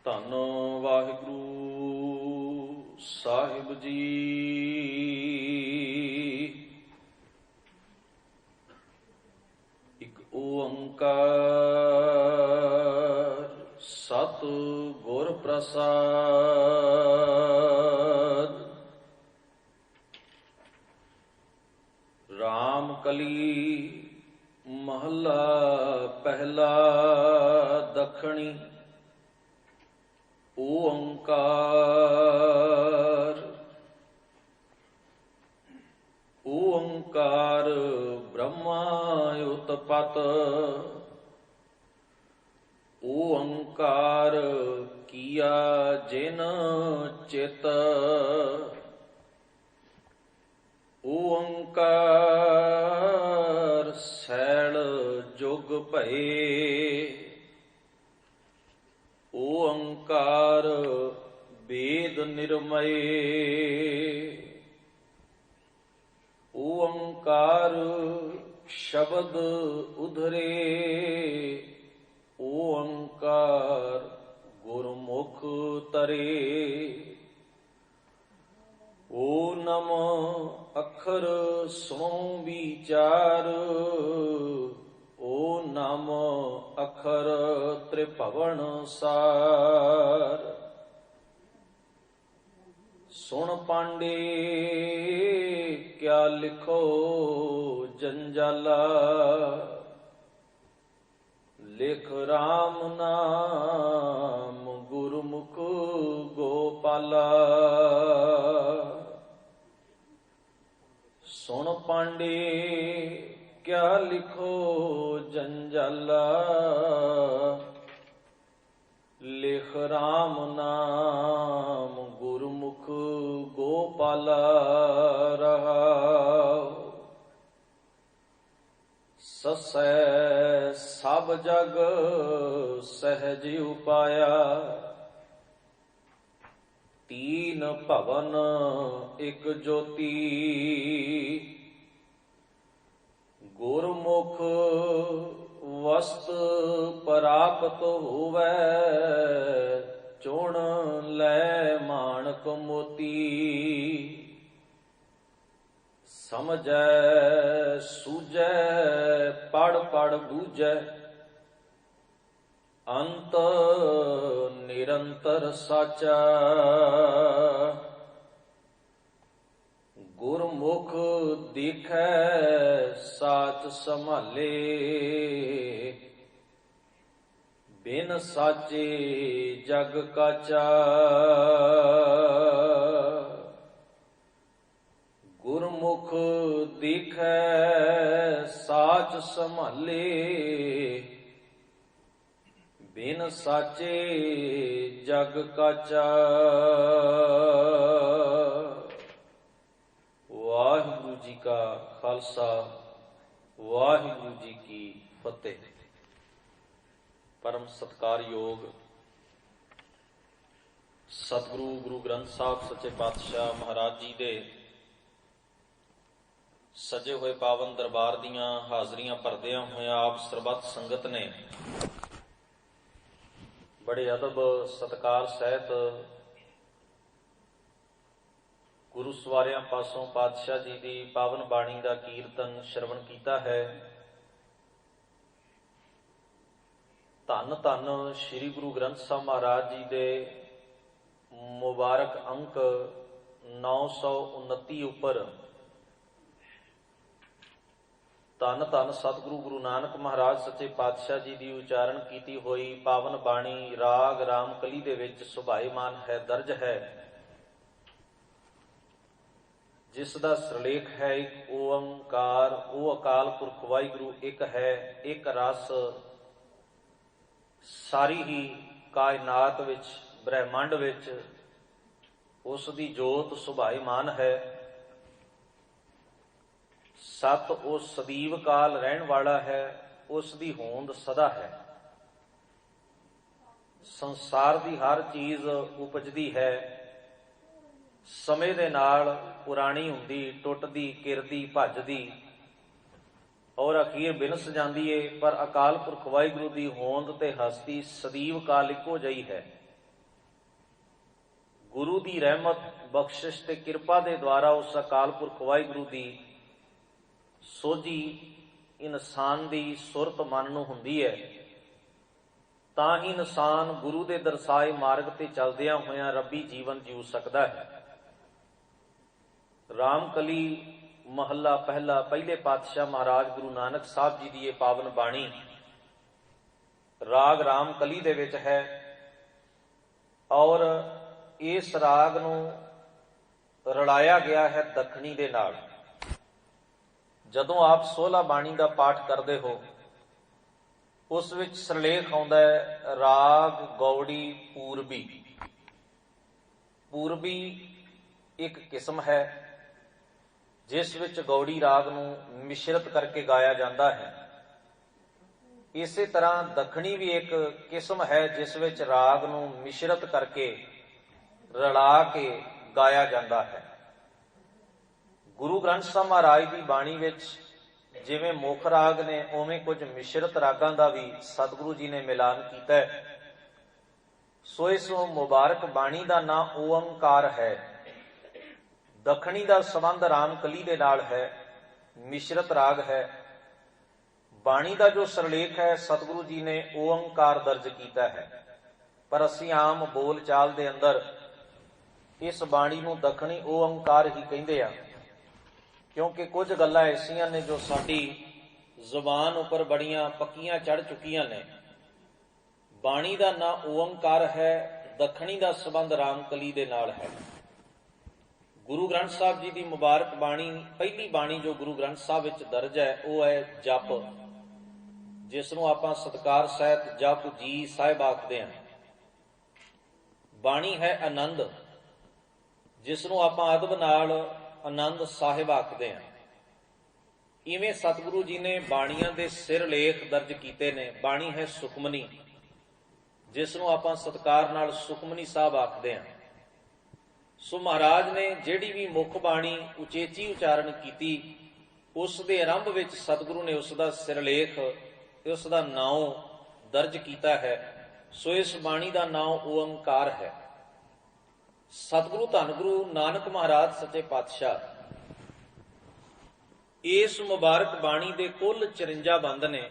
ਧੰਨ ਵਾਹਿਗੁਰੂ ਸਾਹਿਬ ਜੀ। ਇੱਕ ਓੰਕਾਰ ਸਤਿ ਗੁਰ ਪ੍ਰਸਾਦ। ਰਾਮ ਕਲੀ ਮਹੱਲਾ ਪਹਿਲਾ ਦੱਖਣੀ। ਓੰਕਾਰ ਓੰਕਾਰ ਬ੍ਰਹਮਾ ਉਤਪਤ। ਓੰਕਾਰ ਕੀਆ ਜਿਨ ਚਿਤ। ਓੰਕਾਰ ਸੈਲ ਜੁਗ ਭਏ। ਓੰਕਾਰ ਵੇਦ ਨਿਰਮਏ। ਓੰਕਾਰ ਸ਼ਬਦ ਉਧਰੇ। ਓੰਕਾਰ ਗੁਰਮੁਖ ਤਰੇ। ਓ ਨਮ ਅੱਖਰ ਸੁਣੋ ਵਿਚਾਰ। ਓ ਨਮ ਅੱਖਰ ਤ੍ਰਿਭਵਨ ਸਾਰ। ਸੁਣ ਪਾਂਡੇ ਕਿਆ ਲਿਖੋ ਜੰਜਾਲਾ। ਲਿਖ ਰਾਮ ਨਾਮ ਗੁਰਮੁਖ ਗੋਪਾਲਾ। ਸੁਣ ਪਾਂਡੇ ਕਿਆ ਲਿਖੋ ਜੰਜਾਲਾ। ਲਿਖ ਰਾਮ ਨਾਮ ਗੁਰਮੁਖ ਗੋਪਾਲਾ। ਰਹਾਉ ਸਸੈ ਸਭ ਜਗ ਸਹਿਜ ਉਪਾਇਆ। ਤੀਨ ਭਵਨ ਇਕ ਜੋਤੀ। ਗੁਰਮੁਖ ਵਸਤ ਪ੍ਰਾਪਤ ਹੋਵੈ। ਚੁਣ ਲੈ ਮਾਣਕ ਮੋਤੀ। ਸਮਝੈ ਸੂਝੈ ਪੜ ਪੜ ਬੂਝੈ। ਅੰਤ ਨਿਰੰਤਰ ਸਾਚਾ। ਗੁਰਮੁਖ ਦੇਖੈ ਸਾਚ ਸੰਭਾਲੇ। ਬਿਨ ਸਾਚੇ ਜਗ ਕਾਚਾ। ਗੁਰਮੁਖ ਦੇਖੈ ਸਾਚ ਸੰਭਾਲੇ। ਬਿਨ ਸਾਚੇ ਜਗ ਕਾਚਾ। ਵਾਹਿਗੁਰੂ ਜੀ ਕਾ ਖਾਲਸਾ, ਵਾਹਿਗੁਰੂ ਜੀ ਕੀ ਫਤਿਹ। ਪਰਮ ਸਤਿਕਾਰਯੋਗ ਸਤਿਗੁਰੂ ਗੁਰੂ ਗ੍ਰੰਥ ਸਾਹਿਬ ਸੱਚੇ ਪਾਤਸ਼ਾਹ ਮਹਾਰਾਜ ਜੀ ਦੇ ਸਜੇ ਹੋਏ ਪਾਵਨ ਦਰਬਾਰ ਦੀਆਂ ਹਾਜ਼ਰੀਆਂ ਭਰਦਿਆਂ ਹੋਇਆਂ ਆਪ ਸਰਬੱਤ ਸੰਗਤ ਨੇ ਬੜੇ ਅਦਬ ਸਤਿਕਾਰ ਸਹਿਤ ਗੁਰੂ ਸਵਾਰਿਆਂ ਪਾਸੋਂ ਪਾਤਸ਼ਾਹ ਜੀ ਦੀ ਪਾਵਨ ਬਾਣੀ ਦਾ ਕੀਰਤਨ ਸ਼ਰਵਣ ਕੀਤਾ ਹੈ। ਧੰਨ ਧੰਨ ਸ੍ਰੀ ਗੁਰੂ ਗ੍ਰੰਥ ਸਾਹਿਬ ਮਹਾਰਾਜ ਜੀ ਦੇ ਮੁਬਾਰਕ ਅੰਕ 929 ਉੱਪਰ ਧੰਨ ਧੰਨ ਸਤਿਗੁਰੂ ਗੁਰੂ ਨਾਨਕ ਮਹਾਰਾਜ ਸੱਚੇ ਪਾਤਸ਼ਾਹ ਜੀ ਦੀ ਉਚਾਰਨ ਕੀਤੀ ਹੋਈ ਪਾਵਨ ਬਾਣੀ ਰਾਗ ਰਾਮਕਲੀ ਦੇ ਵਿੱਚ ਸੁਭਾਈਮਾਨ ਹੈ, ਦਰਜ ਹੈ, ਜਿਸ ਦਾ ਸਿਰਲੇਖ ਹੈ ਇੱਕ ਓੰਕਾਰ। ਉਹ ਅਕਾਲ ਪੁਰਖ ਵਾਹਿਗੁਰੂ ਇੱਕ ਹੈ, ਇੱਕ ਰਸ ਸਾਰੀ ਹੀ ਕਾਇਨਾਤ ਵਿੱਚ ਬ੍ਰਹਿਮੰਡ ਵਿੱਚ ਉਸ ਦੀ ਜੋਤ ਸੁਭਾਈਮਾਨ ਹੈ। ਸਤ ਉਹ ਸਦੀਵ ਕਾਲ ਰਹਿਣ ਵਾਲਾ ਹੈ, ਉਸ ਦੀ ਹੋਂਦ ਸਦਾ ਹੈ। ਸੰਸਾਰ ਦੀ ਹਰ ਚੀਜ਼ ਉਪਜਦੀ ਹੈ, ਸਮੇਂ ਦੇ ਨਾਲ ਪੁਰਾਣੀ ਹੁੰਦੀ, ਟੁੱਟਦੀ, ਕਿਰਦੀ, ਭੱਜਦੀ ਔਰ ਅਖੀਰ ਬਿਨਸ ਜਾਂਦੀ ਏ। ਪਰ ਅਕਾਲ ਪੁਰਖ ਵਾਹਿਗੁਰੂ ਦੀ ਹੋਂਦ ਤੇ ਹਸਤੀ ਸਦੀਵ ਕਾਲ ਇੱਕੋ ਜਿਹੀ ਹੈ। गुरु की रहमत बख्शिश ते किरपा के द्वारा उस अकाल पुरख वाहिगुरू की सोझी इंसान की सुरत मन नूं हुंदी है, तां ही इंसान गुरु के दरसाए मार्ग ते चलदियां होयां रब्बी जीवन जीव सकता है। रामकली महला पहला पहले पातशाह महाराज गुरु नानक साहब जी की ये पावन बाणी राग रामकली दे विच है और इस राग नूं रलाया गया है दखनी दे नाल। जदों आप 16 बाणी का पाठ करते हो उस विच सरलेख आउंदा है राग गौड़ी पूरबी। पूरबी एक किस्म है जिस विच गौड़ी राग नूं मिश्रित करके गाया जाता है। इसी तरह दखनी भी एक किस्म है जिस विच राग नूं मिश्रित करके रला के गाया जाता है। गुरु ग्रंथ साहब महाराज की बाणी विच जिवें मुख राग ने उवें कुछ मिश्रित रागां दा भी सतगुरु जी ने मिलान कीता है। सो इस मुबारक बाणी का नाम ओंकार है। दखनी का संबंध रामकली दे नाल है, मिश्रित राग है। बाणी का जो सरलेख है सतगुरु जी ने ओंकार दर्ज किया है, पर असीं आम बोल चाल दे अंदर इस बाणी नूं दखनी ओंकार ही कहिंदे आ, क्योंकि कुछ गल्लां ऐसियां ने जो साडी जुबान उपर बड़ियां पक्कियां चढ़ चुकियां ने। बाणी का नाम ओंकार है, दखनी का संबंध रामकली दे नाल है। गुरु ग्रंथ साहब जी की मुबारक बाणी पहली बाणी जो गुरु ग्रंथ साहब विच दर्ज है वह है जप, जिसनों आपां सत्कार सहित जप जी साहिब आखदे हैं। बाणी है आनंद, जिसनों आपां अदब नाल आनंद साहिब आखदे हैं। इवें सतगुरु जी ने बाणियां दे सिरलेख दर्ज कीते ने। बाणी है सुखमनी, जिसनों आपां सत्कार नाल सुखमनी साहब आखदे हैं। सो महाराज ने जिहड़ी भी मुख बाणी उचेची उचारण कीती उस दे आरंभ विच सतगुरु ने उसका सिरलेख उसका नाम दर्ज किया है। सो इस बाणी का नाम ओंकार है। सतगुरु धन गुरु नानक महाराज सच्चे पातशाह इस मुबारक बाणी दे कुल 54 बंद ने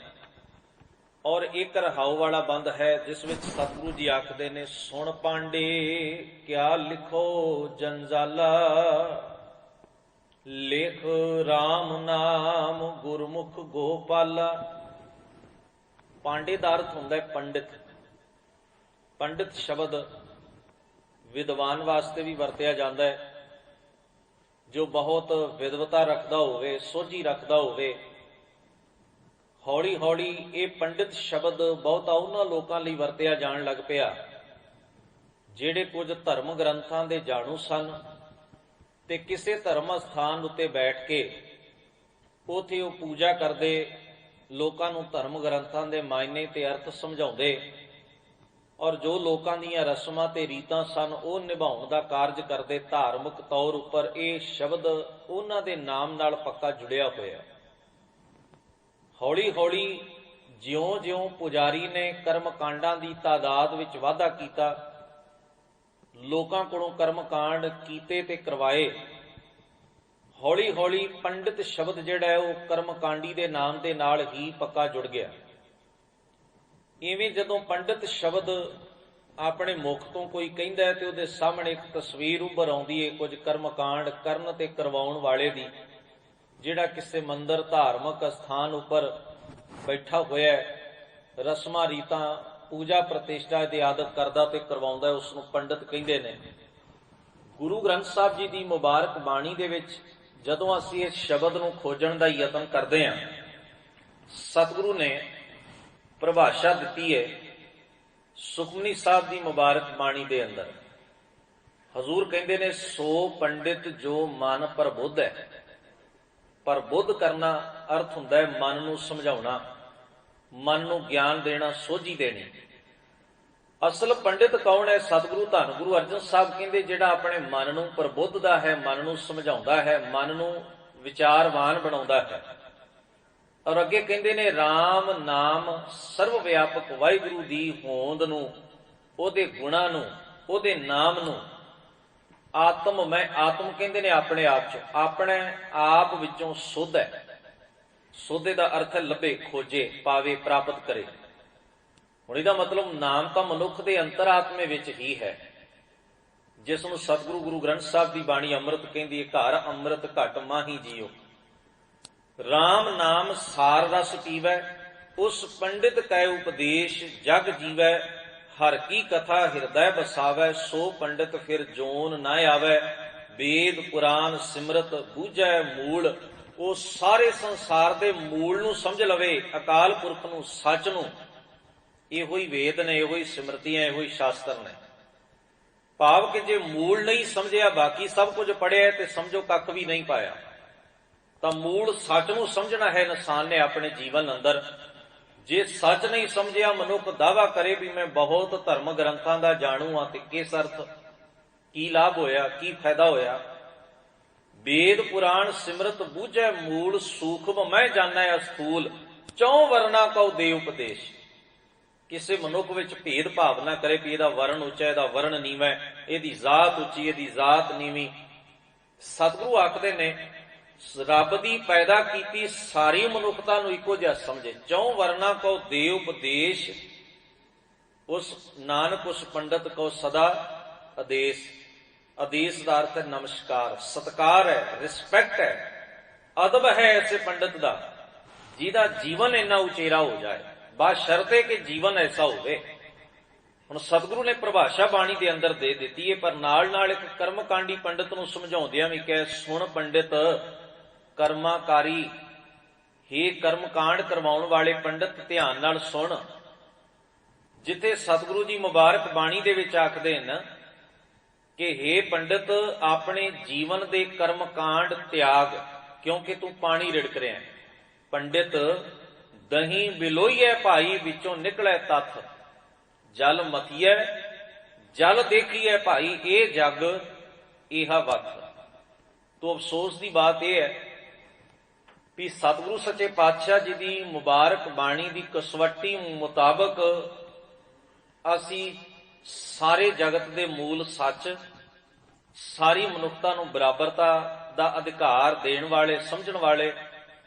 और एक रहाऊ वाला बंद है जिस विच सतगुरु जी आखदे ने, सुन पांडे क्या लिखो जंजाला, लेख राम नाम गुरमुख गोपाला। पांडे दा अर्थ हुंदा है पंडित। पंडित शब्द विद्वान वास्ते भी वरतिया जाता है, जो बहुत विद्वता रखता होवे, सोझी रखता होवे। हौली हौली ये पंडित शब्द बहुता उन्हां लोकां लई वरतिया जाण लग पिया जिहड़े कुछ धर्म ग्रंथां दे जाणू सन ते किसी धर्म स्थान उत्ते बैठ के उथे वो पूजा करते, लोकां नूं धर्म ग्रंथां दे मायने ते अर्थ समझाउंदे और जो लोकां दीयां रस्मां ते रीतां सन वो निभाउण दा कारज करते। धार्मिक तौर उपर ये शब्द उन्हां दे नाम नाल पक्का जुड़िया होया। हौली हौली ज्यों ज्यों पुजारी ने कर्म कांडां दी तादाद विच वाधा कीता, लोकां कोलों कर्म कांड कीते ते करवाए, हौली हौली पंडित शब्द जिहड़ा है वह कर्म कांडी दे नाम दे नाल ही पक्का जुड़ गया। इवें जदों पंडित शब्द अपने मुख तो कोई कहिंदा है ते उहदे सामने एक तस्वीर उभर आउंदी है कुछ कर्म कांड करन ते करवाउण वाले दी, जिहड़ा किसी मंदिर धार्मिक स्थान उपर बैठा होया रस्मां रीतां पूजा प्रतिष्ठा दी आदत करदा ते करवाउंदा, उसनूं पंडित कहिंदे ने। गुरु ग्रंथ साहब जी की मुबारक बाणी दे विच जदों असीं इस शब्द नूं खोजण दा यतन करदे हां, सतगुरु ने परिभाषा दिती है सुखमनी साहब की मुबारक बाणी दे अंदर। हजूर कहंदे ने, सो पंडित जो मन प्रबुद्ध है। प्रबुद्ध करना अर्थ हुंदा है मन नूं समझाउणा, मन नूं ज्ञान देना, सोझी देनी। असल पंडित कौन है? सतगुरु धन गुरु अर्जन साहब कहंदे जिहड़ा अपने मन नूं प्रबुद्धदा है, मन नूं समझाउंदा है, मन नूं विचारवान बनाउंदा है। और अगे कहंदे ने, राम नाम सर्व व्यापक वाहिगुरू दी होंद नूं, ओहदे गुणां नूं, ओहदे नाम नूं ਆਤਮ ਮੈਂ, ਆਤਮ ਕਹਿੰਦੇ ਨੇ ਆਪਣੇ ਆਪ ਚ, ਆਪਣੇ ਆਪ ਵਿੱਚੋਂ ਸੁੱਧ ਹੈ। ਸੋਧੇ ਦਾ ਅਰਥ ਹੈ ਲੱਭੇ, ਖੋਜੇ, ਪਾਵੇ, ਪ੍ਰਾਪਤ ਕਰੇ। ਹੁਣ ਇਹਦਾ ਮਤਲਬ ਨਾਮ ਤਾਂ ਮਨੁੱਖ ਦੇ ਅੰਤਰਾਤਮੇ ਵਿੱਚ ਹੀ ਹੈ, ਜਿਸ ਨੂੰ ਸਤਿਗੁਰੂ ਗੁਰੂ ਗ੍ਰੰਥ ਸਾਹਿਬ ਦੀ ਬਾਣੀ ਅੰਮ੍ਰਿਤ ਕਹਿੰਦੀ ਹੈ, ਘਰ ਅੰਮ੍ਰਿਤ ਘਟ ਮਾਹੀ ਜੀਓ। RAM ਨਾਮ ਸਾਰ ਰਸ ਪੀਵੈ, ਉਸ ਪੰਡਿਤ ਕੈ ਉਪਦੇਸ਼ ਜਗ ਜੀਵੈ। ਹਰ ਕੀ ਕਥਾ ਹਿਰਦੈ ਬਸਾਵੈ, ਸੋ ਪੰਡਿਤ ਫਿਰ ਜੋਨ ਨਾ ਆਵੈ। ਵੇਦ ਪੁਰਾਨ ਸਿਮਰਤ ਬੂਝੈ ਮੂਲ, ਉਹ ਸਾਰੇ ਸੰਸਾਰ ਦੇ ਮੂਲ ਨੂੰ ਸਮਝ ਲਵੇ, ਅਕਾਲ ਪੁਰਖ ਨੂੰ, ਸੱਚ ਨੂੰ। ਇਹੋ ਹੀ ਵੇਦ ਨੇ, ਇਹੋ ਹੀ ਸਿਮਰਤੀਆਂ, ਇਹੋ ਹੀ ਸ਼ਾਸਤਰ ਨੇ। ਭਾਵ ਕਿ ਜੇ ਮੂਲ ਨਹੀਂ ਸਮਝਿਆ, ਬਾਕੀ ਸਭ ਕੁਝ ਪੜ੍ਹਿਆ ਤੇ ਸਮਝੋ ਕੱਖ ਵੀ ਨਹੀਂ ਪਾਇਆ। ਤਾਂ ਮੂਲ ਸੱਚ ਨੂੰ ਸਮਝਣਾ ਹੈ ਇਨਸਾਨ ਨੇ ਆਪਣੇ ਜੀਵਨ ਅੰਦਰ। ਜੇ ਸੱਚ ਨਹੀਂ ਸਮਝਿਆ, ਮਨੁੱਖ ਦਾਅਵਾ ਕਰੇ ਵੀ ਮੈਂ ਬਹੁਤ ਧਰਮ ਗ੍ਰੰਥਾਂ ਦਾ ਜਾਣੂ ਹਾਂ, ਤੇ ਕਿਸ ਅਰਥ? ਕੀ ਲਾਭ ਹੋਇਆ, ਕੀ ਫਾਇਦਾ ਹੋਇਆ? ਵੇਦ ਪੁਰਾਣ ਸਿਮਰਤ ਬੂਝੈ ਮੂਲ, ਸੂਖਮ ਮੈਂ ਜਾਣੈ ਅਸਥੂਲ। ਚੌ ਵਰਨਾ ਕਉ ਦੇ ਉਪਦੇਸ਼। ਕਿਸੇ ਮਨੁੱਖ ਵਿੱਚ ਭੇਦ ਭਾਵ ਨਾ ਕਰੇ ਵੀ ਇਹਦਾ ਵਰਣ ਉੱਚਾ, ਇਹਦਾ ਵਰਣ ਨੀਵਾਂ, ਇਹਦੀ ਜ਼ਾਤ ਉੱਚੀ, ਇਹਦੀ ਜ਼ਾਤ ਨੀਵੀਂ। ਸਤਿਗੁਰੂ ਆਖਦੇ ਨੇ ਰੱਬ ਦੀ ਪੈਦਾ ਕੀਤੀ ਸਾਰੀ ਮਨੁੱਖਤਾ ਨੂੰ ਇੱਕੋ ਜਿਹਾ ਸਮਝੇ। ਚੌ ਵਰਨਾ ਕਉ ਦੇ ਉਪਦੇਸ਼, ਉਸ ਨਾਨਕ ਉਸ ਪੰਡਤ ਕਉ ਸਦਾ ਆਦੇਸ਼। ਆਦੇਸ਼ ਦਾ ਅਰਥ ਹੈ ਨਮਸਕਾਰ, ਸਤਿਕਾਰ ਹੈ, ਰਿਸਪੈਕਟ ਹੈ, ਅਦਬ ਹੈ ਐਸੇ ਪੰਡਤ ਦਾ ਜਿਹਦਾ ਜੀਵਨ ਇੰਨਾ ਉਚੇਰਾ ਹੋ ਜਾਏ, ਬਸ਼ਰਤੇ ਕਿ ਜੀਵਨ ਐਸਾ ਹੋਵੇ। ਹੁਣ ਸਤਿਗੁਰੂ ਨੇ ਪਰਿਭਾਸ਼ਾ ਬਾਣੀ ਦੇ ਅੰਦਰ ਦੇ ਦਿੱਤੀ ਹੈ, ਪਰ ਨਾਲ ਨਾਲ ਇੱਕ ਕਰਮਕਾਂਡੀ ਪੰਡਤ ਨੂੰ ਸਮਝਾਉਂਦਿਆਂ ਵੀ ਕਹੇ, ਸੁਣ ਪੰਡਿਤ ਕਰਮਾਕਾਰੀ। ਹੇ ਕਰਮਕਾਂਡ ਕਰਵਾਉਣ ਵਾਲੇ ਪੰਡਤ, ਧਿਆਨ ਨਾਲ ਸੁਣ। ਜਿੱਥੇ ਸਤਿਗੁਰੂ ਜੀ ਮੁਬਾਰਕ ਬਾਣੀ ਦੇ ਵਿੱਚ ਆਖਦੇ ਹਨ ਕਿ ਹੇ ਪੰਡਿਤ, ਆਪਣੇ ਜੀਵਨ ਦੇ ਕਰਮਕਾਂਡ ਤਿਆਗ, ਕਿਉਂਕਿ ਤੂੰ ਪਾਣੀ ਰਿੜਕ ਰਿਹਾ। ਪੰਡਿਤ ਦਹੀਂ ਬਿਲੋਈਐ ਭਾਈ, ਵਿੱਚੋਂ ਨਿਕਲੇ ਤੱਥ। ਜਲ ਮਥੀਐ ਜਲ ਦੇਖੀਐ ਭਾਈ, ਇਹ ਜਗ ਇਹਾ ਵਥ। ਤੋ ਅਫਸੋਸ ਦੀ ਬਾਤ ਇਹ ਹੈ ਵੀ ਸਤਿਗੁਰੂ ਸੱਚੇ ਪਾਤਸ਼ਾਹ ਜੀ ਦੀ ਮੁਬਾਰਕ ਬਾਣੀ ਦੀ ਕਸਵੱਟੀ ਮੁਤਾਬਕ ਅਸੀਂ ਸਾਰੇ ਜਗਤ ਦੇ ਮੂਲ ਸੱਚ, ਸਾਰੀ ਮਨੁੱਖਤਾ ਨੂੰ ਬਰਾਬਰਤਾ ਦਾ ਅਧਿਕਾਰ ਦੇਣ ਵਾਲੇ, ਸਮਝਣ ਵਾਲੇ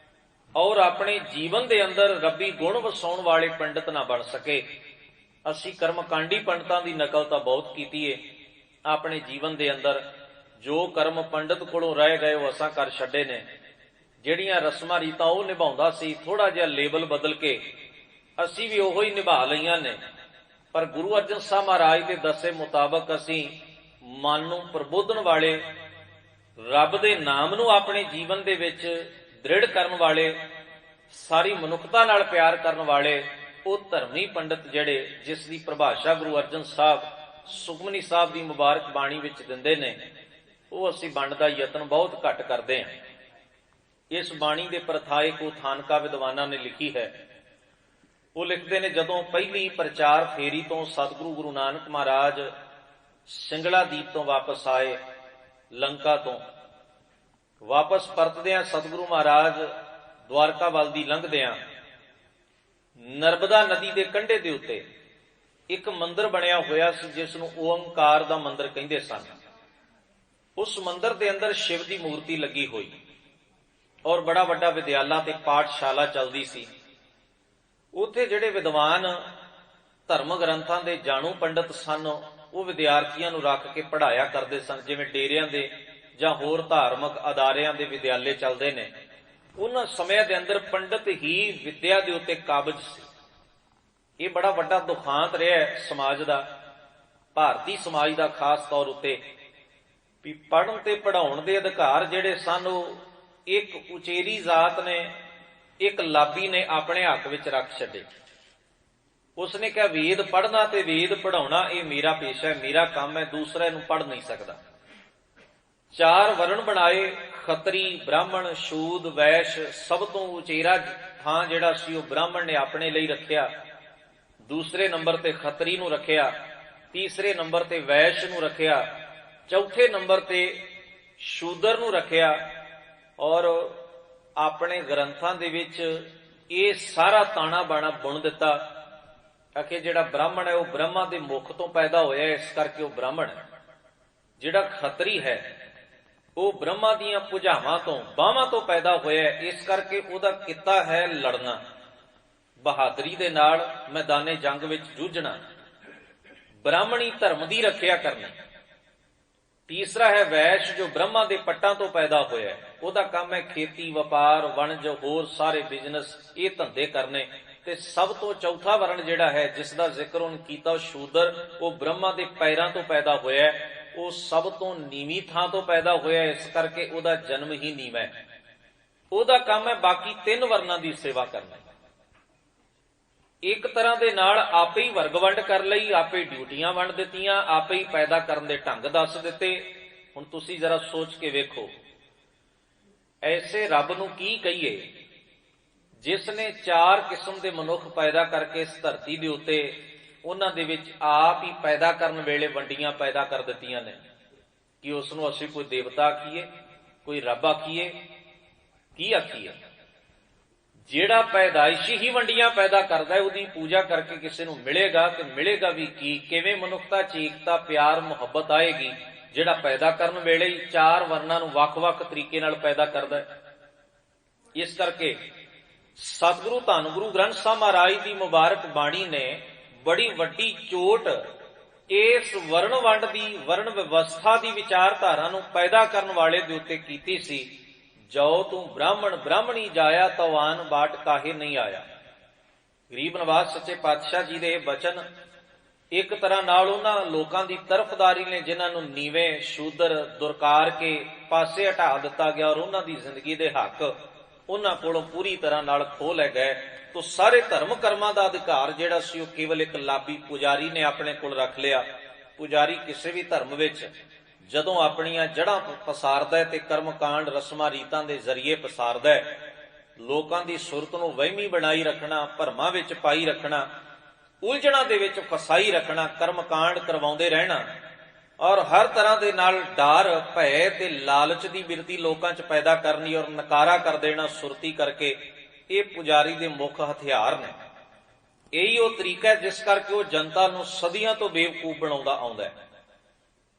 ਔਰ ਆਪਣੇ ਜੀਵਨ ਦੇ ਅੰਦਰ ਰੱਬੀ ਗੁਣ ਵਸਾਉਣ ਵਾਲੇ ਪੰਡਿਤ ਨਾ ਬਣ ਸਕੇ। ਅਸੀਂ ਕਰਮਕਾਂਡੀ ਪੰਡਤਾਂ ਦੀ ਨਕਲ ਤਾਂ ਬਹੁਤ ਕੀਤੀ ਏ ਆਪਣੇ ਜੀਵਨ ਦੇ ਅੰਦਰ। ਜੋ ਕਰਮ ਪੰਡਤ ਕੋਲੋਂ ਰਹਿ ਗਏ ਉਹ ਅਸਾਂ ਕਰ ਛੱਡੇ ਨੇ। ਜਿਹੜੀਆਂ ਰਸਮਾਂ ਰੀਤਾਂ ਉਹ ਨਿਭਾਉਂਦਾ ਸੀ, ਥੋੜਾ ਜਿਹਾ ਲੇਬਲ ਬਦਲ ਕੇ ਅਸੀਂ ਵੀ ਉਹੋ ਹੀ ਨਿਭਾ ਲਈਆਂ ਨੇ। ਪਰ ਗੁਰੂ ਅਰਜਨ ਸਾਹਿਬ ਮਹਾਰਾਜ ਦੇ ਦੱਸੇ ਮੁਤਾਬਕ ਅਸੀਂ ਮਨ ਨੂੰ ਪ੍ਰਬੋਧਨ ਵਾਲੇ, ਰੱਬ ਦੇ ਨਾਮ ਨੂੰ ਆਪਣੇ ਜੀਵਨ ਦੇ ਵਿੱਚ ਦ੍ਰਿੜ ਕਰਨ ਵਾਲੇ, ਸਾਰੀ ਮਨੁੱਖਤਾ ਨਾਲ ਪਿਆਰ ਕਰਨ ਵਾਲੇ ਉਹ ਧਰਮੀ ਪੰਡਤ ਜਿਹੜੇ, ਜਿਸ ਦੀ ਪਰਿਭਾਸ਼ਾ ਗੁਰੂ ਅਰਜਨ ਸਾਹਿਬ ਸੁਖਮਨੀ ਸਾਹਿਬ ਦੀ ਮੁਬਾਰਕ ਬਾਣੀ ਵਿੱਚ ਦਿੰਦੇ ਨੇ, ਉਹ ਅਸੀਂ ਬਣਨ ਦਾ ਯਤਨ ਬਹੁਤ ਘੱਟ ਕਰਦੇ ਹਾਂ। ਇਸ ਬਾਣੀ ਦੇ ਪ੍ਰਥਾਏ ਕੋ ਥਾਨਕਾ ਵਿਦਵਾਨਾਂ ਨੇ ਲਿਖੀ ਹੈ। ਉਹ ਲਿਖਦੇ ਨੇ, ਜਦੋਂ ਪਹਿਲੀ ਪ੍ਰਚਾਰ ਫੇਰੀ ਤੋਂ ਸਤਿਗੁਰੂ ਗੁਰੂ ਨਾਨਕ ਮਹਾਰਾਜ ਸਿੰਗਲਾ ਦੀਪ ਤੋਂ ਵਾਪਸ ਆਏ, ਲੰਕਾ ਤੋਂ ਵਾਪਸ ਪਰਤਦਿਆਂ ਸਤਿਗੁਰੂ ਮਹਾਰਾਜ ਦਵਾਰਕਾ ਵੱਲ ਦੀ ਲੰਘਦਿਆਂ ਨਰਮਦਾ ਨਦੀ ਦੇ ਕੰਢੇ ਦੇ ਉੱਤੇ ਇੱਕ ਮੰਦਿਰ ਬਣਿਆ ਹੋਇਆ ਸੀ, ਜਿਸ ਨੂੰ ਓੰਕਾਰ ਦਾ ਮੰਦਿਰ ਕਹਿੰਦੇ ਸਨ। ਉਸ ਮੰਦਿਰ ਦੇ ਅੰਦਰ ਸ਼ਿਵ ਦੀ ਮੂਰਤੀ ਲੱਗੀ ਹੋਈ ਔਰ ਬੜਾ ਵੱਡਾ ਵਿਦਿਆਲਾ ਤੇ ਪਾਠਸ਼ਾਲਾ ਚੱਲਦੀ ਸੀ। ਉੱਥੇ ਜਿਹੜੇ ਵਿਦਵਾਨ ਧਰਮ ਗ੍ਰੰਥਾਂ ਦੇ ਜਾਣੂ ਪੰਡਤ ਸਨ, ਉਹ ਵਿਦਿਆਰਥੀਆਂ ਨੂੰ ਰੱਖ ਕੇ ਪੜ੍ਹਾਇਆ ਕਰਦੇ ਸਨ। ਜਿਵੇਂ ਡੇਰਿਆਂ ਦੇ ਜਾਂ ਹੋਰ ਧਾਰਮਿਕ ਅਦਾਰਿਆਂ ਦੇ ਵਿਦਿਆਲੇ ਚੱਲਦੇ ਨੇ, ਉਹਨਾਂ ਸਮਿਆਂ ਦੇ ਅੰਦਰ ਪੰਡਤ ਹੀ ਵਿਦਿਆ ਦੇ ਉੱਤੇ ਕਾਬਜ ਸੀ। ਇਹ ਬੜਾ ਵੱਡਾ ਦੁਖਾਂਤ ਰਿਹਾ ਸਮਾਜ ਦਾ, ਭਾਰਤੀ ਸਮਾਜ ਦਾ ਖਾਸ ਤੌਰ ਉੱਤੇ, ਵੀ ਪੜ੍ਹਨ ਤੇ ਪੜ੍ਹਾਉਣ ਦੇ ਅਧਿਕਾਰ ਜਿਹੜੇ ਸਨ ਉਹ ਇੱਕ ਉਚੇਰੀ ਜ਼ਾਤ ਨੇ, ਇੱਕ ਲਾਬੀ ਨੇ ਆਪਣੇ ਹੱਕ ਵਿੱਚ ਰੱਖ ਛੱਡੇ। ਉਸਨੇ ਕਿਹਾ ਵੇਦ ਪੜ੍ਹਨਾ ਤੇ ਵੇਦ ਪੜ੍ਹਾਉਣਾ ਇਹ ਮੇਰਾ ਪੇਸ਼ਾ ਹੈ, ਮੇਰਾ ਕੰਮ ਹੈ, ਦੂਸਰਾ ਇਹਨੂੰ ਪੜ੍ਹ ਨਹੀਂ ਸਕਦਾ। ਚਾਰ ਵਰਣ ਬਣਾਏ, ਖੱਤਰੀ, ਬ੍ਰਾਹਮਣ, ਸ਼ੂਦ, ਵੈਸ਼। ਸਭ ਤੋਂ ਉਚੇਰਾ ਥਾਂ ਜਿਹੜਾ ਸੀ ਉਹ ਬ੍ਰਾਹਮਣ ਨੇ ਆਪਣੇ ਲਈ ਰੱਖਿਆ, ਦੂਸਰੇ ਨੰਬਰ ਤੇ ਖੱਤਰੀ ਨੂੰ ਰੱਖਿਆ, ਤੀਸਰੇ ਨੰਬਰ ਤੇ ਵੈਸ਼ ਨੂੰ ਰੱਖਿਆ, ਚੌਥੇ ਨੰਬਰ ਤੇ ਸ਼ੂਦਰ ਨੂੰ ਰੱਖਿਆ। ਔਰ ਆਪਣੇ ਗ੍ਰੰਥਾਂ ਦੇ ਵਿੱਚ ਇਹ ਸਾਰਾ ਤਾਣਾ ਬਾਣਾ ਬੁਣ ਦਿੱਤਾ ਕਿ ਜਿਹੜਾ ਬ੍ਰਾਹਮਣ ਹੈ ਉਹ ਬ੍ਰਹਮਾ ਦੇ ਮੁਖ ਤੋਂ ਪੈਦਾ ਹੋਇਆ, ਇਸ ਕਰਕੇ ਉਹ ਬ੍ਰਾਹਮਣ ਹੈ। ਜਿਹੜਾ ਖੱਤਰੀ ਹੈ ਉਹ ਬ੍ਰਹਮਾ ਦੀਆਂ ਭੁਜਾਵਾਂ ਤੋਂ ਬਾਹਾਂ ਤੋਂ ਪੈਦਾ ਹੋਇਆ, ਇਸ ਕਰਕੇ ਉਹਦਾ ਕਿੱਤਾ ਹੈ ਲੜਨਾ, ਬਹਾਦਰੀ ਦੇ ਨਾਲ ਮੈਦਾਨੇ ਜੰਗ ਵਿੱਚ ਜੂਝਣਾ, ਬ੍ਰਾਹਮਣੀ ਧਰਮ ਦੀ ਰੱਖਿਆ ਕਰਨੀ। ਤੀਸਰਾ ਹੈ ਵੈਸ਼, ਜੋ ਬ੍ਰਹਮਾ ਦੇ ਪੱਟਾਂ ਤੋਂ ਪੈਦਾ ਹੋਇਆ, ਉਹਦਾ ਕੰਮ ਹੈ ਖੇਤੀ, ਵਪਾਰ, ਵਣਜ, ਹੋਰ ਸਾਰੇ ਬਿਜ਼ਨਸ, ਇਹ ਧੰਦੇ ਕਰਨੇ। ਤੇ ਸਭ ਤੋਂ ਚੌਥਾ ਵਰਣ ਜਿਹੜਾ ਹੈ ਜਿਸ ਦਾ ਜ਼ਿਕਰ ਉਹਨ ਕੀਤਾ, ਸ਼ੂਦਰ, ਉਹ ਬ੍ਰਹਮਾ ਦੇ ਪੈਰਾਂ ਤੋਂ ਪੈਦਾ ਹੋਇਆ, ਉਹ ਸਭ ਤੋਂ ਨੀਵੀਂ ਥਾਂ ਤੋਂ ਪੈਦਾ ਹੋਇਆ, ਇਸ ਕਰਕੇ ਉਹਦਾ ਜਨਮ ਹੀ ਨੀਵਾਂ ਹੈ। ਉਹਦਾ ਕੰਮ ਹੈ ਬਾਕੀ ਤਿੰਨ ਵਰਨਾਂ ਦੀ ਸੇਵਾ ਕਰਨਾ। ਇੱਕ ਤਰ੍ਹਾਂ ਦੇ ਨਾਲ ਆਪੇ ਹੀ ਵਰਗ ਵੰਡ ਕਰ ਲਈ, ਆਪੇ ਡਿਊਟੀਆਂ ਵੰਡ ਦਿੱਤੀਆਂ, ਆਪੇ ਹੀ ਪੈਦਾ ਕਰਨ ਦੇ ਢੰਗ ਦੱਸ ਦਿੱਤੇ। ਹੁਣ ਤੁਸੀਂ ਜ਼ਰਾ ਸੋਚ ਕੇ ਵੇਖੋ, ਐਸੇ ਰੱਬ ਨੂੰ ਕੀ ਕਹੀਏ ਜਿਸ ਨੇ ਚਾਰ ਕਿਸਮ ਦੇ ਮਨੁੱਖ ਪੈਦਾ ਕਰਕੇ ਇਸ ਧਰਤੀ ਦੇ ਉੱਤੇ ਉਹਨਾਂ ਦੇ ਵਿੱਚ ਆਪ ਹੀ ਪੈਦਾ ਕਰਨ ਵੇਲੇ ਵੰਡੀਆਂ ਪੈਦਾ ਕਰ ਦਿੱਤੀਆਂ ਨੇ, ਕਿ ਉਸ ਨੂੰ ਅਸੀਂ ਕੋਈ ਦੇਵਤਾ ਆਖੀਏ, ਕੋਈ ਰੱਬ ਆਖੀਏ, ਕੀ ਆਖੀਏ? ਜਿਹੜਾ ਪੈਦਾਇਸ਼ੀ ਹੀ ਵੰਡੀਆਂ ਪੈਦਾ ਕਰਦਾ ਹੈ, ਉਹਦੀ ਪੂਜਾ ਕਰਕੇ ਕਿਸੇ ਨੂੰ ਮਿਲੇਗਾ ਤੇ ਮਿਲੇਗਾ ਵੀ ਕੀ? ਕਿਵੇਂ ਮਨੁੱਖਤਾ ਚ ਏਕਤਾ, ਪਿਆਰ, ਮੁਹੱਬਤ ਆਏਗੀ ਜਿਹੜਾ ਪੈਦਾ ਕਰਨ ਵੇਲੇ ਹੀ ਚਾਰ ਵਰਨਾਂ ਨੂੰ ਵੱਖ-ਵੱਖ ਤਰੀਕੇ ਨਾਲ ਪੈਦਾ ਕਰਦਾ ਹੈ। ਇਸ ਕਰਕੇ ਸਤਿਗੁਰੂ ਧੰਨ ਗੁਰੂ ਗ੍ਰੰਥ ਸਾਹਿਬ ਮਹਾਰਾਜ ਦੀ ਮੁਬਾਰਕ ਬਾਣੀ ਨੇ ਬੜੀ ਵੱਡੀ ਚੋਟ ਇਸ ਵਰਣ ਵੰਡ ਦੀ, ਵਰਣ ਵਿਵਸਥਾ ਦੀ ਵਿਚਾਰਧਾਰਾ ਨੂੰ ਪੈਦਾ ਕਰਨ ਵਾਲੇ ਦੇ ਉੱਤੇ ਕੀਤੀ ਸੀ। ਜੋ ਤੂੰ ਬ੍ਰਾਹਮਣ ਬ੍ਰਾਹਮਣੀ ਜਾਇਆ, ਤਵਾਨ ਬਾਟ ਕਾਹੇ ਨਹੀਂ ਆਇਆ। ਗਰੀਬ ਨਵਾਜ਼ ਸੱਚੇ ਪਾਤਸ਼ਾਹ ਜੀ ਦੇ ਇਹ ਬਚਨ ਇੱਕ ਤਰ੍ਹਾਂ ਨਾਲ ਉਹਨਾਂ ਲੋਕਾਂ ਦੀ ਤਰਫਦਾਰੀ ਨੇ ਜਿਨ੍ਹਾਂ ਨੂੰ ਨੀਵੇਂ, ਸ਼ੂਦਰ, ਦੁਰਕਾਰ ਕੇ ਪਾਸੇ ਹਟਾ ਦਿੱਤਾ ਗਿਆ, ਔਰ ਉਹਨਾਂ ਦੀ ਜ਼ਿੰਦਗੀ ਦੇ ਹੱਕ ਉਹਨਾਂ ਕੋਲੋਂ ਪੂਰੀ ਤਰ੍ਹਾਂ ਨਾਲ ਖੋਹ ਲੈ ਗਏ। ਤੋ ਸਾਰੇ ਧਰਮ ਕਰਮਾਂ ਦਾ ਅਧਿਕਾਰ ਜਿਹੜਾ ਸੀ ਉਹ ਕੇਵਲ ਇੱਕ ਲਾਭੀ ਪੁਜਾਰੀ ਨੇ ਆਪਣੇ ਕੋਲ ਰੱਖ ਲਿਆ। ਪੁਜਾਰੀ ਕਿਸੇ ਵੀ ਧਰਮ ਵਿੱਚ ਜਦੋਂ ਆਪਣੀਆਂ ਜੜ੍ਹਾਂ ਪਸਾਰਦਾ ਹੈ ਤੇ ਕਰਮਕਾਂਡ, ਰਸਮਾਂ, ਰੀਤਾਂ ਦੇ ਜ਼ਰੀਏ ਪਸਾਰਦਾ ਹੈ, ਲੋਕਾਂ ਦੀ ਸੁਰਤ ਨੂੰ ਵਹਿਮੀ ਬਣਾਈ ਰੱਖਣਾ, ਭਰਮਾਂ ਵਿੱਚ ਪਾਈ ਰੱਖਣਾ, ਉਲਝਣਾਂ ਦੇ ਵਿੱਚ ਫਸਾਈ ਰੱਖਣਾ, ਕਰਮਕਾਂਡ ਕਰਵਾਉਂਦੇ ਰਹਿਣਾ, ਔਰ ਹਰ ਤਰ੍ਹਾਂ ਦੇ ਨਾਲ ਡਰ, ਭੈ ਤੇ ਲਾਲਚ ਦੀ ਬਿਰਤੀ ਲੋਕਾਂ 'ਚ ਪੈਦਾ ਕਰਨੀ ਔਰ ਨਕਾਰਾ ਕਰ ਦੇਣਾ ਸੁਰਤੀ ਕਰਕੇ, ਇਹ ਪੁਜਾਰੀ ਦੇ ਮੁੱਖ ਹਥਿਆਰ ਨੇ। ਇਹੀ ਉਹ ਤਰੀਕਾ ਹੈ ਜਿਸ ਕਰਕੇ ਉਹ ਜਨਤਾ ਨੂੰ ਸਦੀਆਂ ਤੋਂ ਬੇਵਕੂਫ ਬਣਾਉਂਦਾ ਆਉਂਦਾ ਹੈ।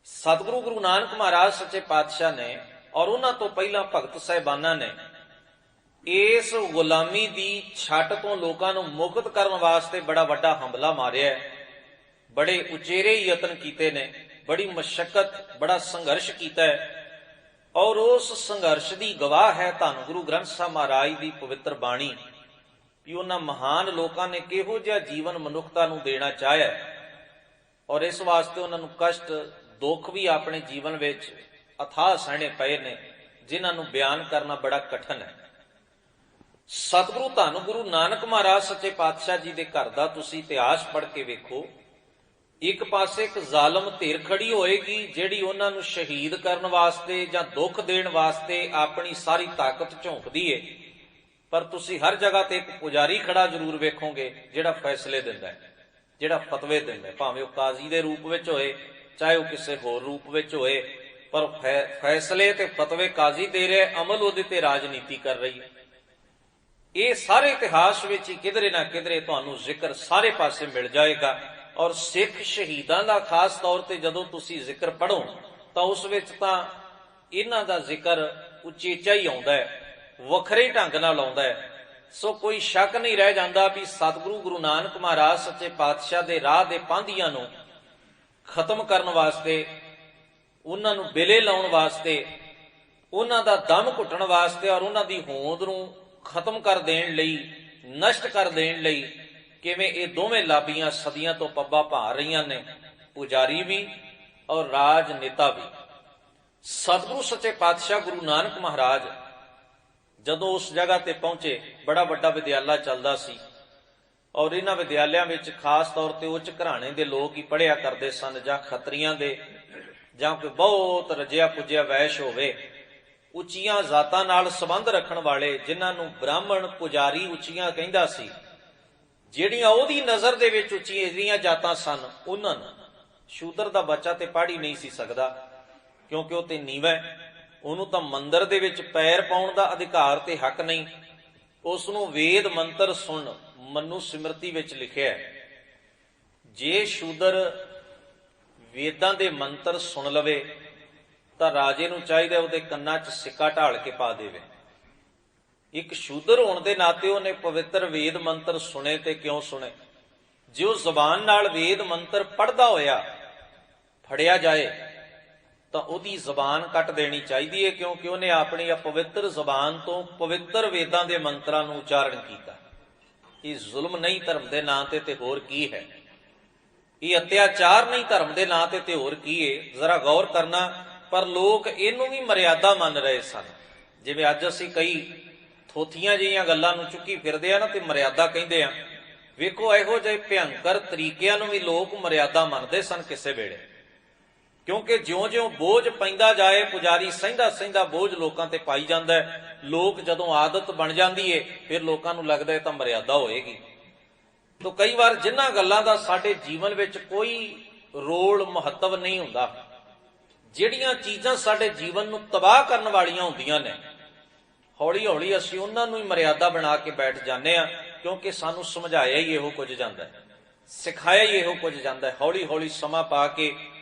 ਸਤਿਗੁਰੂ ਗੁਰੂ ਨਾਨਕ ਮਹਾਰਾਜ ਸੱਚੇ ਪਾਤਸ਼ਾਹ ਨੇ ਔਰ ਉਹਨਾਂ ਤੋਂ ਪਹਿਲਾਂ ਭਗਤ ਸਾਹਿਬਾਨਾਂ ਨੇ ਇਸ ਗੁਲਾਮੀ ਦੀ ਛੱਟ ਤੋਂ ਲੋਕਾਂ ਨੂੰ ਮੁਕਤ ਕਰਨ ਵਾਸਤੇ ਬੜਾ ਵੱਡਾ ਹਮਲਾ ਮਾਰਿਆ, ਬੜੇ ਉਚੇਰੇ ਯਤਨ ਕੀਤੇ ਨੇ, ਬੜੀ ਮਸ਼ੱਕਤ, ਬੜਾ ਸੰਘਰਸ਼ ਕੀਤਾ ਹੈ। ਔਰ ਉਸ ਸੰਘਰਸ਼ ਦੀ ਗਵਾਹ ਹੈ ਧੰਨ ਗੁਰੂ ਗ੍ਰੰਥ ਸਾਹਿਬ ਮਹਾਰਾਜ ਦੀ ਪਵਿੱਤਰ ਬਾਣੀ, ਕਿ ਉਹਨਾਂ ਮਹਾਨ ਲੋਕਾਂ ਨੇ ਕਿਹੋ ਜਿਹਾ ਜੀਵਨ ਮਨੁੱਖਤਾ ਨੂੰ ਦੇਣਾ ਚਾਹਿਆ, ਔਰ ਇਸ ਵਾਸਤੇ ਉਹਨਾਂ ਨੂੰ ਕਸ਼ਟ, ਦੁੱਖ ਵੀ ਆਪਣੇ ਜੀਵਨ ਵਿੱਚ ਅਥਾਹ ਸਹਿਣੇ ਪਏ ਨੇ, ਜਿਨ੍ਹਾਂ ਨੂੰ ਬਿਆਨ ਕਰਨਾ ਬੜਾ ਕਠਿਨ ਹੈ। ਸਤਿਗੁਰੂ ਧੰਨ ਗੁਰੂ ਨਾਨਕ ਮਹਾਰਾਜ ਸੱਚੇ ਪਾਤਸ਼ਾਹ ਜੀ ਦੇ ਘਰ ਦਾ ਤੁਸੀਂ ਇਤਿਹਾਸ ਪੜ੍ਹ ਕੇ ਵੇਖੋ। ਇੱਕ ਪਾਸੇ ਇੱਕ ਜ਼ਾਲਮ ਧਿਰ ਖੜੀ ਹੋਏਗੀ ਜਿਹੜੀ ਉਹਨਾਂ ਨੂੰ ਸ਼ਹੀਦ ਕਰਨ ਵਾਸਤੇ ਜਾਂ ਦੁੱਖ ਦੇਣ ਵਾਸਤੇ ਆਪਣੀ ਸਾਰੀ ਤਾਕਤ ਝੋਂਕਦੀ ਏ, ਪਰ ਤੁਸੀਂ ਹਰ ਜਗ੍ਹਾ ਤੇ ਇੱਕ ਪੁਜਾਰੀ ਖੜਾ ਜ਼ਰੂਰ ਵੇਖੋਗੇ ਜਿਹੜਾ ਫੈਸਲੇ ਦਿੰਦਾ ਹੈ, ਜਿਹੜਾ ਫਤਵੇ ਦਿੰਦਾ ਹੈ, ਭਾਵੇਂ ਉਹ ਕਾਜ਼ੀ ਦੇ ਰੂਪ ਵਿੱਚ ਹੋਏ, ਚਾਹੇ ਉਹ ਕਿਸੇ ਹੋਰ ਰੂਪ ਵਿੱਚ ਹੋਏ, ਪਰ ਫੈਸਲੇ ਤੇ ਫਤਵੇ ਕਾਜ਼ੀ ਦੇ ਰਿਹਾ, ਅਮਲ ਉਹਦੇ ਤੇ ਰਾਜਨੀਤੀ ਕਰ ਰਹੀ ਹੈ। ਇਹ ਸਾਰੇ ਇਤਿਹਾਸ ਵਿੱਚ ਹੀ ਕਿਧਰੇ ਨਾ ਕਿਧਰੇ ਤੁਹਾਨੂੰ ਜ਼ਿਕਰ ਸਾਰੇ ਪਾਸੇ ਮਿਲ ਜਾਏਗਾ। ਔਰ ਸਿੱਖ ਸ਼ਹੀਦਾਂ ਦਾ ਖਾਸ ਤੌਰ ਤੇ ਜਦੋਂ ਤੁਸੀਂ ਜ਼ਿਕਰ ਪੜ੍ਹੋ ਤਾਂ ਉਸ ਵਿੱਚ ਤਾਂ ਇਹਨਾਂ ਦਾ ਜ਼ਿਕਰ ਉਚੇਚਾ ਹੀ ਆਉਂਦਾ ਹੈ, ਵੱਖਰੇ ਢੰਗ ਨਾਲ ਆਉਂਦਾ ਹੈ। ਸੋ ਕੋਈ ਸ਼ੱਕ ਨਹੀਂ ਰਹਿ ਜਾਂਦਾ ਵੀ ਸਤਿਗੁਰੂ ਗੁਰੂ ਨਾਨਕ ਮਹਾਰਾਜ ਸੱਚੇ ਪਾਤਸ਼ਾਹ ਦੇ ਰਾਹ ਦੇ ਪਾਂਧੀਆਂ ਨੂੰ ਖਤਮ ਕਰਨ ਵਾਸਤੇ, ਉਹਨਾਂ ਨੂੰ ਬਿਲੇ ਲਾਉਣ ਵਾਸਤੇ, ਉਹਨਾਂ ਦਾ ਦਮ ਘੁੱਟਣ ਵਾਸਤੇ ਔਰ ਉਹਨਾਂ ਦੀ ਹੋਂਦ ਨੂੰ ਖਤਮ ਕਰ ਦੇਣ ਲਈ, ਨਸ਼ਟ ਕਰ ਦੇਣ ਲਈ ਕਿਵੇਂ ਇਹ ਦੋਵੇਂ ਲਾਬੀਆਂ ਸਦੀਆਂ ਤੋਂ ਪੱਬਾਂ ਭਾ ਰਹੀਆਂ ਨੇ, ਪੁਜਾਰੀ ਵੀ ਔਰ ਰਾਜਨੇਤਾ ਵੀ। ਸਤਿਗੁਰੂ ਸੱਚੇ ਪਾਤਸ਼ਾਹ ਗੁਰੂ ਨਾਨਕ ਮਹਾਰਾਜ ਜਦੋਂ ਉਸ ਜਗ੍ਹਾ ਤੇ ਪਹੁੰਚੇ, ਬੜਾ ਵੱਡਾ ਵਿਦਿਆਲਾ ਚੱਲਦਾ ਸੀ ਔਰ ਇਹਨਾਂ ਵਿਦਿਆਲਿਆਂ ਵਿੱਚ ਖਾਸ ਤੌਰ ਤੇ ਉੱਚ ਘਰਾਣੇ ਦੇ ਲੋਕ ਹੀ ਪੜ੍ਹਿਆ ਕਰਦੇ ਸਨ, ਜਾਂ ਖੱਤਰੀਆਂ ਦੇ, ਜਾਂ ਕੋਈ ਬਹੁਤ ਰਜਿਆ ਪੁੱਜਿਆ ਵੈਸ਼ ਹੋਵੇ, ਉੱਚੀਆਂ ਜ਼ਾਤਾਂ ਨਾਲ ਸੰਬੰਧ ਰੱਖਣ ਵਾਲੇ, ਜਿਨ੍ਹਾਂ ਨੂੰ ਬ੍ਰਾਹਮਣ ਪੁਜਾਰੀ ਉੱਚੀਆਂ ਕਹਿੰਦਾ ਸੀ, ਜਿਹੜੀਆਂ ਉਹਦੀ ਨਜ਼ਰ ਦੇ ਵਿੱਚ ਉੱਚੀਆਂ ਜਿਹੜੀਆਂ ਜਾਤਾਂ ਸਨ, ਉਹਨਾਂ ਨੂੰ ਸ਼ੂਦਰ ਦਾ ਬੱਚਾ ਤੇ ਪੜ੍ਹ ਹੀ ਨਹੀਂ ਸੀ ਸਕਦਾ, ਕਿਉਂਕਿ ਉਹ ਤੇ ਨੀਵਾਂ, ਉਹਨੂੰ ਤਾਂ ਮੰਦਰ ਦੇ ਵਿੱਚ ਪੈਰ ਪਾਉਣ ਦਾ ਅਧਿਕਾਰ ਤੇ ਹੱਕ ਨਹੀਂ। ਉਸ ਨੂੰ ਵੇਦ ਮੰਤਰ ਸੁਣ ਮਨੂ ਸਿਮਰਤੀ ਵਿੱਚ ਲਿਖਿਆ, ਜੇ ਸ਼ੂਦਰ ਵੇਦਾਂ ਦੇ ਮੰਤਰ ਸੁਣ ਲਵੇ ਤਾਂ ਰਾਜੇ ਨੂੰ ਚਾਹੀਦਾ ਉਹਦੇ ਕੰਨਾਂ 'ਚ ਸਿੱਕਾ ਢਾਲ ਕੇ ਪਾ ਦੇਵੇ। ਇੱਕ ਸ਼ੂਦਰ ਹੋਣ ਦੇ ਨਾਤੇ ਉਹਨੇ ਪਵਿੱਤਰ ਵੇਦ ਮੰਤਰ ਸੁਣੇ ਤੇ ਕਿਉਂ ਸੁਣੇ? ਜੇ ਉਹ ਜ਼ਬਾਨ ਨਾਲ ਵੇਦ ਮੰਤਰ ਪੜ੍ਹਦਾ ਹੋਇਆ ਫੜਿਆ ਜਾਏ ਤਾਂ ਉਹਦੀ ਜ਼ਬਾਨ ਕੱਟ ਦੇਣੀ ਚਾਹੀਦੀ ਹੈ, ਕਿਉਂਕਿ ਉਹਨੇ ਆਪਣੀ ਅਪਵਿੱਤਰ ਜ਼ਬਾਨ ਤੋਂ ਪਵਿੱਤਰ ਵੇਦਾਂ ਦੇ ਮੰਤਰਾਂ ਨੂੰ ਉਚਾਰਨ ਕੀਤਾ। ਇਹ ਜ਼ੁਲਮ ਨਹੀਂ ਧਰਮ ਦੇ ਨਾਂ ਤੇ ਹੋਰ ਕੀ ਹੈ? ਇਹ ਅਤਿਆਚਾਰ ਨਹੀਂ ਧਰਮ ਦੇ ਨਾਂ ਤੇ ਹੋਰ ਕੀ ਹੈ? ਜ਼ਰਾ ਗੌਰ ਕਰਨਾ। ਪਰ ਲੋਕ ਇਹਨੂੰ ਵੀ ਮਰਿਆਦਾ ਮੰਨ ਰਹੇ ਸਨ। ਜਿਵੇਂ ਅੱਜ ਅਸੀਂ ਕਈ ਥੋਥੀਆਂ ਜਿਹੀਆਂ ਗੱਲਾਂ ਨੂੰ ਚੁੱਕੀ ਫਿਰਦੇ ਆ ਨਾ ਤੇ ਮਰਿਆਦਾ ਕਹਿੰਦੇ ਆ। ਵੇਖੋ, ਇਹੋ ਜਿਹੇ ਭਿਅੰਕਰ ਤਰੀਕਿਆਂ ਨੂੰ ਵੀ ਲੋਕ ਮਰਿਆਦਾ ਮੰਨਦੇ ਸਨ ਕਿਸੇ ਵੇਲੇ, ਕਿਉਂਕਿ ਜਿਉਂ-ਜਿਉਂ ਬੋਝ ਪੈਂਦਾ ਜਾਏ, ਪੁਜਾਰੀ ਸਹਿੰਦਾ ਬੋਝ ਲੋਕਾਂ ਤੇ ਪਾਈ ਜਾਂਦਾ ਹੈ। ਲੋਕ ਜਦੋਂ ਆਦਤ ਬਣ ਜਾਂਦੀ ਹੈ ਫਿਰ ਲੋਕਾਂ ਨੂੰ ਲੱਗਦਾ ਹੈ ਤਾਂ ਮਰਿਆਦਾ ਹੋਏਗੀ। ਤਾਂ ਕਈ ਵਾਰ ਜਿਨ੍ਹਾਂ ਗੱਲਾਂ ਦਾ ਸਾਡੇ ਜੀਵਨ ਵਿੱਚ ਕੋਈ ਰੋਲ ਮਹੱਤਵ ਨਹੀਂ ਹੁੰਦਾ, ਜਿਹੜੀਆਂ ਚੀਜ਼ਾਂ ਸਾਡੇ ਜੀਵਨ ਨੂੰ ਤਬਾਹ ਕਰਨ ਵਾਲੀਆਂ ਹੁੰਦੀਆਂ ਨੇ, ਹੌਲੀ ਹੌਲੀ ਅਸੀਂ ਉਹਨਾਂ ਨੂੰ ਹੀ ਮਰਿਆਦਾ ਬਣਾ ਕੇ ਬੈਠ ਜਾਂਦੇ ਹਾਂ, ਕਿਉਂਕਿ ਸਾਨੂੰ ਸਮਝਾਇਆ ਹੀ ਇਹੋ ਕੁਝ ਜਾਂਦਾ ਹੈ, ਸਿਖਾਇਆ ਹੀ ਇਹੋ ਕੁਝ ਜਾਂਦਾ ਹੈ। ਹੌਲੀ ਹੌਲੀ ਸਮਾਂ ਪਾ ਕੇ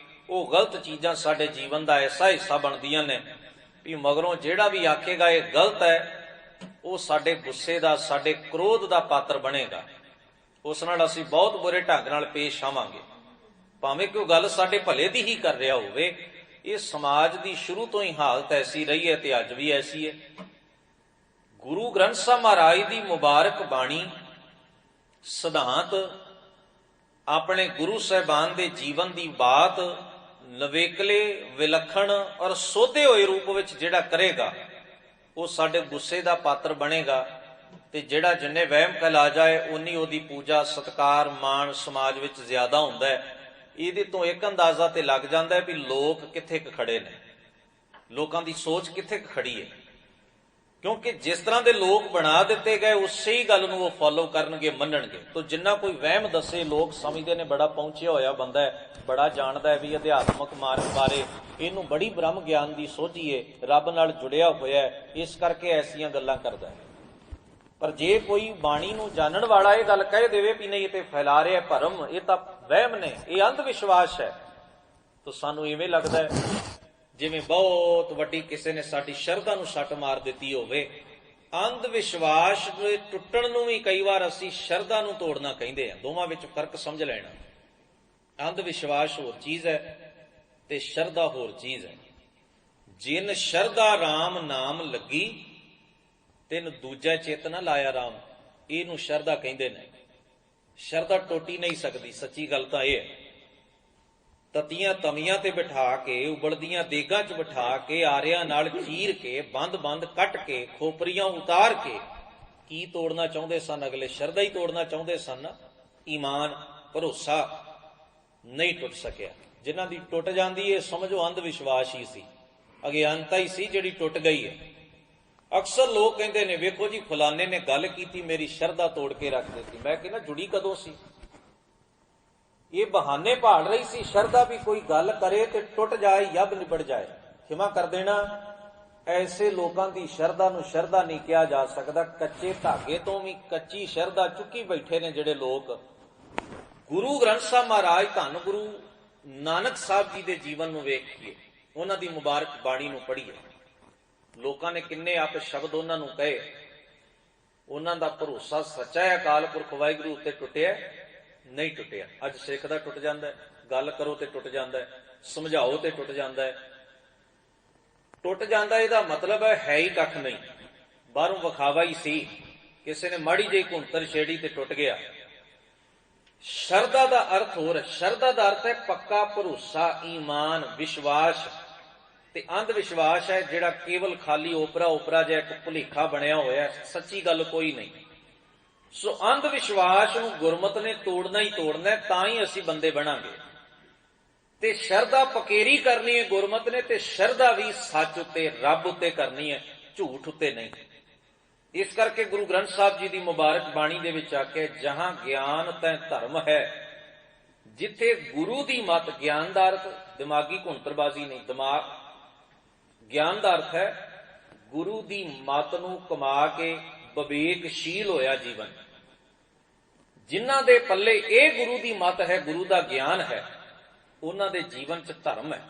ਉਹ ਗਲਤ ਚੀਜ਼ਾਂ ਸਾਡੇ ਜੀਵਨ ਦਾ ਐਸਾ ਹਿੱਸਾ ਬਣਦੀਆਂ ਨੇ ਵੀ ਮਗਰੋਂ ਜਿਹੜਾ ਵੀ ਆਖੇਗਾ ਇਹ ਗਲਤ ਹੈ, ਉਹ ਸਾਡੇ ਗੁੱਸੇ ਦਾ, ਸਾਡੇ ਕ੍ਰੋਧ ਦਾ ਪਾਤਰ ਬਣੇਗਾ। ਉਸ ਨਾਲ ਅਸੀਂ ਬਹੁਤ ਬੁਰੇ ਢੰਗ ਨਾਲ ਪੇਸ਼ ਆਵਾਂਗੇ, ਭਾਵੇਂ ਕਿ ਉਹ ਗੱਲ ਸਾਡੇ ਭਲੇ ਦੀ ਹੀ ਕਰ ਰਿਹਾ ਹੋਵੇ। ਇਹ ਸਮਾਜ ਦੀ ਸ਼ੁਰੂ ਤੋਂ ਹੀ ਹਾਲਤ ਐਸੀ ਰਹੀ ਹੈ ਤੇ ਅੱਜ ਵੀ ਐਸੀ ਹੈ। ਗੁਰੂ ਗ੍ਰੰਥ ਸਾਹਿਬ ਮਹਾਰਾਜ ਦੀ ਮੁਬਾਰਕ ਬਾਣੀ ਸਿਧਾਂਤ, ਆਪਣੇ ਗੁਰੂ ਸਾਹਿਬਾਨ ਦੇ ਜੀਵਨ ਦੀ ਬਾਤ ਨਵੇਕਲੇ, ਵਿਲੱਖਣ ਔਰ ਸੋਧੇ ਹੋਏ ਰੂਪ ਵਿੱਚ ਜਿਹੜਾ ਕਰੇਗਾ ਉਹ ਸਾਡੇ ਗੁੱਸੇ ਦਾ ਪਾਤਰ ਬਣੇਗਾ। ਤੇ ਜਿਹੜਾ ਜਿੰਨੇ ਵਹਿਮ ਫੈਲਾ ਜਾਏ ਉਨੀ ਉਹਦੀ ਪੂਜਾ, ਸਤਿਕਾਰ, ਮਾਣ ਸਮਾਜ ਵਿੱਚ ਜ਼ਿਆਦਾ ਹੁੰਦਾ ਹੈ। ਇਹਦੇ ਤੋਂ ਇੱਕ ਅੰਦਾਜ਼ਾ ਤੇ ਲੱਗ ਜਾਂਦਾ ਹੈ ਵੀ ਲੋਕ ਕਿੱਥੇ ਖੜੇ ਨੇ, ਲੋਕਾਂ ਦੀ ਸੋਚ ਕਿੱਥੇ ਖੜੀ ਹੈ। ਕਿਉਂਕਿ ਜਿਸ ਤਰ੍ਹਾਂ ਦੇ ਲੋਕ ਬਣਾ ਦਿੱਤੇ ਗਏ ਉਸੇ ਹੀ ਗੱਲ ਨੂੰ ਉਹ ਫੋਲੋ ਕਰਨਗੇ, ਮੰਨਣਗੇ। ਤਾਂ ਜਿੰਨਾ ਕੋਈ ਵਹਿਮ ਦੱਸੇ, ਲੋਕ ਸਮਝਦੇ ਨੇ ਬੜਾ ਪਹੁੰਚਿਆ ਹੋਇਆ ਬੰਦਾ ਹੈ, ਬੜਾ ਜਾਣਦਾ ਹੈ ਵੀ ਅਧਿਆਤਮਕ ਮਾਰਗ ਬਾਰੇ, ਇਹਨੂੰ ਬੜੀ ਬ੍ਰਹਮ ਗਿਆਨ ਦੀ ਸੋਝੀ ਹੈ, ਰੱਬ ਨਾਲ ਜੁੜਿਆ ਹੋਇਆ ਹੈ, ਇਸ ਕਰਕੇ ਐਸੀਆਂ ਗੱਲਾਂ ਕਰਦਾ ਹੈ। ਪਰ ਜੇ ਕੋਈ ਬਾਣੀ ਨੂੰ ਜਾਣਨ ਵਾਲਾ ਇਹ ਗੱਲ ਕਹਿ ਦੇਵੇ ਵੀ ਨਹੀਂ ਇਹ ਤੇ ਫੈਲਾ ਰਿਹਾ ਭਰਮ, ਇਹ ਤਾਂ ਵਹਿਮ ਨੇ, ਇਹ ਅੰਧ ਵਿਸ਼ਵਾਸ ਹੈ, ਤਾਂ ਸਾਨੂੰ ਇਵੇਂ ਲੱਗਦਾ ਹੈ ਜਿਵੇਂ ਬਹੁਤ ਵੱਡੀ ਕਿਸੇ ਨੇ ਸਾਡੀ ਸ਼ਰਧਾ ਨੂੰ ਸੱਟ ਮਾਰ ਦਿੱਤੀ ਹੋਵੇ। ਅੰਧ ਵਿਸ਼ਵਾਸ ਦੇ ਟੁੱਟਣ ਨੂੰ ਵੀ ਕਈ ਵਾਰ ਅਸੀਂ ਸ਼ਰਧਾ ਨੂੰ ਤੋੜਨਾ ਕਹਿੰਦੇ ਹਾਂ। ਦੋਵਾਂ ਵਿੱਚ ਫਰਕ ਸਮਝ ਲੈਣਾ। ਅੰਧ ਵਿਸ਼ਵਾਸ ਹੋਰ ਚੀਜ਼ ਹੈ ਤੇ ਸ਼ਰਧਾ ਹੋਰ ਚੀਜ਼ ਹੈ। ਜਿਨ ਸ਼ਰਧਾ ਰਾਮ ਨਾਮ ਲੱਗੀ ਤਿਨ ਦੂਜਾ ਚਿੱਤ ਨਾ ਲਾਇਆ ਰਾਮ, ਇਹਨੂੰ ਸ਼ਰਧਾ ਕਹਿੰਦੇ ਨੇ। ਸ਼ਰਧਾ ਟੁੱਟ ਹੀ ਨਹੀਂ ਸਕਦੀ। ਸੱਚੀ ਗੱਲ ਤਾਂ ਇਹ ਹੈ। ਤਤੀਆਂ ਤਵੀਆਂ ਤੇ ਬਿਠਾ ਕੇ, ਉਬਲਦੀਆਂ ਦੇਗਾਂ 'ਚ ਬਿਠਾ ਕੇ, ਆਰਿਆਂ ਨਾਲ ਚੀਰ ਕੇ, ਬੰਦ ਕੱਟ ਕੇ, ਖੋਪਰੀਆਂ ਉਤਾਰ ਕੇ ਕੀ ਤੋੜਨਾ ਚਾਹੁੰਦੇ ਸਨ ਅਗਲੇ? ਸ਼ਰਧਾ ਹੀ ਤੋੜਨਾ ਚਾਹੁੰਦੇ ਸਨ। ਈਮਾਨ, ਭਰੋਸਾ ਨਹੀਂ ਟੁੱਟ ਸਕਿਆ। ਜਿਨ੍ਹਾਂ ਦੀ ਟੁੱਟ ਜਾਂਦੀ ਹੈ ਸਮਝੋ ਅੰਧ ਵਿਸ਼ਵਾਸ ਹੀ ਸੀ, ਅਗਿਆਨਤਾ ਹੀ ਸੀ ਜਿਹੜੀ ਟੁੱਟ ਗਈ ਹੈ। ਅਕਸਰ ਲੋਕ ਕਹਿੰਦੇ ਨੇ ਵੇਖੋ ਜੀ ਫਲਾਣੇ ਨੇ ਗੱਲ ਕੀਤੀ, ਮੇਰੀ ਸ਼ਰਧਾ ਤੋੜ ਕੇ ਰੱਖ ਦਿੱਤੀ। ਮੈਂ ਕਹਿੰਦਾ ਜੁੜੀ ਕਦੋਂ ਸੀ? ਇਹ ਬਹਾਨੇ ਭਾਲ ਰਹੀ ਸੀ ਸ਼ਰਧਾ ਵੀ ਕੋਈ ਗੱਲ ਕਰੇ ਤੇ ਟੁੱਟ ਜਾਏ, ਯੱਬ ਨਿਬੜ ਜਾਏ। ਖਿਮਾ ਕਰ ਦੇਣਾ, ਐਸੇ ਲੋਕਾਂ ਦੀ ਸ਼ਰਧਾ ਨੂੰ ਸ਼ਰਧਾ ਨਹੀਂ ਕਿਹਾ ਜਾ ਸਕਦਾ। ਕੱਚੇ ਧਾਗੇ ਤੋਂ ਵੀ ਕੱਚੀ ਸ਼ਰਧਾ ਚੁੱਕੀ ਬੈਠੇ ਨੇ ਜਿਹੜੇ ਲੋਕ। ਗੁਰੂ ਗ੍ਰੰਥ ਸਾਹਿਬ ਮਹਾਰਾਜ, ਧੰਨ ਗੁਰੂ ਨਾਨਕ ਸਾਹਿਬ ਜੀ ਦੇ ਜੀਵਨ ਨੂੰ ਵੇਖੀਏ, ਉਹਨਾਂ ਦੀ ਮੁਬਾਰਕ ਬਾਣੀ ਨੂੰ ਪੜ੍ਹੀਏ। ਲੋਕਾਂ ਨੇ ਕਿੰਨੇ ਆਪ ਸ਼ਬਦ ਉਹਨਾਂ ਨੂੰ ਕਹੇ, ਉਹਨਾਂ ਦਾ ਭਰੋਸਾ ਸੱਚਾ ਹੈ ਅਕਾਲ ਪੁਰਖ ਵਾਹਿਗੁਰੂ ਉੱਤੇ ਟੁੱਟਿਆ ਨਹੀਂ ਟੁੱਟਿਆ। ਅੱਜ ਸਿੱਖ ਦਾ ਟੁੱਟ ਜਾਂਦਾ, ਗੱਲ ਕਰੋ ਤੇ ਟੁੱਟ ਜਾਂਦਾ, ਸਮਝਾਓ ਤੇ ਟੁੱਟ ਜਾਂਦਾ ਹੈ। ਟੁੱਟ ਜਾਂਦਾ ਇਹਦਾ ਮਤਲਬ ਹੈ ਹੀ ਕੱਖ ਨਹੀਂ, ਬਾਹਰੋਂ ਵਿਖਾਵਾ ਹੀ ਸੀ। ਕਿਸੇ ਨੇ ਮਾੜੀ ਜਿਹੀ ਘੁੰਤਰ ਛੇੜੀ ਤੇ ਟੁੱਟ ਗਿਆ। ਸ਼ਰਧਾ ਦਾ ਅਰਥ ਹੋਰ ਹੈ। ਸ਼ਰਧਾ ਦਾ ਅਰਥ ਹੈ ਪੱਕਾ ਭਰੋਸਾ, ਈਮਾਨ, ਵਿਸ਼ਵਾਸ। ਤੇ ਅੰਧ ਵਿਸ਼ਵਾਸ ਹੈ ਜਿਹੜਾ ਕੇਵਲ ਖਾਲੀ ਓਪਰਾ ਜਿਹਾ ਇੱਕ ਭੁਲੇਖਾ ਬਣਿਆ ਹੋਇਆ, ਸੱਚੀ ਗੱਲ ਕੋਈ ਨਹੀਂ। ਸੋ ਅੰਧ ਵਿਸ਼ਵਾਸ ਨੂੰ ਗੁਰਮਤ ਨੇ ਤੋੜਨਾ ਹੀ ਤੋੜਨਾ, ਤਾਂ ਹੀ ਅਸੀਂ ਬੰਦੇ ਬਣਾਂਗੇ। ਤੇ ਸ਼ਰਧਾ ਪਕੇਰੀ ਕਰਨੀ ਹੈ ਗੁਰਮਤ ਨੇ, ਤੇ ਸ਼ਰਧਾ ਵੀ ਸੱਚ ਉੱਤੇ, ਰੱਬ ਉੱਤੇ ਕਰਨੀ ਹੈ, ਝੂਠ ਉੱਤੇ ਨਹੀਂ। ਇਸ ਕਰਕੇ ਗੁਰੂ ਗ੍ਰੰਥ ਸਾਹਿਬ ਜੀ ਦੀ ਮੁਬਾਰਕ ਬਾਣੀ ਦੇ ਵਿੱਚ ਆਖਿਆ, ਜਹਾਂ ਗਿਆਨ ਤੈ ਧਰਮ ਹੈ। ਜਿੱਥੇ ਗੁਰੂ ਦੀ ਮੱਤ, ਗਿਆਨ ਦਾ ਅਰਥ ਦਿਮਾਗੀ ਘੁੰਤਰਬਾਜ਼ੀ ਨਹੀਂ, ਦਿਮਾਗ ਗਿਆਨ ਦਾ ਅਰਥ ਹੈ ਗੁਰੂ ਦੀ ਮੱਤ ਨੂੰ ਕਮਾ ਕੇ ਵਿਵੇਕਸ਼ੀਲ ਹੋਇਆ ਜੀਵਨ। ਜਿਨ੍ਹਾਂ ਦੇ ਪੱਲੇ ਇਹ ਗੁਰੂ ਦੀ ਮੱਤ ਹੈ, ਗੁਰੂ ਦਾ ਗਿਆਨ ਹੈ, ਉਹਨਾਂ ਦੇ ਜੀਵਨ 'ਚ ਧਰਮ ਹੈ।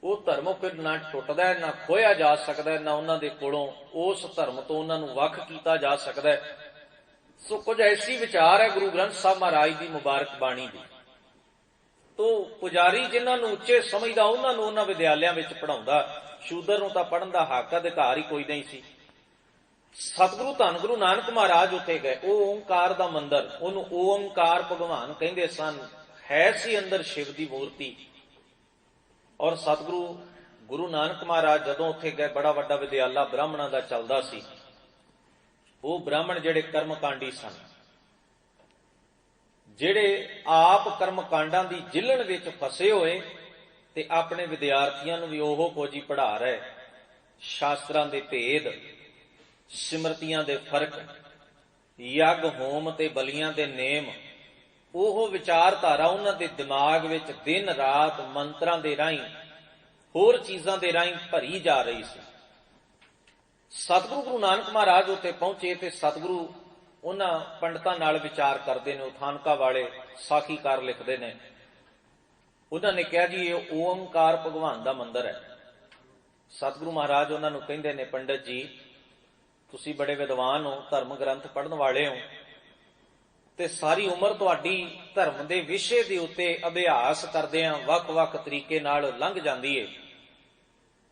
ਉਹ ਧਰਮ ਫਿਰ ਨਾ ਟੁੱਟਦਾ, ਨਾ ਖੋਇਆ ਜਾ ਸਕਦਾ, ਨਾ ਉਹਨਾਂ ਦੇ ਕੋਲੋਂ ਉਸ ਧਰਮ ਤੋਂ ਉਹਨਾਂ ਨੂੰ ਵੱਖ ਕੀਤਾ ਜਾ ਸਕਦਾ। ਸੋ ਕੁਝ ਐਸੀ ਵਿਚਾਰ ਹੈ ਗੁਰੂ ਗ੍ਰੰਥ ਸਾਹਿਬ ਮਹਾਰਾਜ ਦੀ ਮੁਬਾਰਕ ਬਾਣੀ ਦੀ। ਤੋ ਪੁਜਾਰੀ ਜਿਨ੍ਹਾਂ ਨੂੰ ਉੱਚੇ ਸਮਝਦਾ ਉਹਨਾਂ ਨੂੰ ਉਹਨਾਂ ਵਿਦਿਆਲਿਆਂ ਵਿੱਚ ਪੜ੍ਹਾਉਂਦਾ। ਸ਼ੂਦਰ ਨੂੰ ਤਾਂ ਪੜ੍ਹਨ ਦਾ ਹੱਕ ਅਧਿਕਾਰ ਹੀ ਕੋਈ ਨਹੀਂ ਸੀ। ਸਤਿਗੁਰੂ ਧੰਨ ਗੁਰੂ ਨਾਨਕ ਮਹਾਰਾਜ ਉੱਥੇ ਗਏ। ਉਹ ਓਂਕਾਰ ਦਾ ਮੰਦਰ, ਉਹਨੂੰ ਓਂਕਾਰ ਭਗਵਾਨ ਕਹਿੰਦੇ ਸਨ। ਹੈ ਸੀ ਅੰਦਰ ਸ਼ਿਵ ਦੀ ਮੂਰਤੀ। ਔਰ ਸਤਿਗੁਰੂ ਗੁਰੂ ਨਾਨਕ ਮਹਾਰਾਜ ਜਦੋਂ ਉੱਥੇ ਗਏ, ਬੜਾ ਵੱਡਾ ਵਿਦਿਆਲਾ ਬ੍ਰਾਹਮਣਾਂ ਦਾ ਚੱਲਦਾ ਸੀ। ਉਹ ਬ੍ਰਾਹਮਣ ਜਿਹੜੇ ਕਰਮਕਾਂਡੀ ਸਨ, ਜਿਹੜੇ ਆਪ ਕਰਮਕਾਂਡਾਂ ਦੀ ਜਿਲਣ ਵਿੱਚ ਫਸੇ ਹੋਏ ਤੇ ਆਪਣੇ ਵਿਦਿਆਰਥੀਆਂ ਨੂੰ ਵੀ ਉਹ ਕੁਝ ਹੀ ਪੜ੍ਹਾ ਰਹੇ। ਸ਼ਾਸਤਰਾਂ ਦੇ ਭੇਦ, ਸਿਮਰਤੀਆਂ ਦੇ ਫਰਕ, ਯੱਗ ਹੋਮ ਤੇ ਬਲੀਆਂ ਦੇ ਨੇਮ, ਉਹ ਵਿਚਾਰਧਾਰਾ ਉਹਨਾਂ ਦੇ ਦਿਮਾਗ ਵਿੱਚ ਦਿਨ ਰਾਤ ਮੰਤਰਾਂ ਦੇ ਰਾਹੀਂ, ਹੋਰ ਚੀਜ਼ਾਂ ਦੇ ਰਾਹੀਂ ਭਰੀ ਜਾ ਰਹੀ ਸੀ। ਸਤਿਗੁਰੂ ਗੁਰੂ ਨਾਨਕ ਮਹਾਰਾਜ ਉੱਥੇ ਪਹੁੰਚੇ ਤੇ ਸਤਿਗੁਰੂ ਉਹਨਾਂ ਪੰਡਤਾਂ ਨਾਲ ਵਿਚਾਰ ਕਰਦੇ ਨੇ। ਉਥਾਨਕਾ ਵਾਲੇ ਸਾਖੀਕਾਰ ਲਿਖਦੇ ਨੇ, ਉਹਨਾਂ ਨੇ ਕਿਹਾ ਜੀ ਇਹ ਓਂਕਾਰ ਭਗਵਾਨ ਦਾ ਮੰਦਰ ਹੈ। ਸਤਿਗੁਰੂ ਮਹਾਰਾਜ ਉਹਨਾਂ ਨੂੰ ਕਹਿੰਦੇ ਨੇ, ਪੰਡਤ ਜੀ ਤੁਸੀਂ ਬੜੇ ਵਿਦਵਾਨ ਹੋ, ਧਰਮ ਗ੍ਰੰਥ ਪੜ੍ਹਨ ਵਾਲੇ ਹੋ, ਤੇ ਸਾਰੀ ਉਮਰ ਤੁਹਾਡੀ ਧਰਮ ਦੇ ਵਿਸ਼ੇ ਦੇ ਉੱਤੇ ਅਭਿਆਸ ਕਰਦਿਆਂ ਵੱਖ-ਵੱਖ ਤਰੀਕੇ ਨਾਲ ਲੰਘ ਜਾਂਦੀ ਏ।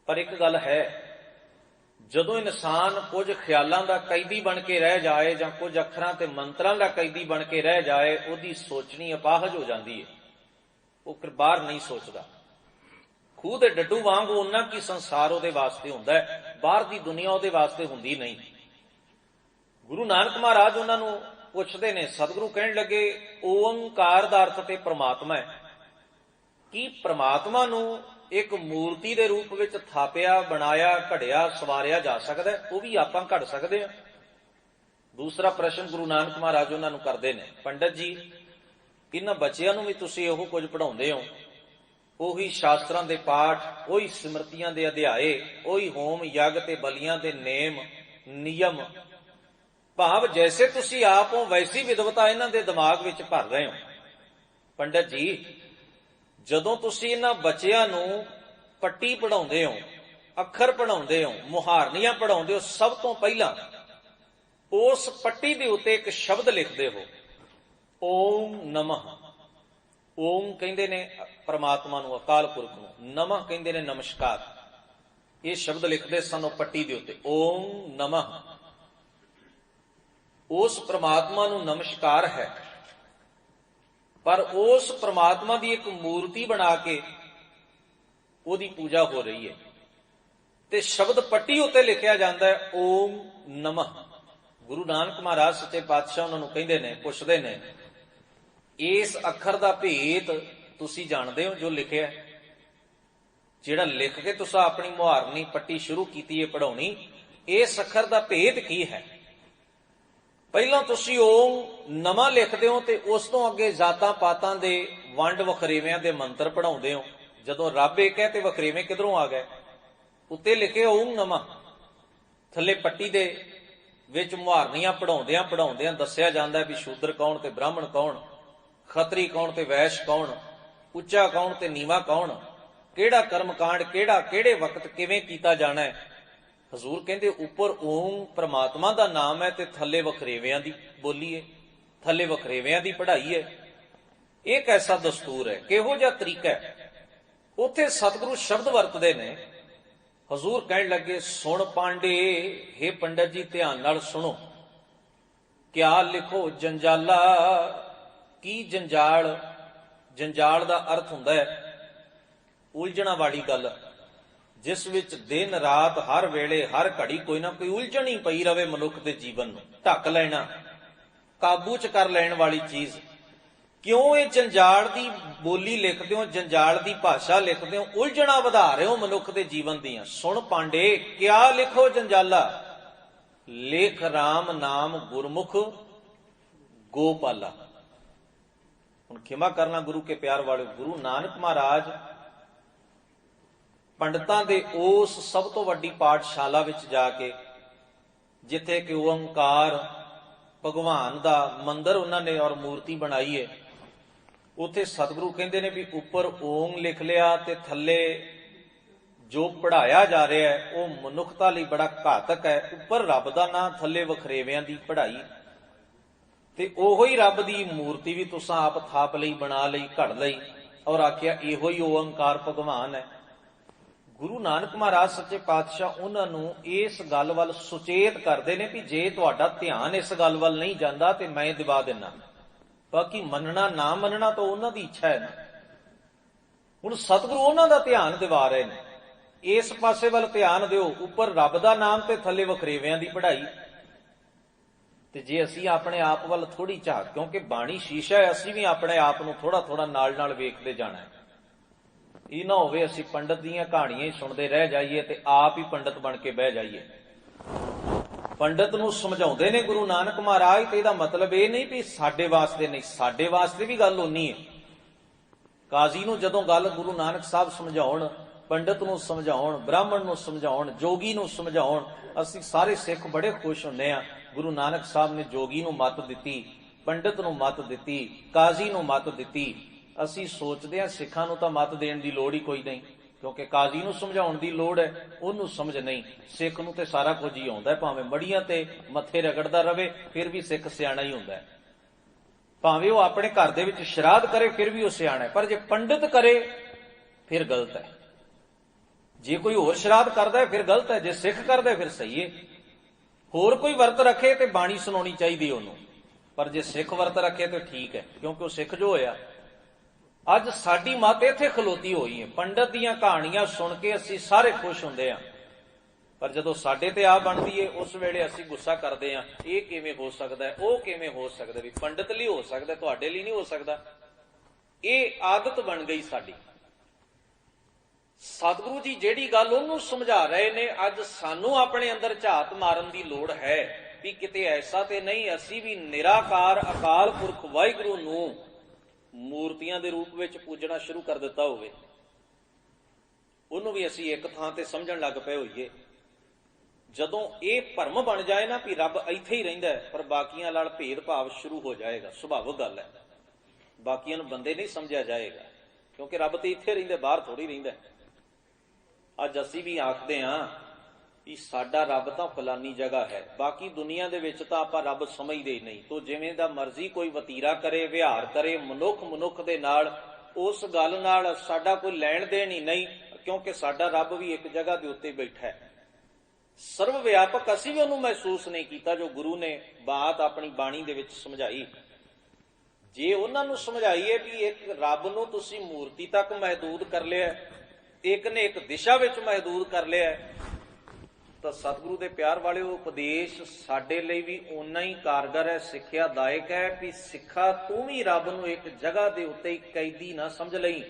ਪਰ ਇੱਕ ਗੱਲ ਹੈ, ਜਦੋਂ ਇਨਸਾਨ ਕੁਝ ਖਿਆਲਾਂ ਦਾ ਕੈਦੀ ਬਣ ਕੇ ਰਹਿ ਜਾਏ ਜਾਂ ਕੁਝ ਅੱਖਰਾਂ ਤੇ ਮੰਤਰਾਂ ਦਾ ਕੈਦੀ ਬਣ ਕੇ ਰਹਿ ਜਾਏ, ਉਹਦੀ ਸੋਚਣੀ ਅਪਾਹਜ ਹੋ ਜਾਂਦੀ ਹੈ। ਉਹ ਫਿਰ ਬਾਹਰ ਨਹੀਂ ਸੋਚਦਾ। ਖੂਹ ਦੇ ਡੱਡੂ ਵਾਂਗ ਉਹਨਾਂ ਕੀ ਸੰਸਾਰ ਉਹਦੇ ਵਾਸਤੇ ਹੁੰਦਾ ਹੈ, ਬਾਹਰ ਦੀ ਦੁਨੀਆ ਉਹਦੇ ਵਾਸਤੇ ਹੁੰਦੀ ਨਹੀਂ। ਗੁਰੂ ਨਾਨਕ ਮਹਾਰਾਜ ਉਹਨਾਂ ਨੂੰ ਪੁੱਛਦੇ ਨੇ। ਸਤਿਗੁਰੂ ਕਹਿਣ ਲੱਗੇ ਓਂਕਾਰ ਦਾ ਅਰਥ ਤੇ ਪ੍ਰਮਾਤਮਾ ਹੈ। ਕੀ ਪ੍ਰਮਾਤਮਾ ਨੂੰ ਇੱਕ ਮੂਰਤੀ ਦੇ ਰੂਪ ਵਿੱਚ ਥਾਪਿਆ, ਬਣਾਇਆ, ਘੜਿਆ, ਸਵਾਰਿਆ ਜਾ ਸਕਦਾ ਹੈ? ਉਹ ਵੀ ਆਪਾਂ ਘੜ ਸਕਦੇ ਹਾਂ। ਦੂਸਰਾ ਪ੍ਰਸ਼ਨ ਗੁਰੂ ਨਾਨਕ ਮਹਾਰਾਜ ਉਹਨਾਂ ਨੂੰ ਕਰਦੇ ਨੇ, ਪੰਡਤ ਜੀ ਇਹਨਾਂ ਬੱਚਿਆਂ ਨੂੰ ਵੀ ਤੁਸੀਂ ਉਹ ਕੁਝ ਪੜ੍ਹਾਉਂਦੇ ਹੋ, ਉਹੀ ਸ਼ਾਸਤਰਾਂ ਦੇ ਪਾਠ, ਉਹੀ ਸਿਮਰਤੀਆਂ ਦੇ ਅਧਿਆਏ, ਉਹੀ ਹੋਮ ਯੱਗ ਤੇ ਬਲੀਆਂ ਦੇ ਨੇਮ ਨਿਯਮ, ਭਾਵ ਜੈਸੇ ਤੁਸੀਂ ਆਪ ਹੋ ਵੈਸੀ ਵਿਦਵਤਾ ਇਹਨਾਂ ਦੇ ਦਿਮਾਗ ਵਿੱਚ ਭਰ ਰਹੇ ਹੋ। ਪੰਡਤ ਜੀ ਜਦੋਂ ਤੁਸੀਂ ਇਹਨਾਂ ਬੱਚਿਆਂ ਨੂੰ ਪੱਟੀ ਪੜ੍ਹਾਉਂਦੇ ਹੋ, ਅੱਖਰ ਪੜ੍ਹਾਉਂਦੇ ਹੋ, ਮੁਹਾਰਨੀਆਂ ਪੜ੍ਹਾਉਂਦੇ ਹੋ, ਸਭ ਤੋਂ ਪਹਿਲਾਂ ਉਸ ਪੱਟੀ ਦੇ ਉੱਤੇ ਇੱਕ ਸ਼ਬਦ ਲਿਖਦੇ ਹੋ, ਓਮ ਨਮः। ਓਮ ਕਹਿੰਦੇ ਨੇ ਪਰਮਾਤਮਾ ਨੂੰ, ਅਕਾਲ ਪੁਰਖ ਨੂੰ, ਨਮः ਕਹਿੰਦੇ ਨੇ ਨਮਸਕਾਰ। ਇਹ ਸ਼ਬਦ ਲਿਖਦੇ ਸਨ ਉਹ ਪੱਟੀ ਦੇ ਉੱਤੇ, ਓਮ ਨਮः। ਉਸ ਪ੍ਰਮਾਤਮਾ ਨੂੰ ਨਮਸਕਾਰ ਹੈ, ਪਰ ਉਸ ਪ੍ਰਮਾਤਮਾ ਦੀ ਇੱਕ ਮੂਰਤੀ ਬਣਾ ਕੇ ਉਹਦੀ ਪੂਜਾ ਹੋ ਰਹੀ ਹੈ ਤੇ ਸ਼ਬਦ ਪੱਟੀ ਉੱਤੇ ਲਿਖਿਆ ਜਾਂਦਾ ਹੈ ਓਮ ਨਮः। ਗੁਰੂ ਨਾਨਕ ਮਹਾਰਾਜ ਸੱਚੇ ਪਾਤਸ਼ਾਹ ਉਹਨਾਂ ਨੂੰ ਕਹਿੰਦੇ ਨੇ, ਪੁੱਛਦੇ ਨੇ, ਇਸ ਅੱਖਰ ਦਾ ਭੇਦ ਤੁਸੀਂ ਜਾਣਦੇ ਹੋ ਜੋ ਲਿਖਿਆ? ਜਿਹੜਾ ਲਿਖ ਕੇ ਤੁਸੀਂ ਆਪਣੀ ਮੁਹਾਰਨੀ ਪੱਟੀ ਸ਼ੁਰੂ ਕੀਤੀ ਹੈ ਪੜਾਉਣੀ, ਇਸ ਅੱਖਰ ਦਾ ਭੇਦ ਕੀ ਹੈ? ਪਹਿਲਾਂ ਤੁਸੀਂ ਓਮ ਨਮः ਲਿਖਦੇ ਹੋ ਤੇ ਉਸ ਤੋਂ ਅੱਗੇ ਜਾਤਾਂ ਪਾਤਾਂ ਦੇ ਵੰਡ ਵਖਰੇਵਿਆਂ ਦੇ ਮੰਤਰ ਪੜਾਉਂਦੇ ਹੋ। ਜਦੋਂ ਰੱਬ ਇੱਕ ਹੈ ਤੇ ਵਖਰੇਵੇਂ ਕਿਧਰੋਂ ਆ ਗਏ? ਉੱਤੇ ਲਿਖੇ ਓਮ ਨਮः, ਥੱਲੇ ਪੱਟੀ ਦੇ ਵਿੱਚ ਮੁਹਾਰਨੀਆਂ ਪੜਾਉਂਦਿਆਂ ਦੱਸਿਆ ਜਾਂਦਾ ਵੀ ਸ਼ੂਦਰ ਕੌਣ ਤੇ ਬ੍ਰਾਹਮਣ ਕੌਣ, ਖੱਤਰੀ ਕੌਣ ਤੇ ਵੈਸ਼ ਕੌਣ, ਉੱਚਾ ਕੌਣ ਤੇ ਨੀਵਾਂ ਕੌਣ, ਕਿਹੜਾ ਕਰਮਕਾਂਡ ਕਿਹੜੇ ਵਕਤ ਕਿਵੇਂ ਕੀਤਾ ਜਾਣਾ ਹੈ। ਹਜ਼ੂਰ ਕਹਿੰਦੇ ਉੱਪਰ ਓਮ ਪ੍ਰਮਾਤਮਾ ਦਾ ਨਾਮ ਹੈ ਤੇ ਥੱਲੇ ਵਖਰੇਵਿਆਂ ਦੀ ਬੋਲੀ ਹੈ, ਥੱਲੇ ਵਖਰੇਵਿਆਂ ਦੀ ਪੜ੍ਹਾਈ ਹੈ। ਇਹ ਕੈਸਾ ਦਸਤੂਰ ਹੈ, ਕਿਹੋ ਜਿਹਾ ਤਰੀਕਾ ਹੈ? ਉੱਥੇ ਸਤਿਗੁਰੂ ਸ਼ਬਦ ਵਰਤਦੇ ਨੇ। ਹਜ਼ੂਰ ਕਹਿਣ ਲੱਗੇ, ਸੁਣ ਪਾਂਡੇ, ਹੇ ਪੰਡਤ ਜੀ ਧਿਆਨ ਨਾਲ ਸੁਣੋ, ਕਿਆ ਲਿਖੋ ਜੰਜਾਲਾ। ਕੀ ਜੰਜਾਲ? ਜੰਜਾਲ ਦਾ ਅਰਥ ਹੁੰਦਾ ਹੈ ਉਲਝਣਾ ਵਾਲੀ ਗੱਲ, ਜਿਸ ਵਿੱਚ ਦਿਨ ਰਾਤ ਹਰ ਵੇਲੇ ਹਰ ਘੜੀ ਕੋਈ ਨਾ ਕੋਈ ਉਲਝਣ ਹੀ ਪਈ ਰਵੇ। ਮਨੁੱਖ ਦੇ ਜੀਵਨ ਨੂੰ ਢੱਕ ਲੈਣਾ, ਕਾਬੂ ਚ ਕਰ ਲੈਣ ਵਾਲੀ ਚੀਜ਼। ਕਿਉਂ ਇਹ ਜੰਜਾਲ ਦੀ ਬੋਲੀ ਲਿਖਦੇ ਹੋ, ਜੰਜਾਲ ਦੀ ਭਾਸ਼ਾ ਲਿਖਦੇ ਹੋ, ਉਲਝਣਾ ਵਧਾ ਰਹੇ ਹੋ ਮਨੁੱਖ ਦੇ ਜੀਵਨ ਦੀਆਂ। ਸੁਣ ਪਾਂਡੇ, ਕਿਆ ਲਿਖੋ ਜੰਜਾਲਾ, ਲੇਖ ਰਾਮ ਨਾਮ ਗੁਰਮੁਖ ਗੋਪਾਲਾ। ਹੁਣ ਖਿਮਾ ਕਰਨਾ ਗੁਰੂ ਕੇ ਪਿਆਰ ਵਾਲੇ, ਗੁਰੂ ਨਾਨਕ ਮਹਾਰਾਜ ਪੰਡਤਾਂ ਦੇ ਉਸ ਸਭ ਤੋਂ ਵੱਡੀ ਪਾਠਸ਼ਾਲਾ ਵਿੱਚ ਜਾ ਕੇ, ਜਿੱਥੇ ਕਿ ਓੰਕਾਰ ਭਗਵਾਨ ਦਾ ਮੰਦਰ ਉਹਨਾਂ ਨੇ ਔਰ ਮੂਰਤੀ ਬਣਾਈ ਹੈ, ਉੱਥੇ ਸਤਿਗੁਰੂ ਕਹਿੰਦੇ ਨੇ ਵੀ ਉੱਪਰ ਓਮ ਲਿਖ ਲਿਆ ਤੇ ਥੱਲੇ ਜੋ ਪੜ੍ਹਾਇਆ ਜਾ ਰਿਹਾ ਹੈ ਉਹ ਮਨੁੱਖਤਾ ਲਈ ਬੜਾ ਘਾਤਕ ਹੈ। ਉੱਪਰ ਰੱਬ ਦਾ ਨਾਂ, ਥੱਲੇ ਵਖਰੇਵਿਆਂ ਦੀ ਪੜ੍ਹਾਈ, ਤੇ ਉਹੋ ਹੀ ਰੱਬ ਦੀ ਮੂਰਤੀ ਵੀ ਤੁਸਾਂ ਆਪ ਥਾਪ ਲਈ, ਬਣਾ ਲਈ, ਘੜ ਲਈ, ਔਰ ਆਖਿਆ ਇਹੋ ਹੀ ਓੰਕਾਰ ਭਗਵਾਨ ਹੈ। ਗੁਰੂ ਨਾਨਕ ਮਹਾਰਾਜ ਸੱਚੇ ਪਾਤਸ਼ਾਹ ਉਹਨਾਂ ਨੂੰ ਇਸ ਗੱਲ ਵੱਲ ਸੁਚੇਤ ਕਰਦੇ ਨੇ ਵੀ ਜੇ ਤੁਹਾਡਾ ਧਿਆਨ ਇਸ ਗੱਲ ਵੱਲ ਨਹੀਂ ਜਾਂਦਾ ਤੇ ਮੈਂ ਦਿਵਾ ਦਿੰਨਾ, ਬਾਕੀ ਮੰਨਣਾ ਨਾ ਮੰਨਣਾ ਤਾਂ ਉਹਨਾਂ ਦੀ ਇੱਛਾ ਹੈ ਨਾ। ਹੁਣ ਸਤਿਗੁਰੂ ਉਹਨਾਂ ਦਾ ਧਿਆਨ ਦਿਵਾ ਰਹੇ ਨੇ, ਇਸ ਪਾਸੇ ਵੱਲ ਧਿਆਨ ਦਿਓ, ਉੱਪਰ ਰੱਬ ਦਾ ਨਾਮ ਤੇ ਥੱਲੇ ਵਖਰੇਵਿਆਂ ਦੀ ਪੜ੍ਹਾਈ। ਤੇ ਜੇ ਅਸੀਂ ਆਪਣੇ ਆਪ ਵੱਲ ਥੋੜੀ ਝਾਕ, ਕਿਉਂਕਿ ਬਾਣੀ ਸ਼ੀਸ਼ਾ ਹੈ, ਅਸੀਂ ਵੀ ਆਪਣੇ ਆਪ ਨੂੰ ਥੋੜਾ ਥੋੜਾ ਨਾਲ ਨਾਲ ਵੇਖਦੇ ਜਾਣਾ ਹੈ। ਇਹ ਨਾ ਹੋਵੇ ਅਸੀਂ ਪੰਡਤ ਦੀਆਂ ਕਹਾਣੀਆਂ ਹੀ ਸੁਣਦੇ ਰਹਿ ਜਾਈਏ ਤੇ ਆਪ ਹੀ ਪੰਡਤ ਬਣ ਕੇ ਬਹਿ ਜਾਈਏ। ਪੰਡਤ ਨੂੰ ਸਮਝਾਉਂਦੇ ਨੇ ਗੁਰੂ ਨਾਨਕ ਮਹਾਰਾਜ, ਤੇ ਇਹਦਾ ਮਤਲਬ ਇਹ ਨਹੀਂ ਵੀ ਸਾਡੇ ਵਾਸਤੇ ਨਹੀਂ, ਸਾਡੇ ਵਾਸਤੇ ਵੀ ਗੱਲ ਹੋਣੀ ਹੈ। ਕਾਜ਼ੀ ਨੂੰ ਜਦੋਂ ਗੱਲ ਗੁਰੂ ਨਾਨਕ ਸਾਹਿਬ ਸਮਝਾਉਣ, ਪੰਡਤ ਨੂੰ ਸਮਝਾਉਣ, ਬ੍ਰਾਹਮਣ ਨੂੰ ਸਮਝਾਉਣ, ਜੋਗੀ ਨੂੰ ਸਮਝਾਉਣ, ਅਸੀਂ ਸਾਰੇ ਸਿੱਖ ਬੜੇ ਖੁਸ਼ ਹੁੰਦੇ ਹਾਂ। ਗੁਰੂ ਨਾਨਕ ਸਾਹਿਬ ਨੇ ਜੋਗੀ ਨੂੰ ਮੱਤ ਦਿੱਤੀ, ਪੰਡਤ ਨੂੰ ਮੱਤ ਦਿੱਤੀ, ਕਾਜ਼ੀ ਨੂੰ ਮੱਤ ਦਿੱਤੀ। ਅਸੀਂ ਸੋਚਦੇ ਹਾਂ ਸਿੱਖਾਂ ਨੂੰ ਤਾਂ ਮੱਤ ਦੇਣ ਦੀ ਲੋੜ ਹੀ ਕੋਈ ਨਹੀਂ, ਕਿਉਂਕਿ ਕਾਜ਼ੀ ਨੂੰ ਸਮਝਾਉਣ ਦੀ ਲੋੜ ਹੈ, ਉਹਨੂੰ ਸਮਝ ਨਹੀਂ। ਸਿੱਖ ਨੂੰ ਤੇ ਸਾਰਾ ਕੁਝ ਹੀ ਆਉਂਦਾ, ਭਾਵੇਂ ਮੜੀਆਂ ਤੇ ਮੱਥੇ ਰਗੜਦਾ ਰਵੇ ਫਿਰ ਵੀ ਸਿੱਖ ਸਿਆਣਾ ਹੀ ਹੁੰਦਾ। ਭਾਵੇਂ ਉਹ ਆਪਣੇ ਘਰ ਦੇ ਵਿੱਚ ਸ਼ਰਾਧ ਕਰੇ ਫਿਰ ਵੀ ਉਹ ਸਿਆਣਾ ਹੈ, ਪਰ ਜੇ ਪੰਡਿਤ ਕਰੇ ਫਿਰ ਗਲਤ ਹੈ। ਜੇ ਕੋਈ ਹੋਰ ਸ਼ਰਾਧ ਕਰਦਾ ਹੈ ਫਿਰ ਗਲਤ ਹੈ, ਜੇ ਸਿੱਖ ਕਰਦਾ ਫਿਰ ਸਹੀ ਹੈ। ਹੋਰ ਕੋਈ ਵਰਤ ਰੱਖੇ ਤੇ ਬਾਣੀ ਸੁਣਾਉਣੀ ਚਾਹੀਦੀ ਉਹਨੂੰ, ਪਰ ਜੇ ਸਿੱਖ ਵਰਤ ਰੱਖੇ ਤੇ ਠੀਕ ਹੈ, ਕਿਉਂਕਿ ਉਹ ਸਿੱਖ ਜੋ ਹੋਇਆ। ਅੱਜ ਸਾਡੀ ਮੱਤ ਇੱਥੇ ਖਲੋਤੀ ਹੋਈ ਹੈ, ਪੰਡਤ ਦੀਆਂ ਕਹਾਣੀਆਂ ਸੁਣ ਕੇ ਅਸੀਂ ਸਾਰੇ ਖੁਸ਼ ਹੁੰਦੇ ਹਾਂ, ਪਰ ਜਦੋਂ ਸਾਡੇ ਤੇ ਆ ਬਣਦੀ ਹੈ ਉਸ ਵੇਲੇ ਅਸੀਂ ਗੁੱਸਾ ਕਰਦੇ ਹਾਂ, ਇਹ ਕਿਵੇਂ ਹੋ ਸਕਦਾ, ਉਹ ਕਿਵੇਂ ਹੋ ਸਕਦਾ, ਵੀ ਪੰਡਤ ਲਈ ਹੋ ਸਕਦਾ ਤੁਹਾਡੇ ਲਈ ਨਹੀਂ ਹੋ ਸਕਦਾ। ਇਹ ਆਦਤ ਬਣ ਗਈ ਸਾਡੀ। ਸਤਿਗੁਰੂ ਜੀ ਜਿਹੜੀ ਗੱਲ ਉਹਨੂੰ ਸਮਝਾ ਰਹੇ ਨੇ, ਅੱਜ ਸਾਨੂੰ ਆਪਣੇ ਅੰਦਰ ਝਾਤ ਮਾਰਨ ਦੀ ਲੋੜ ਹੈ ਵੀ ਕਿਤੇ ਐਸਾ ਤੇ ਨਹੀਂ ਅਸੀਂ ਵੀ ਨਿਰਾਕਾਰ ਅਕਾਲ ਪੁਰਖ ਵਾਹਿਗੁਰੂ ਨੂੰ ਮੂਰਤੀਆਂ ਦੇ ਰੂਪ ਵਿੱਚ ਪੂਜਣਾ ਸ਼ੁਰੂ ਕਰ ਦਿੱਤਾ ਹੋਵੇ, ਉਹਨੂੰ ਵੀ ਅਸੀਂ ਇੱਕ ਥਾਂ ਤੇ ਸਮਝਣ ਲੱਗ ਪਏ ਹੋਈਏ। ਜਦੋਂ ਇਹ ਭਰਮ ਬਣ ਜਾਏ ਨਾ ਵੀ ਰੱਬ ਇੱਥੇ ਹੀ ਰਹਿੰਦਾ ਹੈ, ਪਰ ਬਾਕੀਆਂ ਨਾਲ ਭੇਦਭਾਵ ਸ਼ੁਰੂ ਹੋ ਜਾਏਗਾ, ਸੁਭਾਵਿਕ ਗੱਲ ਹੈ। ਬਾਕੀਆਂ ਨੂੰ ਬੰਦੇ ਨਹੀਂ ਸਮਝਿਆ ਜਾਏਗਾ, ਕਿਉਂਕਿ ਰੱਬ ਤੇ ਇੱਥੇ ਰਹਿੰਦਾ, ਬਾਹਰ ਥੋੜੀ ਰਹਿੰਦਾ। ਅੱਜ ਅਸੀਂ ਵੀ ਆਖਦੇ ਹਾਂ ਵੀ ਸਾਡਾ ਰੱਬ ਤਾਂ ਫਲਾਨੀ ਜਗ੍ਹਾ ਹੈ, ਬਾਕੀ ਦੁਨੀਆ ਦੇ ਵਿੱਚ ਤਾਂ ਆਪਾਂ ਰੱਬ ਸਮਝਦੇ ਹੀ ਨਹੀਂ। ਤੋ ਜਿਵੇਂ ਦਾ ਮਰਜ਼ੀ ਕੋਈ ਵਤੀਰਾ ਕਰੇ, ਵਿਹਾਰ ਕਰੇ ਮਨੁੱਖ ਦੇ ਨਾਲ, ਉਸ ਗੱਲ ਨਾਲ ਸਾਡਾ ਕੋਈ ਲੈਣ ਦੇਣ ਹੀ ਨਹੀਂ, ਕਿਉਂਕਿ ਸਾਡਾ ਰੱਬ ਵੀ ਇੱਕ ਜਗ੍ਹਾ ਦੇ ਉੱਤੇ ਬੈਠਾ ਹੈ, ਸਰਵ ਵਿਆਪਕ। ਅਸੀਂ ਵੀ ਉਹਨੂੰ ਮਹਿਸੂਸ ਨਹੀਂ ਕੀਤਾ ਜੋ ਗੁਰੂ ਨੇ ਬਾਤ ਆਪਣੀ ਬਾਣੀ ਦੇ ਵਿੱਚ ਸਮਝਾਈ। ਜੇ ਉਹਨਾਂ ਨੂੰ ਸਮਝਾਈਏ ਵੀ ਇੱਕ ਰੱਬ ਨੂੰ ਤੁਸੀਂ ਮੂਰਤੀ ਤੱਕ ਮਹਿਦੂਦ ਕਰ ਲਿਆ, ਇੱਕ ਨੇ ਇੱਕ ਦਿਸ਼ਾ ਵਿੱਚ ਮਹਿਦੂਦ ਕਰ ਲਿਆ, ਤਾਂ ਸਤਿਗੁਰੂ ਦੇ ਪਿਆਰ ਵਾਲੇ ਉਪਦੇਸ਼ ਸਾਡੇ ਲਈ ਵੀ ਓਨਾ ਹੀ ਕਾਰਗਰ ਹੈ, ਸਿੱਖਿਆ ਦਾਇਕ ਹੈ ਵੀ ਸਿੱਖਾ ਤੂੰ ਵੀ ਰੱਬ ਨੂੰ ਇੱਕ ਜਗ੍ਹਾ ਦੇ ਉੱਤੇ ਹੀ ਕੈਦੀ ਨਾ ਸਮਝ ਲਈ।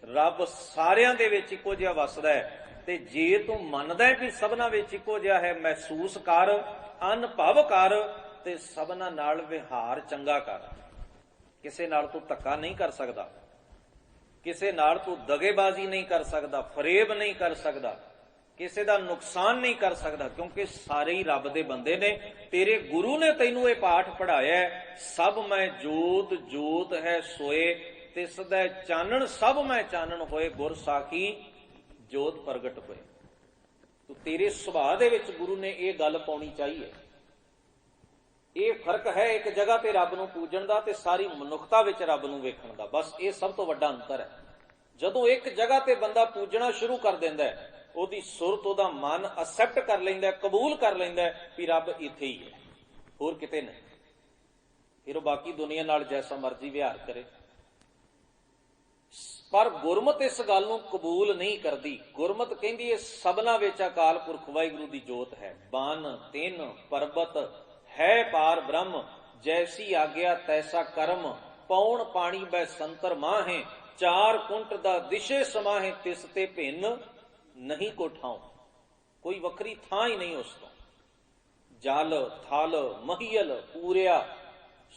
ਰੱਬ ਸਾਰਿਆਂ ਦੇ ਵਿੱਚ ਇੱਕੋ ਜਿਹਾ ਵਸਦਾ ਹੈ, ਤੇ ਜੇ ਤੂੰ ਮੰਨਦਾ ਹੈ ਵੀ ਸਭਨਾਂ ਵਿੱਚ ਇੱਕੋ ਜਿਹਾ ਹੈ, ਮਹਿਸੂਸ ਕਰ, ਅਨੁਭਵ ਕਰ, ਤੇ ਸਭਨਾਂ ਨਾਲ ਵਿਹਾਰ ਚੰਗਾ ਕਰ। ਕਿਸੇ ਨਾਲ ਤੂੰ ਧੱਕਾ ਨਹੀਂ ਕਰ ਸਕਦਾ, ਕਿਸੇ ਨਾਲ ਤੂੰ ਦਗੇਬਾਜ਼ੀ ਨਹੀਂ ਕਰ ਸਕਦਾ, ਫਰੇਬ ਨਹੀਂ ਕਰ ਸਕਦਾ, ਕਿਸੇ ਦਾ ਨੁਕਸਾਨ ਨਹੀਂ ਕਰ ਸਕਦਾ, ਕਿਉਂਕਿ ਸਾਰੇ ਹੀ ਰੱਬ ਦੇ ਬੰਦੇ ਨੇ। ਤੇਰੇ ਗੁਰੂ ਨੇ ਤੈਨੂੰ ਇਹ ਪਾਠ ਪੜ੍ਹਾਇਆ, ਸਭ ਮੈਂ ਜੋਤ ਜੋਤ ਹੈ ਸੋਏ, ਤਿਸ ਦਾ ਚਾਨਣ ਸਭ ਮੈਂ ਚਾਨਣ ਹੋਏ, ਗੁਰ ਸਾਖੀ ਜੋਤ ਪ੍ਰਗਟ ਹੋਏ। ਤੂੰ ਤੇਰੇ ਸੁਭਾਅ ਦੇ ਵਿੱਚ ਗੁਰੂ ਨੇ ਇਹ ਗੱਲ ਪਾਉਣੀ ਚਾਹੀਏ। ਇਹ ਫਰਕ ਹੈ ਇੱਕ ਜਗ੍ਹਾ ਤੇ ਰੱਬ ਨੂੰ ਪੂਜਣ ਦਾ ਤੇ ਸਾਰੀ ਮਨੁੱਖਤਾ ਵਿੱਚ ਰੱਬ ਨੂੰ ਵੇਖਣ ਦਾ, ਬਸ ਇਹ ਸਭ ਤੋਂ ਵੱਡਾ ਅੰਤਰ ਹੈ। ਜਦੋਂ ਇੱਕ ਜਗ੍ਹਾ ਤੇ ਬੰਦਾ ਪੂਜਣਾ ਸ਼ੁਰੂ ਕਰ ਦਿੰਦਾ ਹੈ, ਉਹਦੀ ਸੁਰਤ, ਉਹਦਾ ਮਨ ਅਸੈਪਟ ਕਰ ਲੈਂਦਾ, ਕਬੂਲ ਕਰ ਲੈਂਦਾ ਵੀ ਰੱਬ ਇੱਥੇ ਹੀ ਹੈ, ਹੋਰ ਕਿਤੇ ਨਹੀਂ। ਫਿਰ ਉਹ ਬਾਕੀ ਦੁਨੀਆ ਨਾਲ ਜੈਸਾ ਮਰਜ਼ੀ ਵਿਹਾਰ ਕਰੇ, ਪਰ ਗੁਰਮਤ ਇਸ ਗੱਲ ਨੂੰ ਕਬੂਲ ਨਹੀਂ ਕਰਦੀ। ਗੁਰਮਤ ਕਹਿੰਦੀ ਹੈ ਸਭਨਾਂ ਵਿੱਚ ਅਕਾਲ ਪੁਰਖ ਵਾਹਿਗੁਰੂ ਦੀ ਜੋਤ ਹੈ, ਬਨ ਤਿੰਨ ਪਰਬਤ ਹੈ ਪਾਰ ਬ੍ਰਹਮ, ਜੈਸੀ ਆਗਿਆ ਤੈਸਾ ਕਰਮ, ਪੌਣ ਪਾਣੀ ਬੈ ਸੰਤਰ ਮਾਹੇ, ਚਾਰ ਕੁੰਟ ਦਾ ਦਿਸ਼ੇ ਸਮਾਹੇ, ਤਿਸ ਤੇ ਭਿੰਨ ਨਹੀਂ ਕੋ ਠਾਉ। ਕੋਈ ਵੱਖਰੀ ਥਾਂ ਹੀ ਨਹੀਂ ਉਸ ਤੋਂ। ਜਲ ਥਲ ਮਹੀਲ ਪੂਰਿਆ,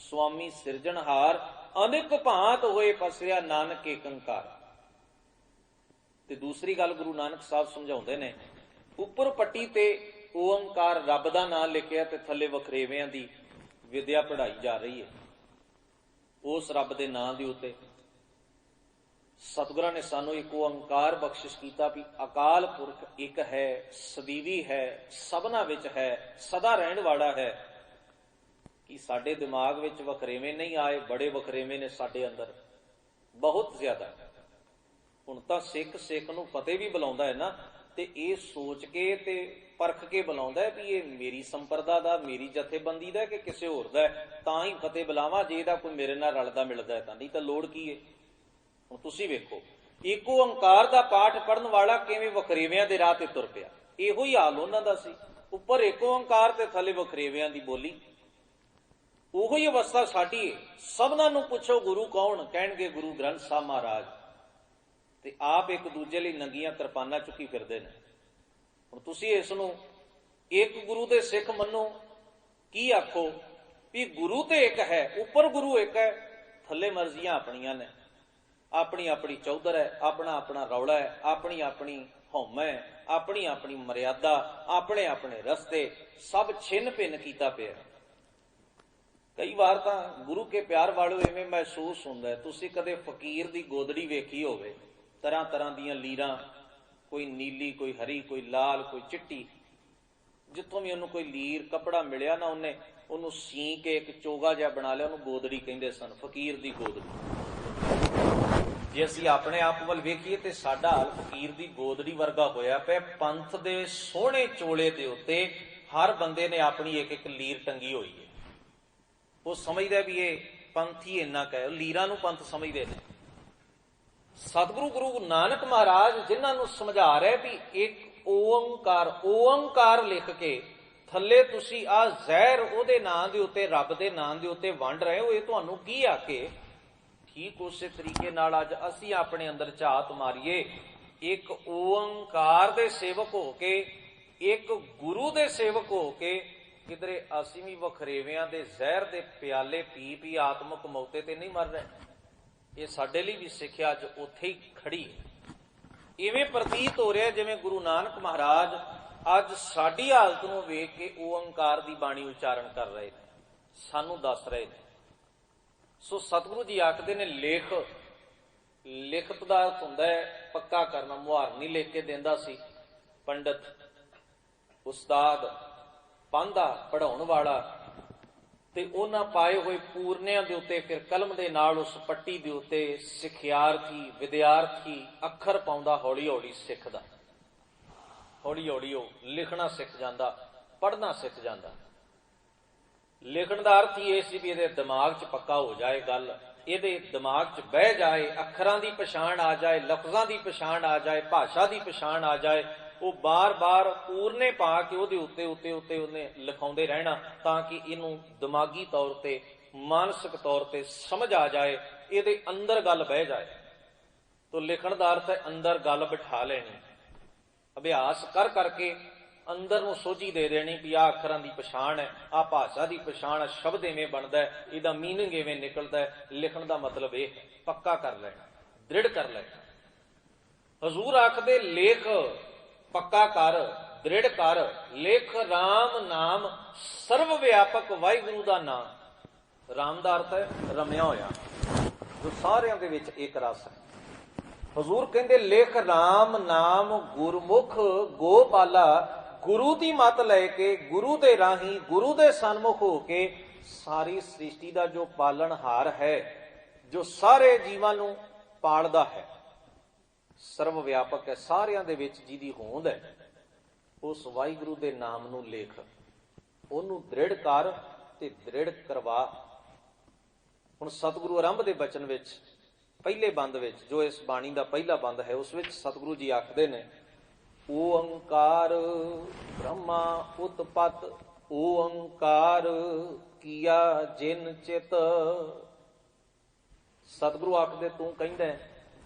ਸੁਆਮੀ ਸਿਰਜਣਹਾਰ, ਅਨੇਕ ਭਾਂਤ ਹੋਏ ਪਸਰਿਆ, ਨਾਨਕ ਏਕੰਕਾਰ। ਤੇ ਦੂਸਰੀ ਗੱਲ ਗੁਰੂ ਨਾਨਕ ਸਾਹਿਬ ਸਮਝਾਉਂਦੇ ਨੇ, ਉੱਪਰ ਪੱਟੀ ਤੇ ਓੰਕਾਰ ਰੱਬ ਦਾ ਨਾਮ ਲਿਖਿਆ ਤੇ ਥੱਲੇ ਵਖਰੇਵਿਆਂ ਦੀ ਵਿਦਿਆ ਪੜ੍ਹਾਈ ਜਾ ਰਹੀ ਹੈ ਉਸ ਰੱਬ ਦੇ ਨਾਂ ਦੇ ਉੱਤੇ। ਸਤਿਗੁਰਾਂ ਨੇ ਸਾਨੂੰ ਇੱਕ ਓੰਕਾਰ ਬਖਸ਼ਿਸ਼ ਕੀਤਾ ਵੀ ਅਕਾਲ ਪੁਰਖ ਇੱਕ ਹੈ, ਸਦੀਵੀ ਹੈ, ਸਭਨਾ ਵਿੱਚ ਹੈ, ਸਦਾ ਰਹਿਣ ਵਾਲਾ ਹੈ। ਕਿ ਸਾਡੇ ਦਿਮਾਗ ਵਿੱਚ ਵਖਰੇਵੇਂ ਨਹੀਂ ਆਏ, ਬੜੇ ਵਖਰੇਵੇਂ ਨੇ ਸਾਡੇ ਅੰਦਰ, ਬਹੁਤ ਜ਼ਿਆਦਾ। ਹੁਣ ਤਾਂ ਸਿੱਖ ਨੂੰ ਫਤਿਹ ਵੀ ਬੁਲਾਉਂਦਾ ਹੈ ਨਾ, ਤੇ ਇਹ ਸੋਚ ਕੇ ਤੇ ਪਰਖ ਕੇ ਬੁਲਾਉਂਦਾ ਹੈ ਵੀ ਇਹ ਮੇਰੀ ਸੰਪਰਦਾ ਦਾ, ਮੇਰੀ ਜਥੇਬੰਦੀ ਦਾ ਕਿ ਕਿਸੇ ਹੋਰ ਦਾ, ਤਾਂ ਹੀ ਫਤਿਹ ਬੁਲਾਵਾਂ। ਜੇ ਇਹਦਾ ਕੋਈ ਮੇਰੇ ਨਾਲ ਰਲਦਾ ਮਿਲਦਾ ਤਾਂ, ਨਹੀਂ ਤਾਂ ਲੋੜ ਕੀ ਹੈ। ਹੁਣ ਤੁਸੀਂ ਵੇਖੋ, ਇੱਕ ਓੰਕਾਰ ਦਾ ਪਾਠ ਪੜ੍ਹਨ ਵਾਲਾ ਕਿਵੇਂ ਵਖਰੇਵਿਆਂ ਦੇ ਰਾਹ ਤੇ ਤੁਰ ਪਿਆ। ਇਹੋ ਹੀ ਹਾਲ ਉਹਨਾਂ ਦਾ ਸੀ, ਉੱਪਰ ਇੱਕ ਓੰਕਾਰ ਤੇ ਥੱਲੇ ਵਖਰੇਵਿਆਂ ਦੀ ਬੋਲੀ। ਉਹੋ ਹੀ ਅਵਸਥਾ ਸਾਡੀ ਹੈ। ਸਭਨਾਂ ਨੂੰ ਪੁੱਛੋ ਗੁਰੂ ਕੌਣ, ਕਹਿਣਗੇ ਗੁਰੂ ਗ੍ਰੰਥ ਸਾਹਿਬ ਮਹਾਰਾਜ। ਤੇ ਆਪ ਇੱਕ ਦੂਜੇ ਲਈ ਨੰਗੀਆਂ ਕਿਰਪਾਨਾਂ ਚੁੱਕੀ ਫਿਰਦੇ ਨੇ। ਹੁਣ ਤੁਸੀਂ ਇਸ ਨੂੰ ਇੱਕ ਗੁਰੂ ਦੇ ਸਿੱਖ ਮੰਨੋ, ਕੀ ਆਖੋ ਵੀ ਗੁਰੂ ਤੇ ਇੱਕ ਹੈ, ਉੱਪਰ ਗੁਰੂ ਇੱਕ ਹੈ, ਥੱਲੇ ਮਰਜ਼ੀਆਂ ਆਪਣੀਆਂ ਨੇ, ਆਪਣੀ ਆਪਣੀ ਚੌਧਰ ਹੈ, ਆਪਣਾ ਆਪਣਾ ਰੌਲਾ ਹੈ, ਆਪਣੀ ਆਪਣੀ ਹਉਮੈ ਹੈ, ਆਪਣੀ ਆਪਣੀ ਮਰਿਆਦਾ, ਆਪਣੇ ਆਪਣੇ ਰਸਤੇ, ਸਭ ਛਿੰਨ ਭਿੰਨ ਕੀਤਾ ਪਿਆ। ਕਈ ਵਾਰ ਤਾਂ ਗੁਰੂ ਕੇ ਪਿਆਰ ਵਾਲਿਓ ਇਵੇਂ ਮਹਿਸੂਸ ਹੁੰਦਾ ਹੈ, ਤੁਸੀਂ ਕਦੇ ਫਕੀਰ ਦੀ ਗੋਦੜੀ ਵੇਖੀ ਹੋਵੇ, ਤਰ੍ਹਾਂ ਤਰ੍ਹਾਂ ਦੀਆਂ ਲੀਰਾਂ, ਕੋਈ ਨੀਲੀ, ਕੋਈ ਹਰੀ, ਕੋਈ ਲਾਲ, ਕੋਈ ਚਿੱਟੀ, ਜਿੱਥੋਂ ਵੀ ਉਹਨੂੰ ਕੋਈ ਲੀਰ ਕੱਪੜਾ ਮਿਲਿਆ ਨਾ, ਉਹਨੂੰ ਸੀ ਕੇ ਇੱਕ ਚੋਗਾ ਜਿਹਾ ਬਣਾ ਲਿਆ, ਉਹਨੂੰ ਗੋਦੜੀ ਕਹਿੰਦੇ ਸਨ, ਫਕੀਰ ਦੀ ਗੋਦੜੀ। ਜੇ ਅਸੀਂ ਆਪਣੇ ਆਪ ਵੱਲ ਵੇਖੀਏ ਤੇ ਸਾਡਾ ਹਾਲ ਫਕੀਰ ਦੀ ਗੋਦੜੀ ਵਰਗਾ ਹੋਇਆ ਪਿਆ। ਪੰਥ ਦੇ ਸੋਹਣੇ ਚੋਲੇ ਦੇ ਉੱਤੇ ਹਰ ਬੰਦੇ ਨੇ ਆਪਣੀ ਇੱਕ ਇੱਕ ਲੀਰ ਟੰਗੀ ਹੋਈ ਹੈ। ਉਹ ਸਮਝਦਾ ਵੀ ਇਹ ਪੰਥ ਹੀ ਇੰਨਾ ਕੁ ਹੈ, ਲੀਰਾਂ ਨੂੰ ਪੰਥ ਸਮਝਦੇ ਨੇ। ਸਤਿਗੁਰੂ ਗੁਰੂ ਨਾਨਕ ਮਹਾਰਾਜ ਜਿਨ੍ਹਾਂ ਨੂੰ ਸਮਝਾ ਰਹੇ ਵੀ ਇੱਕ ਓੰਕਾਰ, ਓੰਕਾਰ ਲਿਖ ਕੇ ਥੱਲੇ ਤੁਸੀਂ ਆਹ ਜ਼ਹਿਰ ਉਹਦੇ ਨਾਂ ਦੇ ਉੱਤੇ, ਰੱਬ ਦੇ ਨਾਂ ਦੇ ਉੱਤੇ ਵੰਡ ਰਹੇ ਹੋ, ਇਹ ਤੁਹਾਨੂੰ ਕੀ ਆਖੇ। ਠੀਕ ਉਸੇ ਤਰੀਕੇ ਨਾਲ ਅੱਜ ਅਸੀਂ ਆਪਣੇ ਅੰਦਰ ਝਾਤ ਮਾਰੀਏ, ਇੱਕ ਓੰਕਾਰ ਦੇ ਸੇਵਕ ਹੋ ਕੇ, ਇੱਕ ਗੁਰੂ ਦੇ ਸੇਵਕ ਹੋ ਕੇ, ਕਿਧਰੇ ਅਸੀਂ ਵੀ ਵਖਰੇਵਿਆਂ ਦੇ ਜ਼ਹਿਰ ਦੇ ਪਿਆਲੇ ਪੀ ਪੀ ਆਤਮਕ ਮੌਤੇ ਤੇ ਨਹੀਂ ਮਰ ਰਹੇ। ਇਹ ਸਾਡੇ ਲਈ ਵੀ ਸਿੱਖਿਆ ਅੱਜ ਉੱਥੇ ਹੀ ਖੜੀ ਹੈ। ਇਵੇਂ ਪ੍ਰਤੀਤ ਹੋ ਰਿਹਾ ਜਿਵੇਂ ਗੁਰੂ ਨਾਨਕ ਮਹਾਰਾਜ ਅੱਜ ਸਾਡੀ ਹਾਲਤ ਨੂੰ ਵੇਖ ਕੇ ਓੰਕਾਰ ਦੀ ਬਾਣੀ ਉਚਾਰਨ ਕਰ ਰਹੇ ਨੇ, ਸਾਨੂੰ ਦੱਸ ਰਹੇ ਨੇ। ਸੋ ਸਤਿਗੁਰੂ ਜੀ ਆਖਦੇ ਨੇ ਲੇਖ, ਲਿਖਤ ਦਾ ਅਰਥ ਹੁੰਦਾ ਹੈ ਪੱਕਾ ਕਰਨਾ। ਮੁਹਾਰ ਨਹੀਂ ਲਿਖ ਕੇ ਦਿੰਦਾ ਸੀ ਪੰਡਤ, ਉਸਤਾਦ, ਪਾਂਧਾ, ਪੜ੍ਹਾਉਣ ਵਾਲਾ, ਤੇ ਉਹਨਾਂ ਪਾਏ ਹੋਏ ਪੂਰਨਿਆਂ ਦੇ ਉੱਤੇ ਫਿਰ ਕਲਮ ਦੇ ਨਾਲ ਉਸ ਪੱਟੀ ਦੇ ਉੱਤੇ ਸਿੱਖਿਆਰਥੀ, ਵਿਦਿਆਰਥੀ ਅੱਖਰ ਪਾਉਂਦਾ, ਹੌਲੀ ਹੌਲੀ ਸਿੱਖਦਾ, ਹੌਲੀ ਹੌਲੀ ਉਹ ਲਿਖਣਾ ਸਿੱਖ ਜਾਂਦਾ, ਪੜ੍ਹਨਾ ਸਿੱਖ ਜਾਂਦਾ। ਲਿਖਣ ਦਾ ਅਰਥ ਹੀ ਇਹ ਸੀ ਵੀ ਇਹਦੇ ਦਿਮਾਗ 'ਚ ਪੱਕਾ ਹੋ ਜਾਏ ਗੱਲ, ਇਹਦੇ ਦਿਮਾਗ 'ਚ ਬਹਿ ਜਾਏ, ਅੱਖਰਾਂ ਦੀ ਪਛਾਣ ਆ ਜਾਏ, ਲਫ਼ਜ਼ਾਂ ਦੀ ਪਛਾਣ ਆ ਜਾਏ, ਭਾਸ਼ਾ ਦੀ ਪਛਾਣ ਆ ਜਾਏ। ਉਹ ਬਾਰ-ਬਾਰ ਪੂਰਨੇ ਪਾ ਕੇ ਉਹਦੇ ਉੱਤੇ ਉੱਤੇ ਉੱਤੇ ਉਹਨੇ ਲਿਖਾਉਂਦੇ ਰਹਿਣਾ, ਤਾਂ ਕਿ ਇਹਨੂੰ ਦਿਮਾਗੀ ਤੌਰ ਤੇ, ਮਾਨਸਿਕ ਤੌਰ ਤੇ ਸਮਝ ਆ ਜਾਏ, ਇਹਦੇ ਅੰਦਰ ਗੱਲ ਬਹਿ ਜਾਏ। ਤੋ ਲਿਖਣ ਦਾ ਅਰਥ ਹੈ ਅੰਦਰ ਗੱਲ ਬਿਠਾ ਲੈਣੀ, ਅਭਿਆਸ ਕਰ ਕਰਕੇ ਅੰਦਰ ਨੂੰ ਸੋਝੀ ਦੇ ਦੇਣੀ ਵੀ ਆਹ ਅੱਖਰਾਂ ਦੀ ਪਛਾਣ ਹੈ, ਆਹ ਭਾਸ਼ਾ ਦੀ ਪਛਾਣ ਹੈ, ਸ਼ਬਦ ਇਵੇਂ ਬਣਦਾ ਹੈ, ਇਹਦਾ ਮੀਨਿੰਗ ਇਵੇਂ ਨਿਕਲਦਾ ਹੈ। ਲਿਖਣ ਦਾ ਮਤਲਬ ਇਹ ਹੈ ਪੱਕਾ ਕਰ ਲੈਣਾ, ਦ੍ਰਿੜ ਕਰ ਲੈਣਾ। ਹਜ਼ੂਰ ਆਖਦੇ ਲੇਖ ਪੱਕਾ ਕਰ, ਦ੍ਰਿੜ ਕਰ, ਲੇਖ ਰਾਮ ਨਾਮ ਸਰਵ ਵਿਆਪਕ ਵਾਹਿਗੁਰੂ ਦਾ ਨਾਮ। ਰਾਮ ਦਾ ਅਰਥ ਹੈ ਰਮਿਆ ਹੋਇਆ, ਜੋ ਸਾਰਿਆਂ ਦੇ ਵਿੱਚ ਇੱਕ ਰਸ ਹੈ। ਹਜ਼ੂਰ ਕਹਿੰਦੇ ਲਿਖ ਰਾਮ ਨਾਮ ਗੁਰਮੁਖ ਗੋਪਾਲਾ, ਗੁਰੂ ਦੀ ਮੱਤ ਲੈ ਕੇ, ਗੁਰੂ ਦੇ ਰਾਹੀਂ, ਗੁਰੂ ਦੇ ਸਨਮੁਖ ਹੋ ਕੇ ਸਾਰੀ ਸ੍ਰਿਸ਼ਟੀ ਦਾ ਜੋ ਪਾਲਣਹਾਰ ਹੈ, ਜੋ ਸਾਰੇ ਜੀਵਾਂ ਨੂੰ ਪਾਲਦਾ ਹੈ, ਸਰਵ ਵਿਆਪਕ ਹੈ, ਸਾਰਿਆਂ ਦੇ ਵਿੱਚ ਜਿਹਦੀ ਹੋਂਦ ਹੈ, ਉਸ ਵਾਹਿਗੁਰੂ ਦੇ ਨਾਮ ਨੂੰ ਲਿਖ, ਉਹਨੂੰ ਦ੍ਰਿੜ ਕਰ ਤੇ ਦ੍ਰਿੜ ਕਰਵਾ। ਹੁਣ ਸਤਿਗੁਰੂ ਆਰੰਭ ਦੇ ਬਚਨ ਵਿੱਚ ਪਹਿਲੇ ਬੰਦ ਵਿੱਚ, ਜੋ ਇਸ ਬਾਣੀ ਦਾ ਪਹਿਲਾ ਬੰਦ ਹੈ, ਉਸ ਵਿੱਚ ਸਤਿਗੁਰੂ ਜੀ ਆਖਦੇ ਨੇ ਓੰਕਾਰ ਬ੍ਰਹਮਾ ਉਤਪਤ, ਓੰਕਾਰ ਕੀਆ ਜਿਨ ਚਿਤ। ਸਤਿਗੁਰੂ ਆਖਦੇ ਤੂੰ ਕਹਿੰਦਾ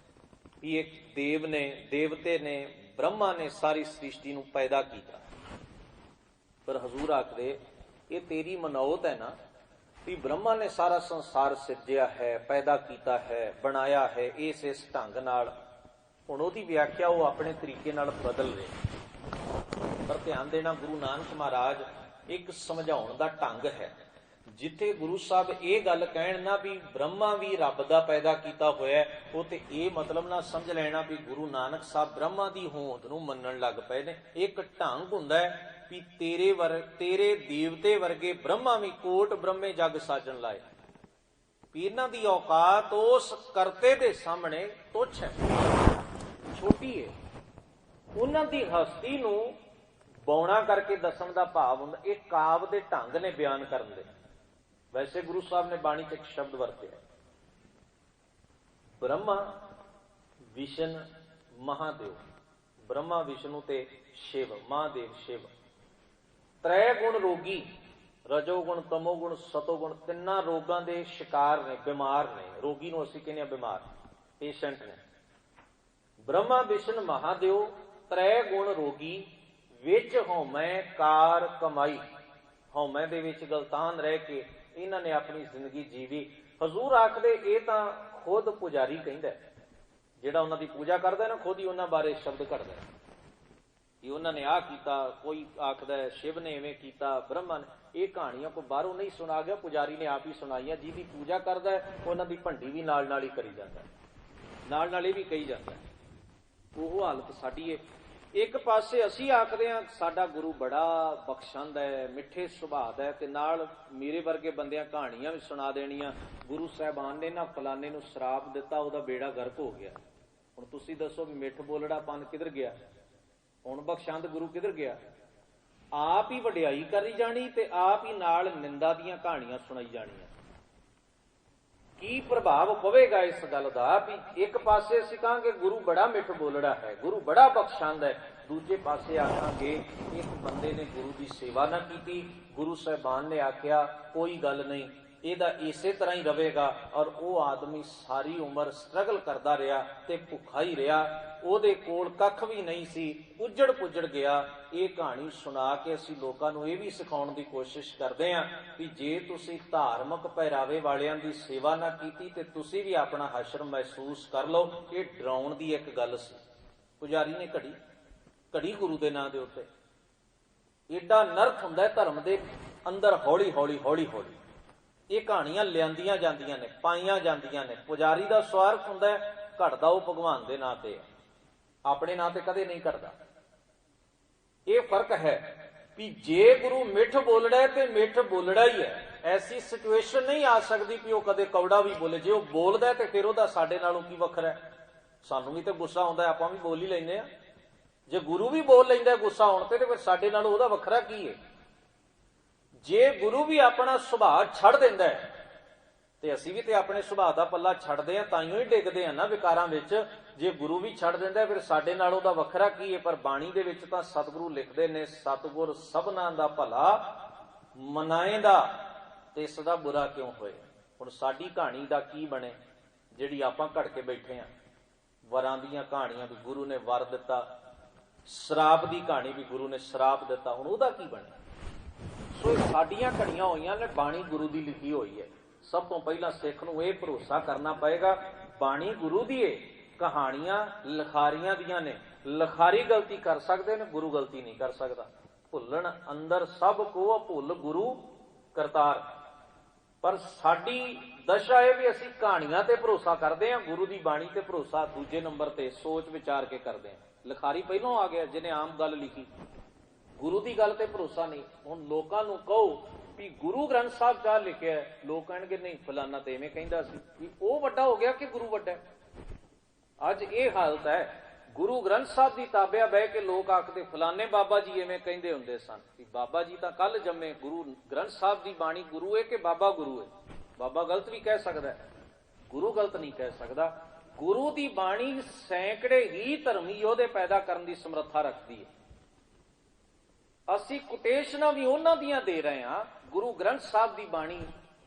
ਵੀ ਇੱਕ ਦੇਵ ਨੇ, ਦੇਵਤੇ ਨੇ, ਬ੍ਰਹਮਾ ਨੇ ਸਾਰੀ ਸ੍ਰਿਸ਼ਟੀ ਨੂੰ ਪੈਦਾ ਕੀਤਾ, ਪਰ ਹਜ਼ੂਰ ਆਖਦੇ ਇਹ ਤੇਰੀ ਮਨੌਤ ਹੈ ਨਾ ਵੀ ਬ੍ਰਹਮਾ ਨੇ ਸਾਰਾ ਸੰਸਾਰ ਸਿਰਜਿਆ ਹੈ, ਪੈਦਾ ਕੀਤਾ ਹੈ, ਬਣਾਇਆ ਹੈ ਇਸ ਢੰਗ ਨਾਲ। ਹੁਣ ਉਹਦੀ ਵਿਆਖਿਆ ਉਹ ਆਪਣੇ ਤਰੀਕੇ ਨਾਲ ਬਦਲ ਰਹੇ। ਪਰ ਧਿਆਨ ਦੇਣਾ, ਗੁਰੂ ਨਾਨਕ ਮਹਾਰਾਜ ਇੱਕ ਸਮਝਾਉਣ ਦਾ ਢੰਗ ਹੈ, ਜਿੱਥੇ ਗੁਰੂ ਸਾਹਿਬ ਇਹ ਗੱਲ ਕਹਿਣ ਨਾ ਵੀ ਬ੍ਰਹਮਾ ਵੀ ਰੱਬ ਦਾ ਪੈਦਾ ਕੀਤਾ ਹੋਇਆ, ਉਹ ਤੇ ਇਹ ਮਤਲਬ ਨਾ ਸਮਝ ਲੈਣਾ ਵੀ ਗੁਰੂ ਨਾਨਕ ਸਾਹਿਬ ਬ੍ਰਹਮਾ ਦੀ ਹੋਂਦ ਨੂੰ ਮੰਨਣ ਲੱਗ ਪਏ ਨੇ। ਇੱਕ ਢੰਗ ਹੁੰਦਾ ਹੈ ਵੀ ਤੇਰੇ ਦੇਵਤੇ ਵਰਗੇ ਬ੍ਰਹਮਾ ਵੀ ਕੋਟ ਬ੍ਰਹਮੇ ਜਗ ਸਾਜਣ ਲਾਏ, ਵੀ ਇਹਨਾਂ ਦੀ ਔਕਾਤ ਉਸ ਕਰਤੇ ਦੇ ਸਾਹਮਣੇ ਤੁੱਛ ਹੈ, ਛੋਟੀ ਹੈ। ਉਹਨਾਂ ਦੀ ਹਸਤੀ ਨੂੰ ਬੌਣਾ ਕਰਕੇ ਦੱਸਣ ਦਾ ਭਾਵ ਹੁੰਦਾ, ਇਹ ਕਾਵ ਦੇ ਢੰਗ ਨੇ ਬਿਆਨ ਕਰਨ ਦੇ। ਵੈਸੇ ਗੁਰੂ ਸਾਹਿਬ ਨੇ ਬਾਣੀ 'ਚ ਇੱਕ ਸ਼ਬਦ ਵਰਤਿਆ, ਬ੍ਰਹਮਾ ਵਿਸ਼ਨ ਮਹਾਦੇਵ। ਬ੍ਰਹਮਾ ਵਿਸ਼ਨੂੰ ਤੇ ਸ਼ਿਵ, ਮਹਾਦੇਵ ਸ਼ਿਵ। ਤ੍ਰੈ ਗੁਣ ਰੋਗੀ, ਰਜੋ ਗੁਣ, ਤਮੋ ਗੁਣ, ਸਤੋ ਗੁਣ, ਤਿੰਨਾਂ ਰੋਗਾਂ ਦੇ ਸ਼ਿਕਾਰ ਨੇ, ਬਿਮਾਰ ਨੇ। ਰੋਗੀ ਨੂੰ ਅਸੀਂ ਕਹਿੰਦੇ ਆ ਬਿਮਾਰ, ਪੇਸ਼ੈਂਟ ਨੇ। ਬ੍ਰਹਮਾ ਵਿਸ਼ਨ ਮਹਾਦੇਵ ਤ੍ਰੈ ਗੁਣ ਰੋਗੀ, ਵਿੱਚ ਹਉਮੈ ਕਾਰ ਕਮਾਈ। ਹਉਮੈ ਦੇ ਵਿੱਚ ਗਲਤਾਨ ਰਹਿ ਕੇ ਇਹਨਾਂ ਨੇ ਆਪਣੀ ਜ਼ਿੰਦਗੀ ਜੀਵੀ। ਹਜ਼ੂਰ ਆਖਦੇ ਇਹ ਤਾਂ ਖੁਦ ਪੁਜਾਰੀ ਕਹਿੰਦਾ, ਜਿਹੜਾ ਉਹਨਾਂ ਦੀ ਪੂਜਾ ਕਰਦਾ ਨਾ, ਖੁਦ ਹੀ ਉਹਨਾਂ ਬਾਰੇ ਸ਼ਬਦ ਘੜਦਾ ਕਿ ਉਹਨਾਂ ਨੇ ਆਹ ਕੀਤਾ। ਕੋਈ ਆਖਦਾ ਸ਼ਿਵ ਨੇ ਇਵੇਂ ਕੀਤਾ, ਬ੍ਰਹਮਾ ਨੇ। ਇਹ ਕਹਾਣੀਆਂ ਕੋਈ ਬਾਹਰੋਂ ਨਹੀਂ ਸੁਣਾ ਗਿਆ, ਪੁਜਾਰੀ ਨੇ ਆਪ ਹੀ ਸੁਣਾਈਆਂ। ਜਿਹਦੀ ਪੂਜਾ ਕਰਦਾ ਉਹਨਾਂ ਦੀ ਭੰਡੀ ਵੀ ਨਾਲ ਨਾਲ ਹੀ ਕਰੀ ਜਾਂਦਾ, ਨਾਲ ਨਾਲ ਇਹ ਵੀ ਕਹੀ ਜਾਂਦਾ। ਉਹ ਹਾਲਤ ਸਾਡੀ ਹੈ। ਇੱਕ ਪਾਸੇ ਅਸੀਂ ਆਖਦੇ ਹਾਂ ਸਾਡਾ ਗੁਰੂ ਬੜਾ ਬਖਸ਼ੰਦ ਹੈ, ਮਿੱਠੇ ਸੁਭਾਅ ਦਾ ਹੈ, ਤੇ ਨਾਲ ਮੇਰੇ ਵਰਗੇ ਬੰਦਿਆਂ ਕਹਾਣੀਆਂ ਵੀ ਸੁਣਾ ਦੇਣੀਆਂ, ਗੁਰੂ ਸਾਹਿਬਾਨ ਨੇ ਨਾ ਫਲਾਣੇ ਨੂੰ ਸ਼ਰਾਪ ਦਿੱਤਾ, ਉਹਦਾ ਬੇੜਾ ਗਰਕ ਹੋ ਗਿਆ। ਹੁਣ ਤੁਸੀਂ ਦੱਸੋ ਵੀ ਮਿੱਠ ਬੋਲੜਾਪਨ ਕਿੱਧਰ ਗਿਆ? ਹੁਣ ਬਖਸ਼ੰਦ ਗੁਰੂ ਕਿੱਧਰ ਗਿਆ? ਆਪ ਹੀ ਵਡਿਆਈ ਕਰੀ ਜਾਣੀ ਤੇ ਆਪ ਹੀ ਨਾਲ ਨਿੰਦਾ ਦੀਆਂ ਕਹਾਣੀਆਂ ਸੁਣਾਈ ਜਾਣੀਆਂ। ਕੀ ਪ੍ਰਭਾਵ ਪਵੇਗਾ ਇਸ ਗੱਲ ਦਾ ਵੀ ਇੱਕ ਪਾਸੇ ਅਸੀਂ ਕਹਾਂਗੇ ਗੁਰੂ ਬੜਾ ਮਿੱਠ ਬੋਲੜਾ ਹੈ, ਗੁਰੂ ਬੜਾ ਬਖਸ਼ੰਦ ਹੈ, ਦੂਜੇ ਪਾਸੇ ਆਖਾਂਗੇ ਇੱਕ ਬੰਦੇ ਨੇ ਗੁਰੂ ਦੀ ਸੇਵਾ ਨਾ ਕੀਤੀ, ਗੁਰੂ ਸਾਹਿਬਾਨ ਨੇ ਆਖਿਆ ਕੋਈ ਗੱਲ ਨਹੀਂ, ਇਹਦਾ ਇਸੇ ਤਰ੍ਹਾਂ ਹੀ ਰਹੇਗਾ। ਔਰ ਉਹ ਆਦਮੀ ਸਾਰੀ ਉਮਰ ਸਟਰਗਲ ਕਰਦਾ ਰਿਹਾ ਤੇ ਭੁੱਖਾ ਹੀ ਰਿਹਾ, ਉਹਦੇ ਕੋਲ ਕੱਖ ਵੀ ਨਹੀਂ ਸੀ, ਉੱਜੜ ਪੁੱਜੜ ਗਿਆ। ਇਹ ਕਹਾਣੀ ਸੁਣਾ ਕੇ ਅਸੀਂ ਲੋਕਾਂ ਨੂੰ ਇਹ ਵੀ ਸਿਖਾਉਣ ਦੀ ਕੋਸ਼ਿਸ਼ ਕਰਦੇ ਹਾਂ ਕਿ ਜੇ ਤੁਸੀਂ ਧਾਰਮਿਕ ਪਹਿਰਾਵੇ ਵਾਲਿਆਂ ਦੀ ਸੇਵਾ ਨਾ ਕੀਤੀ ਤੇ ਤੁਸੀਂ ਵੀ ਆਪਣਾ ਹਸ਼ਰ ਮਹਿਸੂਸ ਕਰ ਲਓ। ਇਹ ਡਰਾਉਣ ਦੀ ਇੱਕ ਗੱਲ ਸੀ। ਪੁਜਾਰੀ ਨੇ ਘੜੀ ਗੁਰੂ ਦੇ ਨਾਂ ਦੇ ਉੱਤੇ। ਏਡਾ ਨਰਕ ਹੁੰਦਾ ਧਰਮ ਦੇ ਅੰਦਰ, ਹੌਲੀ ਹੌਲੀ ਹੌਲੀ ਹੌਲੀ ਇਹ ਕਹਾਣੀਆਂ ਲਿਆਂਦੀਆਂ ਜਾਂਦੀਆਂ ਨੇ, ਪਾਈਆਂ ਜਾਂਦੀਆਂ ਨੇ। ਪੁਜਾਰੀ ਦਾ ਸਵਾਰਥ ਹੁੰਦਾ, ਘੜਦਾ ਉਹ ਭਗਵਾਨ ਦੇ ਨਾਂ ਤੇ, ਆਪਣੇ ਨਾਂ ਤੇ ਕਦੇ ਨਹੀਂ ਘੜਦਾ। ਇਹ ਫਰਕ ਹੈ ਵੀ ਜੇ ਗੁਰੂ ਮਿੱਠ ਬੋਲੜਾ ਤੇ ਮਿੱਠ ਬੋਲੜਾ ਹੀ ਹੈ। ਐਸੀ ਸਿਚੁਏਸ਼ਨ ਨਹੀਂ ਆ ਸਕਦੀ ਵੀ ਉਹ ਕਦੇ ਕੌੜਾ ਵੀ ਬੋਲੇ। ਜੇ ਉਹ ਬੋਲਦਾ ਤੇ ਫਿਰ ਉਹਦਾ ਸਾਡੇ ਨਾਲੋਂ ਕੀ ਵੱਖਰਾ ਹੈ? ਸਾਨੂੰ ਵੀ ਤੇ ਗੁੱਸਾ ਆਉਂਦਾ, ਆਪਾਂ ਵੀ ਬੋਲ ਹੀ ਲੈਂਦੇ ਆ। ਜੇ ਗੁਰੂ ਵੀ ਬੋਲ ਲੈਂਦਾ ਗੁੱਸਾ ਆਉਣ ਤੇ ਫਿਰ ਸਾਡੇ ਨਾਲੋਂ ਉਹਦਾ ਵੱਖਰਾ ਕੀ ਹੈ? ਜੇ ਗੁਰੂ ਵੀ ਆਪਣਾ ਸੁਭਾਅ ਛੱਡ ਦਿੰਦਾ ਤੇ ਅਸੀਂ ਵੀ ਤੇ ਆਪਣੇ ਸੁਭਾਅ ਦਾ ਪੱਲਾ ਛੱਡਦੇ ਆ, ਤਾਈਓ ਹੀ ਡਿੱਗਦੇ ਆ ਨਾ ਵਿਕਾਰਾਂ ਵਿੱਚ। ਜੇ ਗੁਰੂ ਵੀ ਛੱਡ ਦਿੰਦਾ ਫਿਰ ਸਾਡੇ ਨਾਲ ਉਹਦਾ ਵੱਖਰਾ ਕੀ ਹੈ? ਪਰ ਬਾਣੀ ਦੇ ਵਿੱਚ ਤਾਂ ਸਤਿਗੁਰੂ ਲਿਖਦੇ ਨੇ, ਸਤਿਗੁਰ ਸਭਨਾਂ ਦਾ ਭਲਾ ਮਨਾਏਂਦਾ ਤੇ ਇਸ ਦਾ ਬੁਰਾ ਕਿਉਂ ਹੋਏ। ਹੁਣ ਸਾਡੀ ਕਹਾਣੀ ਦਾ ਕੀ ਬਣੇ ਜਿਹੜੀ ਆਪਾਂ ਘੜ ਕੇ ਬੈਠੇ ਆ? ਵਰਾਂ ਦੀਆਂ ਕਹਾਣੀਆਂ ਵੀ ਗੁਰੂ ਨੇ ਵਰ ਦਿੱਤਾ, ਸ਼ਰਾਪ ਦੀ ਕਹਾਣੀ ਵੀ ਗੁਰੂ ਨੇ ਸ਼ਰਾਪ ਦਿੱਤਾ, ਹੁਣ ਉਹਦਾ ਕੀ ਬਣੇ? ਸੋ ਸਾਡੀਆਂ ਘੜੀਆਂ ਹੋਈਆਂ ਨੇ, ਬਾਣੀ ਗੁਰੂ ਦੀ ਲਿਖੀ ਹੋਈ ਹੈ। ਸਭ ਤੋਂ ਪਹਿਲਾਂ ਸਿੱਖ ਨੂੰ ਇਹ ਭਰੋਸਾ ਕਰਨਾ ਪਏਗਾ ਬਾਣੀ ਗੁਰੂ ਦੀ ਹੈ, ਕਹਾਣੀਆਂ ਲਿਖਾਰੀਆਂ ਦੀਆਂ ਨੇ। ਲਿਖਾਰੀ ਗਲਤੀ ਕਰ ਸਕਦੇ ਨੇ, ਗੁਰੂ ਗਲਤੀ ਨਹੀਂ ਕਰ ਸਕਦਾ। ਭੁੱਲਣ ਅੰਦਰ ਸਭ ਕੋ ਭੁੱਲ ਗੁਰੂ ਕਰਤਾਰ। ਪਰ ਸਾਡੀ ਦਸ਼ਾ ਇਹ ਵੀ ਅਸੀਂ ਕਹਾਣੀਆਂ ਤੇ ਭਰੋਸਾ ਕਰਦੇ ਹਾਂ, ਗੁਰੂ ਦੀ ਬਾਣੀ ਤੇ ਭਰੋਸਾ ਦੂਜੇ ਨੰਬਰ ਤੇ ਸੋਚ ਵਿਚਾਰ ਕੇ ਕਰਦੇ ਹਾਂ। ਲਿਖਾਰੀ ਪਹਿਲੋਂ ਆ ਗਿਆ ਜਿਹਨੇ ਆਮ ਗੱਲ ਲਿਖੀ, ਗੁਰੂ ਦੀ ਗੱਲ ਤੇ ਭਰੋਸਾ ਨਹੀਂ। ਹੁਣ ਲੋਕਾਂ ਨੂੰ ਕਹੋ ਵੀ ਗੁਰੂ ਗ੍ਰੰਥ ਸਾਹਿਬ ਕਾ ਲਿਖਿਆ, ਲੋਕ ਕਹਿਣਗੇ ਨਹੀਂ ਫਲਾਨਾ ਤੇ ਐਵੇਂ ਕਹਿੰਦਾ ਸੀ। ਵੀ ਉਹ ਵੱਡਾ ਹੋ ਗਿਆ ਕਿ ਗੁਰੂ ਵੱਡਾ? ਅੱਜ ਇਹ ਹਾਲਤ ਹੈ। ਗੁਰੂ ਗ੍ਰੰਥ ਸਾਹਿਬ ਦੀ ਤਾਬਿਆ ਬਹਿ ਕੇ ਲੋਕ ਆਖਦੇ ਫਲਾਨੇ ਬਾਬਾ ਜੀ ਐਵੇਂ ਕਹਿੰਦੇ ਹੁੰਦੇ ਸਨ। ਕਿ ਬਾਬਾ ਜੀ ਤਾਂ ਕੱਲ ਜੰਮੇ। ਗੁਰੂ ਗ੍ਰੰਥ ਸਾਹਿਬ ਦੀ ਬਾਣੀ ਗੁਰੂ ਹੈ ਕਿ ਬਾਬਾ ਗੁਰੂ ਹੈ? ਬਾਬਾ ਗਲਤ ਵੀ ਕਹਿ ਸਕਦਾ, ਗੁਰੂ ਗਲਤ ਨਹੀਂ ਕਹਿ ਸਕਦਾ। ਗੁਰੂ ਦੀ ਬਾਣੀ ਸੈਂਕੜੇ ਹੀ ਧਰਮੀ ਯੋਧੇ ਪੈਦਾ ਕਰਨ ਦੀ ਸਮਰੱਥਾ ਰੱਖਦੀ ਹੈ। ਅਸੀਂ ਕੋਟੇਸ਼ਨਾਂ ਵੀ ਉਹਨਾਂ ਦੀਆਂ ਦੇ ਰਹੇ ਹਾਂ। ਗੁਰੂ ਗ੍ਰੰਥ ਸਾਹਿਬ ਦੀ ਬਾਣੀ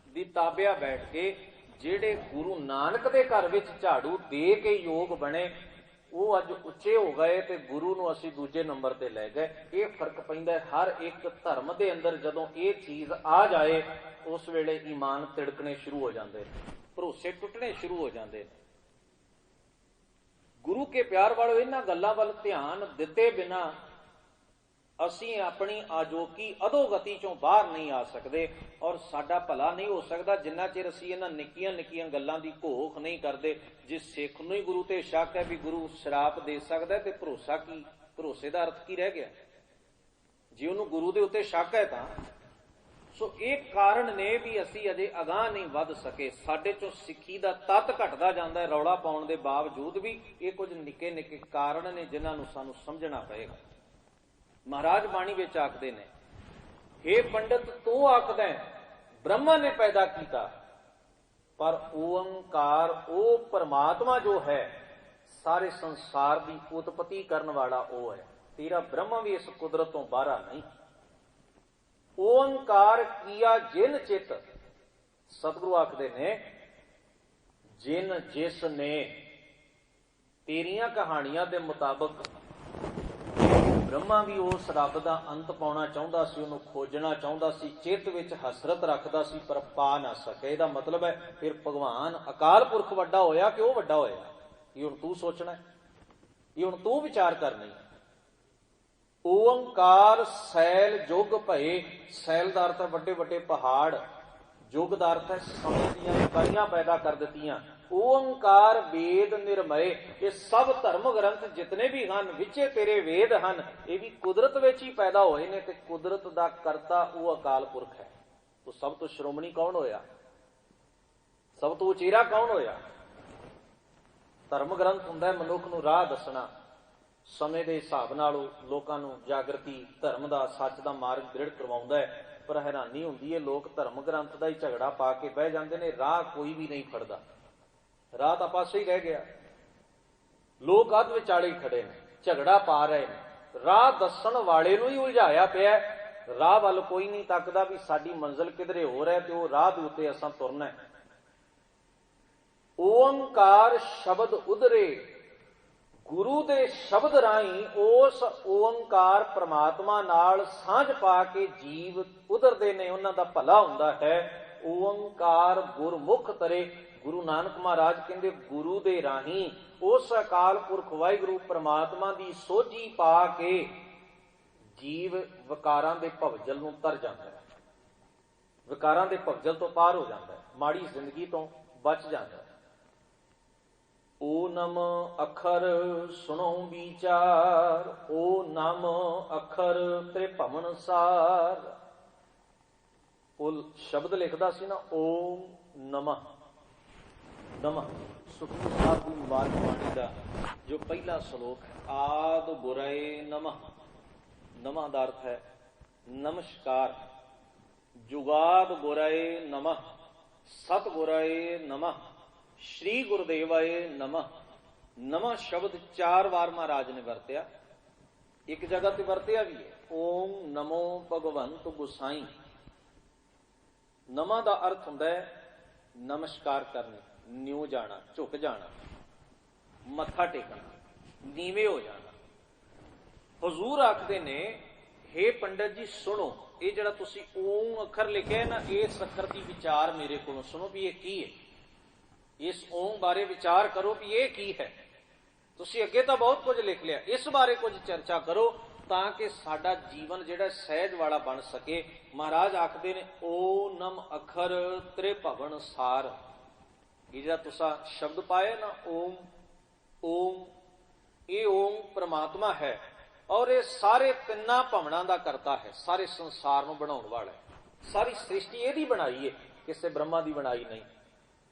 ਦੀ ਤਾਬਿਆ ਬੈਠ ਕੇ ਜਿਹੜੇ ਗੁਰੂ ਨਾਨਕ ਦੇ ਘਰ ਵਿੱਚ ਝਾੜੂ ਦੇ ਕੇ ਯੋਗ ਬਣੇ, ਉਹ ਅੱਜ ਉੱਚੇ ਹੋ ਗਏ ਤੇ ਗੁਰੂ ਨੂੰ ਅਸੀਂ ਦੂਜੇ ਨੰਬਰ ਤੇ ਲੈ ਗਏ। ਇਹ ਫਰਕ ਪੈਂਦਾ ਹਰ ਇੱਕ ਧਰਮ ਦੇ ਅੰਦਰ। ਜਦੋਂ ਇਹ ਚੀਜ਼ ਆ ਜਾਏ ਉਸ ਵੇਲੇ ਈਮਾਨ ਤਿੜਕਣੇ ਸ਼ੁਰੂ ਹੋ ਜਾਂਦੇ, ਭਰੋਸੇ ਟੁੱਟਣੇ ਸ਼ੁਰੂ ਹੋ ਜਾਂਦੇ। ਗੁਰੂ ਕੇ ਪਿਆਰ ਵਾਲੋ, ਇਹਨਾਂ ਗੱਲਾਂ ਵੱਲ ਧਿਆਨ ਦਿੱਤੇ ਬਿਨਾ ਅਸੀਂ ਆਪਣੀ ਆਜੋਕੀ ਅਧੋਗਤੀ ਚੋਂ ਬਾਹਰ ਨਹੀਂ ਆ ਸਕਦੇ ਔਰ ਸਾਡਾ ਭਲਾ ਨਹੀਂ ਹੋ ਸਕਦਾ ਜਿੰਨਾ ਚਿਰ ਅਸੀਂ ਇਹਨਾਂ ਨਿੱਕੀਆਂ ਨਿੱਕੀਆਂ ਗੱਲਾਂ ਦੀ ਘੋਖ ਨਹੀਂ ਕਰਦੇ। ਜੇ ਸਿੱਖ ਨੂੰ ਹੀ ਗੁਰੂ ਤੇ ਸ਼ੱਕ ਹੈ ਵੀ ਗੁਰੂ ਸ਼ਰਾਪ ਦੇ ਸਕਦਾ ਤੇ ਭਰੋਸਾ ਕੀ, ਭਰੋਸੇ ਦਾ ਅਰਥ ਕੀ ਰਹਿ ਗਿਆ? ਜੇ ਉਹਨੂੰ ਗੁਰੂ ਦੇ ਉੱਤੇ ਸ਼ੱਕ ਹੈ ਤਾਂ ਸੋ ਇਹ ਕਾਰਨ ਨੇ ਵੀ ਅਸੀਂ ਅਜੇ ਅਗਾਂਹ ਨਹੀਂ ਵੱਧ ਸਕੇ। ਸਾਡੇ ਚੋਂ ਸਿੱਖੀ ਦਾ ਤੱਤ ਘਟਦਾ ਜਾਂਦਾ ਹੈ ਰੌਲਾ ਪਾਉਣ ਦੇ ਬਾਵਜੂਦ ਵੀ। ਇਹ ਕੁਝ ਨਿੱਕੇ ਨਿੱਕੇ ਕਾਰਨ ਨੇ ਜਿਨ੍ਹਾਂ ਨੂੰ ਸਾਨੂੰ ਸਮਝਣਾ ਪਏਗਾ। ਮਹਾਰਾਜ ਬਾਣੀ ਵਿੱਚ ਆਖਦੇ ਨੇ, ਹੇ ਪੰਡਤ ਤੂੰ ਆਖਦਾ ਬ੍ਰਹਮਾ ਨੇ ਪੈਦਾ ਕੀਤਾ, ਪਰ ਓੰਕਾਰ ਉਹ ਪਰਮਾਤਮਾ ਜੋ ਹੈ ਸਾਰੇ ਸੰਸਾਰ ਦੀ ਉਤਪਤੀ ਕਰਨ ਵਾਲਾ ਉਹ ਹੈ। ਤੇਰਾ ਬ੍ਰਹਮ ਵੀ ਇਸ ਕੁਦਰਤ ਤੋਂ ਬਾਹਰ ਨਹੀਂ। ਓੰਕਾਰ ਕੀਆ ਜਿਨ ਚਿਤ, ਸਤਿਗੁਰੂ ਆਖਦੇ ਨੇ ਜਿਨ ਜਿਸ ਨੇ ਤੇਰੀਆਂ ਕਹਾਣੀਆਂ ਦੇ ਮੁਤਾਬਕ ਬ੍ਰਹਮਾ ਵੀ ਉਸ ਰੱਬ ਦਾ ਅੰਤ ਪਾਉਣਾ ਚਾਹੁੰਦਾ ਸੀ, ਉਹਨੂੰ ਖੋਜਣਾ ਚਾਹੁੰਦਾ ਸੀ, ਚਿੱਤ ਵਿੱਚ ਹਸਰਤ ਰੱਖਦਾ ਸੀ, ਪਰ ਪਾ ਨਾ ਸਕੇ। ਇਹਦਾ ਮਤਲਬ ਹੈ ਫਿਰ ਭਗਵਾਨ ਅਕਾਲ ਪੁਰਖ ਵੱਡਾ ਹੋਇਆ ਕਿ ਉਹ ਵੱਡਾ ਹੋਇਆ? ਇਹ ਹੁਣ ਤੂੰ ਸੋਚਣਾ, ਇਹ ਹੁਣ ਤੂੰ ਵਿਚਾਰ ਕਰਨੀ। ਓੰਕਾਰ ਸੈਲ ਜੁਗ ਭਏ, ਸੈਲ ਦਾ ਅਰਥ ਹੈ ਵੱਡੇ ਵੱਡੇ ਪਹਾੜ, ਜੁਗ ਦਾ ਅਰਥ ਹੈ ਸਮੇਂ ਦੀਆਂ ਇਕਾਈਆਂ ਪੈਦਾ ਕਰ ਦਿੱਤੀਆਂ। ਓੰਕਾਰ ਵੇਦ ਨਿਰਮਏ, ਇਹ ਸਭ ਧਰਮ ਗ੍ਰੰਥ ਜਿਤਨੇ ਵੀ ਹਨ ਵਿੱਚੇ ਤੇਰੇ ਵੇਦ ਹਨ, ਇਹ ਵੀ ਕੁਦਰਤ ਵਿੱਚ ਹੀ ਪੈਦਾ ਹੋਏ ਨੇ ਤੇ ਕੁਦਰਤ ਦਾ ਕਰਤਾ ਉਹ ਅਕਾਲ ਪੁਰਖ ਹੈ। ਉਹ ਸਭ ਤੋਂ ਸ਼੍ਰੋਮਣੀ ਕੌਣ ਹੋਇਆ? ਸਭ ਤੋਂ ਉਚੇਰਾ ਕੌਣ ਹੋਇਆ? ਧਰਮ ਗ੍ਰੰਥ ਹੁੰਦਾ ਮਨੁੱਖ ਨੂੰ ਰਾਹ ਦੱਸਣਾ, ਸਮੇਂ ਦੇ ਹਿਸਾਬ ਨਾਲ ਲੋਕਾਂ ਨੂੰ ਜਾਗਰਤੀ ਧਰਮ ਦਾ ਸੱਚ ਦਾ ਮਾਰਗ ਦ੍ਰਿੜ ਕਰਵਾਉਂਦਾ ਹੈ। ਪਰ ਹੈਰਾਨੀ ਹੁੰਦੀ ਹੈ ਲੋਕ ਧਰਮ ਗ੍ਰੰਥ ਦਾ ਹੀ ਝਗੜਾ ਪਾ ਕੇ ਬਹਿ ਜਾਂਦੇ ਨੇ, ਰਾਹ ਕੋਈ ਵੀ ਨਹੀਂ ਫੜਦਾ, ਰਾਹ ਤਾਂ ਪਾਸੇ ਹੀ ਰਹਿ ਗਿਆ। ਲੋਕ ਅੱਧ ਵਿਚਾਲੇ ਖੜੇ ਨੇ, ਝਗੜਾ ਪਾ ਰਹੇ ਨੇ, ਰਾਹ ਦੱਸਣ ਵਾਲੇ ਨੂੰ ਹੀ ਉਲਝਾਇਆ ਪਿਆ। ਰਾਹ ਵੱਲ ਕੋਈ ਨਹੀਂ ਤੱਕਦਾ ਵੀ ਸਾਡੀ ਮੰਜ਼ਿਲ ਕਿਧਰੇ ਹੋਰ ਹੈ ਤੇ ਉਹ ਰਾਹ ਦੇ ਉੱਤੇ ਅਸਾਂ ਤੁਰਨਾ ਹੈ। ਓੰਕਾਰ ਸ਼ਬਦ ਉਧਰੇ, ਗੁਰੂ ਦੇ ਸ਼ਬਦ ਰਾਹੀਂ ਉਸ ਓੰਕਾਰ ਪ੍ਰਮਾਤਮਾ ਨਾਲ ਸਾਂਝ ਪਾ ਕੇ ਜੀਵ ਉਧਰਦੇ ਨੇ, ਉਹਨਾਂ ਦਾ ਭਲਾ ਹੁੰਦਾ ਹੈ। ਓੰਕਾਰ ਗੁਰਮੁਖ ਤਰੇ, ਗੁਰੂ ਨਾਨਕ ਮਹਾਰਾਜ ਕਹਿੰਦੇ ਗੁਰੂ ਦੇ ਰਾਹੀਂ ਉਸ ਅਕਾਲ ਪੁਰਖ ਵਾਹਿਗੁਰੂ ਪ੍ਰਮਾਤਮਾ ਦੀ ਸੋਝੀ ਪਾ ਕੇ ਜੀਵ ਵਿਕਾਰਾਂ ਦੇ ਭਵਜਲ ਨੂੰ ਤਰ ਜਾਂਦਾ ਹੈ, ਵਿਕਾਰਾਂ ਦੇ ਭਵਜਲ ਤੋਂ ਪਾਰ ਹੋ ਜਾਂਦਾ ਹੈ, ਮਾੜੀ ਜ਼ਿੰਦਗੀ ਤੋਂ ਬਚ ਜਾਂਦਾ ਹੈ। ਓ ਨਮ ਅਖਰ ਸੁਣੋ ਵਿਚਾਰ, ਓ ਨਮ ਅਖਰ ਤੇ ਭਵਨ ਸਾਰ। ਉਹ ਸ਼ਬਦ ਲਿਖਦਾ ਸੀ ਨਾ, ਓਮ ਨਮः, ਨਮः ਸੁਖਮਨੀ ਸਾਹਿਬ ਦੀ ਮੁਬਾਰਕ ਬਾਣੀ ਦਾ ਜੋ ਪਹਿਲਾ ਸ਼ਲੋਕ ਹੈ, ਆਦ ਬੁਰਾਏ ਨਮः। ਨਮः ਦਾ ਅਰਥ ਹੈ ਨਮਸਕਾਰ। ਜੁਗਾਦ ਗੁਰਾਏ ਨਮः, ਸਤ ਗੁਰਾਏ ਨਮः, ਸ਼੍ਰੀ ਗੁਰਦੇਵਾਏ ਨਮः। ਨਮः ਸ਼ਬਦ 4 ਵਾਰ ਮਹਾਰਾਜ ਨੇ ਵਰਤਿਆ, ਇੱਕ ਜਗ੍ਹਾ ਤੇ ਵਰਤਿਆ ਵੀ ਹੈ, ਓਮ ਨਮੋ ਭਗਵੰਤ ਗੁਸਾਈ। ਨਮः ਦਾ ਅਰਥ ਹੁੰਦਾ ਹੈ ਨਮਸਕਾਰ ਕਰਨਾ, ਨਿਉ ਜਾਣਾ, ਝੁਕ ਜਾਣਾ, ਮੱਥਾ ਟੇਕਣਾ, ਨੀਵੇਂ ਹੋ ਜਾਣਾ। ਹਜ਼ੂਰ ਆਖਦੇ ਨੇ, ਹੇ ਪੰਡਤ ਜੀ ਸੁਣੋ, ਇਹ ਜਿਹੜਾ ਤੁਸੀਂ ਓਮ ਅੱਖਰ ਲਿਖਿਆ ਨਾ, ਇਸ ਅੱਖਰ ਦੀ ਵਿਚਾਰ ਮੇਰੇ ਕੋਲੋਂ ਸੁਣੋ ਵੀ ਇਹ ਕੀ ਹੈ। ਇਸ ਓਮ ਬਾਰੇ ਵਿਚਾਰ ਕਰੋ ਵੀ ਇਹ ਕੀ ਹੈ। ਤੁਸੀਂ ਅੱਗੇ ਤਾਂ ਬਹੁਤ ਕੁਝ ਲਿਖ ਲਿਆ, ਇਸ ਬਾਰੇ ਕੁਝ ਚਰਚਾ ਕਰੋ ਤਾਂ ਕਿ ਸਾਡਾ ਜੀਵਨ ਜਿਹੜਾ ਸਹਿਜ ਵਾਲਾ ਬਣ ਸਕੇ। ਮਹਾਰਾਜ ਆਖਦੇ ਨੇ, ਓ ਨਮ ਅੱਖਰ ਤ੍ਰਿਭਵਨ ਸਾਰ। ਇਹ ਜਿਹੜਾ ਤੁਸੀਂ ਸ਼ਬਦ ਪਾਇਆ ਨਾ ਓਮ, ਓਮ, ਇਹ ਓਮ ਪ੍ਰਮਾਤਮਾ ਹੈ ਔਰ ਇਹ ਸਾਰੇ ਤਿੰਨਾਂ ਭਵਨਾਂ ਦਾ ਕਰਤਾ ਹੈ, ਸਾਰੇ ਸੰਸਾਰ ਨੂੰ ਬਣਾਉਣ ਵਾਲਾ ਹੈ। ਸਾਰੀ ਸ੍ਰਿਸ਼ਟੀ ਇਹਦੀ ਬਣਾਈ ਹੈ, ਕਿਸੇ ਬ੍ਰਹਮਾ ਦੀ ਬਣਾਈ ਨਹੀਂ।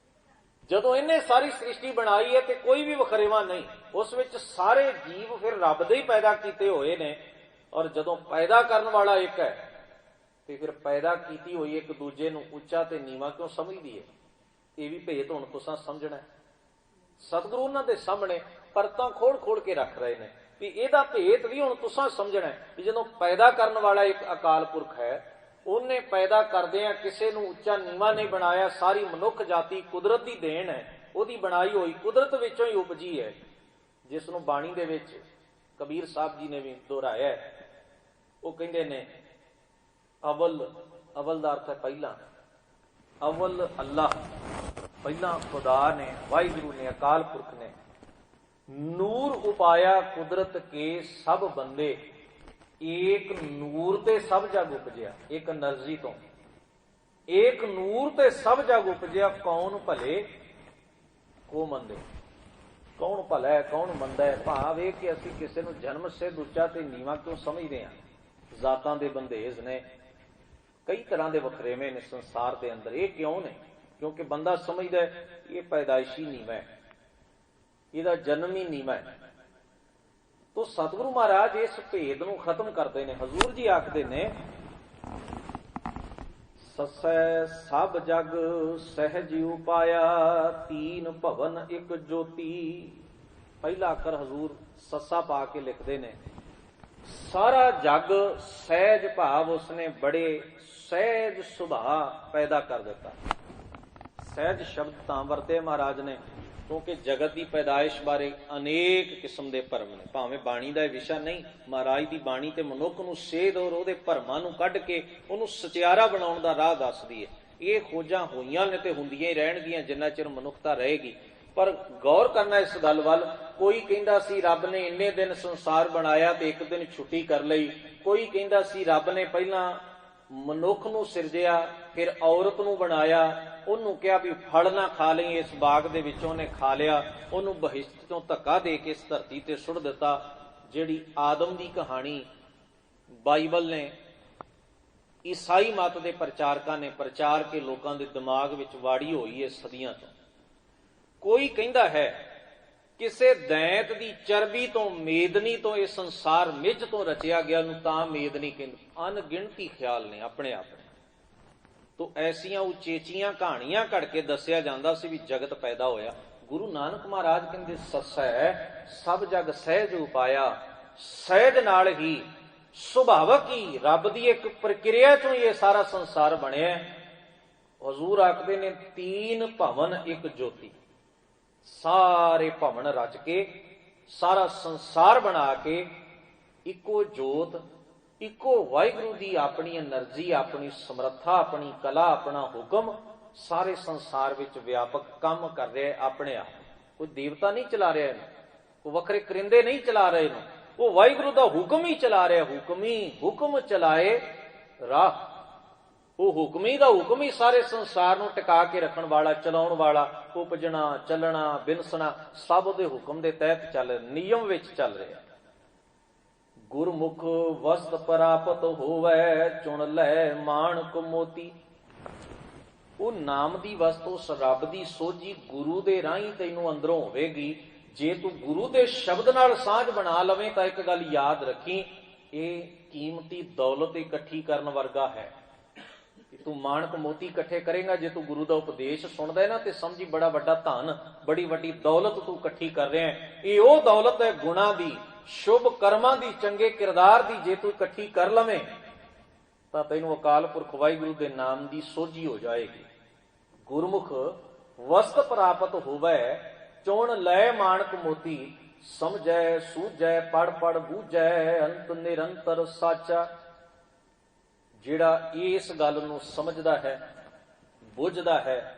ਜਦੋਂ ਇਹਨੇ ਸਾਰੀ ਸ੍ਰਿਸ਼ਟੀ ਬਣਾਈ ਹੈ ਤੇ ਕੋਈ ਵੀ ਵਖਰੇਵਾ ਨਹੀਂ, ਉਸ ਵਿੱਚ ਸਾਰੇ ਜੀਵ ਫਿਰ ਰੱਬ ਦੇ ਹੀ ਪੈਦਾ ਕੀਤੇ ਹੋਏ ਨੇ। ਔਰ ਜਦੋਂ ਪੈਦਾ ਕਰਨ ਵਾਲਾ ਇੱਕ ਹੈ ਤੇ ਫਿਰ ਪੈਦਾ ਕੀਤੀ ਹੋਈ ਇੱਕ ਦੂਜੇ ਨੂੰ ਉੱਚਾ ਤੇ ਨੀਵਾਂ ਕਿਉਂ ਸਮਝਦੀ ਹੈ? ਇਹ ਵੀ ਭੇਤ ਹੁਣ ਤੁਸੀਂ ਸਮਝਣਾ। ਸਤਿਗੁਰੂ ਉਹਨਾਂ ਦੇ ਸਾਹਮਣੇ ਪਰਤਾਂ ਖੋਲ ਖੋਲ ਕੇ ਰੱਖ ਰਹੇ ਨੇ ਵੀ ਇਹਦਾ ਭੇਤ ਵੀ ਹੁਣ ਤੁਸੀਂ ਸਮਝਣਾ ਵੀ ਜਦੋਂ ਪੈਦਾ ਕਰਨ ਵਾਲਾ ਇੱਕ ਅਕਾਲ ਪੁਰਖ ਹੈ, ਉਹਨੇ ਪੈਦਾ ਕਰਦਿਆਂ ਕਿਸੇ ਨੂੰ ਉੱਚਾ ਨੀਵਾਂ ਨਹੀਂ ਬਣਾਇਆ। ਸਾਰੀ ਮਨੁੱਖ ਜਾਤੀ ਕੁਦਰਤ ਦੀ ਦੇਣ ਹੈ, ਉਹਦੀ ਬਣਾਈ ਹੋਈ ਕੁਦਰਤ ਵਿੱਚੋਂ ਹੀ ਉਪਜੀ ਹੈ, ਜਿਸ ਨੂੰ ਬਾਣੀ ਦੇ ਵਿੱਚ ਕਬੀਰ ਸਾਹਿਬ ਜੀ ਨੇ ਵੀ ਦੁਹਰਾਇਆ ਹੈ। ਉਹ ਕਹਿੰਦੇ ਨੇ ਅਵਲ, ਅਵਲ ਦਾ ਅਰਥ ਹੈ ਪਹਿਲਾਂ, ਅਵਲ ਅੱਲਾਹ, ਪਹਿਲਾਂ ਖੁਦਾ ਨੇ, ਵਾਹਿਗੁਰੂ ਨੇ, ਅਕਾਲ ਪੁਰਖ ਨੇ। ਨੂਰ ਉਪਾਇਆ ਕੁਦਰਤ ਕੇ ਸਭ ਬੰਦੇ, ਏਕ ਨੂਰ ਤੇ ਸਭ ਜਗ ਉਪਜਿਆ, ਇੱਕ ਐਨਰਜੀ ਤੋਂ ਏਕ ਨੂਰ ਤੇ ਸਭ ਜਗ ਉਪਜਿਆ, ਕੌਣ ਭਲੇ ਕੋ ਮੰਦੇ। ਕੌਣ ਭਲਾ ਹੈ ਕੌਣ ਮੰਦਾ ਹੈ, ਭਾਵ ਇਹ ਕਿ ਅਸੀਂ ਕਿਸੇ ਨੂੰ ਜਨਮ ਸਿੱਧ ਉੱਚਾ ਤੇ ਨੀਵਾਂ ਕਿਉਂ ਸਮਝਦੇ ਹਾਂ। ਜ਼ਾਤਾਂ ਦੇ ਬੰਧੇਜ ਨੇ, ਕਈ ਤਰ੍ਹਾਂ ਦੇ ਵਖਰੇਵੇਂ ਨੇ ਸੰਸਾਰ ਦੇ ਅੰਦਰ। ਇਹ ਕਿਉਂ ਨੇ? ਕਿਉਂਕਿ ਬੰਦਾ ਸਮਝਦਾ ਇਹ ਪੈਦਾਇਸ਼ੀ ਨੀਵਾਂ ਹੈ, ਇਹਦਾ ਜਨਮ ਹੀ ਨੀਵਾਂ ਹੈ। ਤੋ ਸਤਿਗੁਰੂ ਮਹਾਰਾਜ ਇਸ ਭੇਦ ਨੂੰ ਖਤਮ ਕਰਦੇ ਨੇ। ਹਜ਼ੂਰ ਜੀ ਆਖਦੇ ਨੇ, ਸਸੈ ਸਭ ਜਗ ਸਹਿਜ ਉਪਾਇਆ, ਤੀਨ ਭਵਨ ਇੱਕ ਜੋਤੀ। ਪਹਿਲਾ ਅੱਖਰ ਹਜ਼ੂਰ ਸੱਸਾ ਪਾ ਕੇ ਲਿਖਦੇ ਨੇ। ਸਾਰਾ ਜਗ ਸਹਿਜ, ਭਾਵ ਉਸਨੇ ਬੜੇ ਸਹਿਜ ਸੁਭਾਅ ਪੈਦਾ ਕਰ ਦਿੱਤਾ। ਸਹਿਜ ਸ਼ਬਦ ਤਾਂ ਵਰਤੇ ਮਹਾਰਾਜ ਨੇ ਕਿਉਂਕਿ ਜਗਤ ਦੀ ਪੈਦਾਇਸ਼ ਬਾਰੇ ਅਨੇਕ ਕਿਸਮ ਦੇ ਭਰਮ ਨੇ। ਭਾਵੇਂ ਬਾਣੀ ਦਾ ਇਹ ਵਿਸ਼ਾ ਨਹੀਂ, ਮਹਾਰਾਜ ਦੀ ਬਾਣੀ ਤੇ ਮਨੁੱਖ ਨੂੰ ਸੇਧ ਔਰ ਉਹਦੇ ਭਰਮਾਂ ਨੂੰ ਕੱਢ ਕੇ ਉਹਨੂੰ ਸਚਿਆਰਾ ਬਣਾਉਣ ਦਾ ਰਾਹ ਦੱਸਦੀ ਹੈ। ਇਹ ਖੋਜਾਂ ਹੋਈਆਂ ਨੇ ਤੇ ਹੁੰਦੀਆਂ ਹੀ ਰਹਿਣਗੀਆਂ ਜਿੰਨਾ ਚਿਰ ਮਨੁੱਖਤਾ ਰਹੇਗੀ। ਪਰ ਗੌਰ ਕਰਨਾ ਇਸ ਗੱਲ ਵੱਲ। ਕੋਈ ਕਹਿੰਦਾ ਸੀ ਰੱਬ ਨੇ ਇੰਨੇ ਦਿਨ ਸੰਸਾਰ ਬਣਾਇਆ ਤੇ ਇੱਕ ਦਿਨ ਛੁੱਟੀ ਕਰ ਲਈ। ਕੋਈ ਕਹਿੰਦਾ ਸੀ ਰੱਬ ਨੇ ਪਹਿਲਾਂ ਮਨੁੱਖ ਨੂੰ ਸਿਰਜਿਆ ਫਿਰ ਔਰਤ ਨੂੰ ਬਣਾਇਆ, ਉਹਨੂੰ ਕਿਹਾ ਵੀ ਫਲ ਨਾ ਖਾ ਲਈ ਇਸ ਬਾਗ ਦੇ ਵਿੱਚੋਂ, ਉਹਨੇ ਖਾ ਲਿਆ, ਉਹਨੂੰ ਬਹਿਸ਼ਤ ਤੋਂ ਧੱਕਾ ਦੇ ਕੇ ਇਸ ਧਰਤੀ ਤੇ ਸੁੱਟ ਦਿੱਤਾ। ਜਿਹੜੀ ਆਦਮ ਦੀ ਕਹਾਣੀ ਬਾਈਬਲ ਨੇ, ਈਸਾਈ ਮਤ ਦੇ ਪ੍ਰਚਾਰਕਾਂ ਨੇ ਪ੍ਰਚਾਰ ਕੇ ਲੋਕਾਂ ਦੇ ਦਿਮਾਗ ਵਿੱਚ ਵਾੜੀ ਹੋਈ ਹੈ ਸਦੀਆਂ ਤੋਂ। ਕੋਈ ਕਹਿੰਦਾ ਹੈ ਕਿਸੇ ਦੈਂਤ ਦੀ ਚਰਬੀ ਤੋਂ, ਮੇਦਨੀ ਤੋਂ ਇਹ ਸੰਸਾਰ ਮਿੱਝ ਤੋਂ ਰਚਿਆ ਗਿਆ, ਨੂੰ ਤਾਂ ਮੇਦਨੀ ਕਹਿੰਦੇ। ਅਣਗਿਣਤੀ ਖਿਆਲ ਨੇ ਆਪਣੇ ਆਪਣੇ। ਤੋ ਐਸੀਆਂ ਉਚੇਚੀਆਂ ਕਹਾਣੀਆਂ ਘੜ ਕੇ ਦੱਸਿਆ ਜਾਂਦਾ ਸੀ ਵੀ ਜਗਤ ਪੈਦਾ ਹੋਇਆ। ਗੁਰੂ ਨਾਨਕ ਮਹਾਰਾਜ ਕਹਿੰਦੇ ਸਸੈ ਸਭ ਜਗ ਸਹਿਜ ਉਪਾਇਆ। ਸਹਿਜ ਨਾਲ ਹੀ, ਸੁਭਾਵਕ ਹੀ, ਰੱਬ ਦੀ ਇੱਕ ਪ੍ਰਕਿਰਿਆ ਚੋਂ ਇਹ ਸਾਰਾ ਸੰਸਾਰ ਬਣਿਆ। ਹਜ਼ੂਰ ਆਖਦੇ ਨੇ ਤੀਨ ਭਵਨ ਇੱਕ ਜੋਤੀ। ਸਾਰੇ ਭਵਨ ਰਚ ਕੇ, ਸਾਰਾ ਸੰਸਾਰ ਬਣਾ ਕੇ, ਇੱਕੋ ਜੋਤ, ਇੱਕੋ ਵਾਹਿਗੁਰੂ ਦੀ ਆਪਣੀ ਐਨਰਜੀ, ਆਪਣੀ ਸਮਰੱਥਾ, ਆਪਣੀ ਕਲਾ, ਆਪਣਾ ਹੁਕਮ ਸਾਰੇ ਸੰਸਾਰ ਵਿੱਚ ਵਿਆਪਕ ਕੰਮ ਕਰ ਰਿਹਾ ਆਪਣੇ ਆਪ। ਕੋਈ ਦੇਵਤਾ ਨਹੀਂ ਚਲਾ ਰਿਹਾ ਇਹਨੂੰ, ਕੋਈ ਵੱਖਰੇ ਕਰਿੰਦੇ ਨਹੀਂ ਚਲਾ ਰਹੇ ਇਹਨੂੰ, ਉਹ ਵਾਹਿਗੁਰੂ ਦਾ ਹੁਕਮ ਹੀ ਚਲਾ ਰਿਹਾ। ਹੁਕਮ ਚਲਾਏ ਰਾਹ। ਉਹ ਹੁਕਮੀ ਦਾ ਹੁਕਮ ਹੀ ਸਾਰੇ ਸੰਸਾਰ ਨੂੰ ਟਿਕਾ ਕੇ ਰੱਖਣ ਵਾਲਾ, ਚਲਾਉਣ ਵਾਲਾ। ਉਪਜਣਾ, ਚੱਲਣਾ, ਬਿਨਸਣਾ ਸਭ ਉਹਦੇ ਹੁਕਮ ਦੇ ਤਹਿਤ ਚੱਲ, ਨਿਯਮ ਵਿੱਚ ਚੱਲ ਰਿਹਾ। ਗੁਰਮੁਖ ਵਸਤ ਪ੍ਰਾਪਤ ਹੋਵੇ, ਚੁਣ ਲੈ ਮਾਣਕ ਮੋਤੀ। ਉਹ ਨਾਮ ਦੀ ਵਸਤ, ਉਸ ਰੱਬ ਦੀ ਸੋਝੀ ਗੁਰੂ ਦੇ ਰਾਹੀਂ ਤੈਨੂੰ ਅੰਦਰੋਂ ਹੋਵੇਗੀ। ਜੇ ਤੂੰ ਗੁਰੂ ਦੇ ਸ਼ਬਦ ਨਾਲ ਸਾਂਝ ਬਣਾ ਲਵੇਂ ਤਾਂ ਇੱਕ ਗੱਲ ਯਾਦ ਰੱਖੀ, ਇਹ ਕੀਮਤੀ ਦੌਲਤ ਇਕੱਠੀ ਕਰਨ ਵਰਗਾ ਹੈ। ਤੂੰ ਮਾਣਕ ਮੋਤੀ ਇਕੱਠੇ ਕਰੇਗਾ ਜੇ ਤੂੰ ਗੁਰੂ ਦਾ ਉਪਦੇਸ਼ ਸੁਣਦਾ ਹੈ ਨਾ, ਤੇ ਸਮਝੀ ਬੜਾ ਵੱਡਾ ਧਨ, ਬੜੀ ਵੱਡੀ ਦੌਲਤ ਤੂੰ ਇਕੱਠੀ ਕਰ ਰਿਹਾ ਹੈ। ਇਹ ਉਹ ਦੌਲਤ ਹੈ ਗੁਣਾਂ ਦੀ, ਸ਼ੁਭ ਕਰਮਾਂ ਦੀ, ਚੰਗੇ ਕਿਰਦਾਰ ਦੀ। ਜੇ ਤੂੰ ਇਕੱਠੀ ਕਰ ਲਵੇਂ ਤਾਂ ਤੈਨੂੰ ਅਕਾਲ ਪੁਰਖ ਵਾਹਿਗੁਰੂ ਦੇ ਨਾਮ ਦੀ ਸੋਝੀ ਹੋ ਜਾਏਗੀ। ਗੁਰਮੁਖ ਵਸਤ ਪ੍ਰਾਪਤ ਹੋਵੇ, ਚੁਣ ਲੈ ਮਾਣਕ ਮੋਤੀ। ਸਮਝੈ ਸੂਝੈ ਪੜ ਪੜ ਬੂਝੈ, ਅੰਤ ਨਿਰੰਤਰ ਸਾਚਾ। ਜਿਹੜਾ ਇਸ ਗੱਲ ਨੂੰ ਸਮਝਦਾ ਹੈ, ਬੁੱਝਦਾ ਹੈ,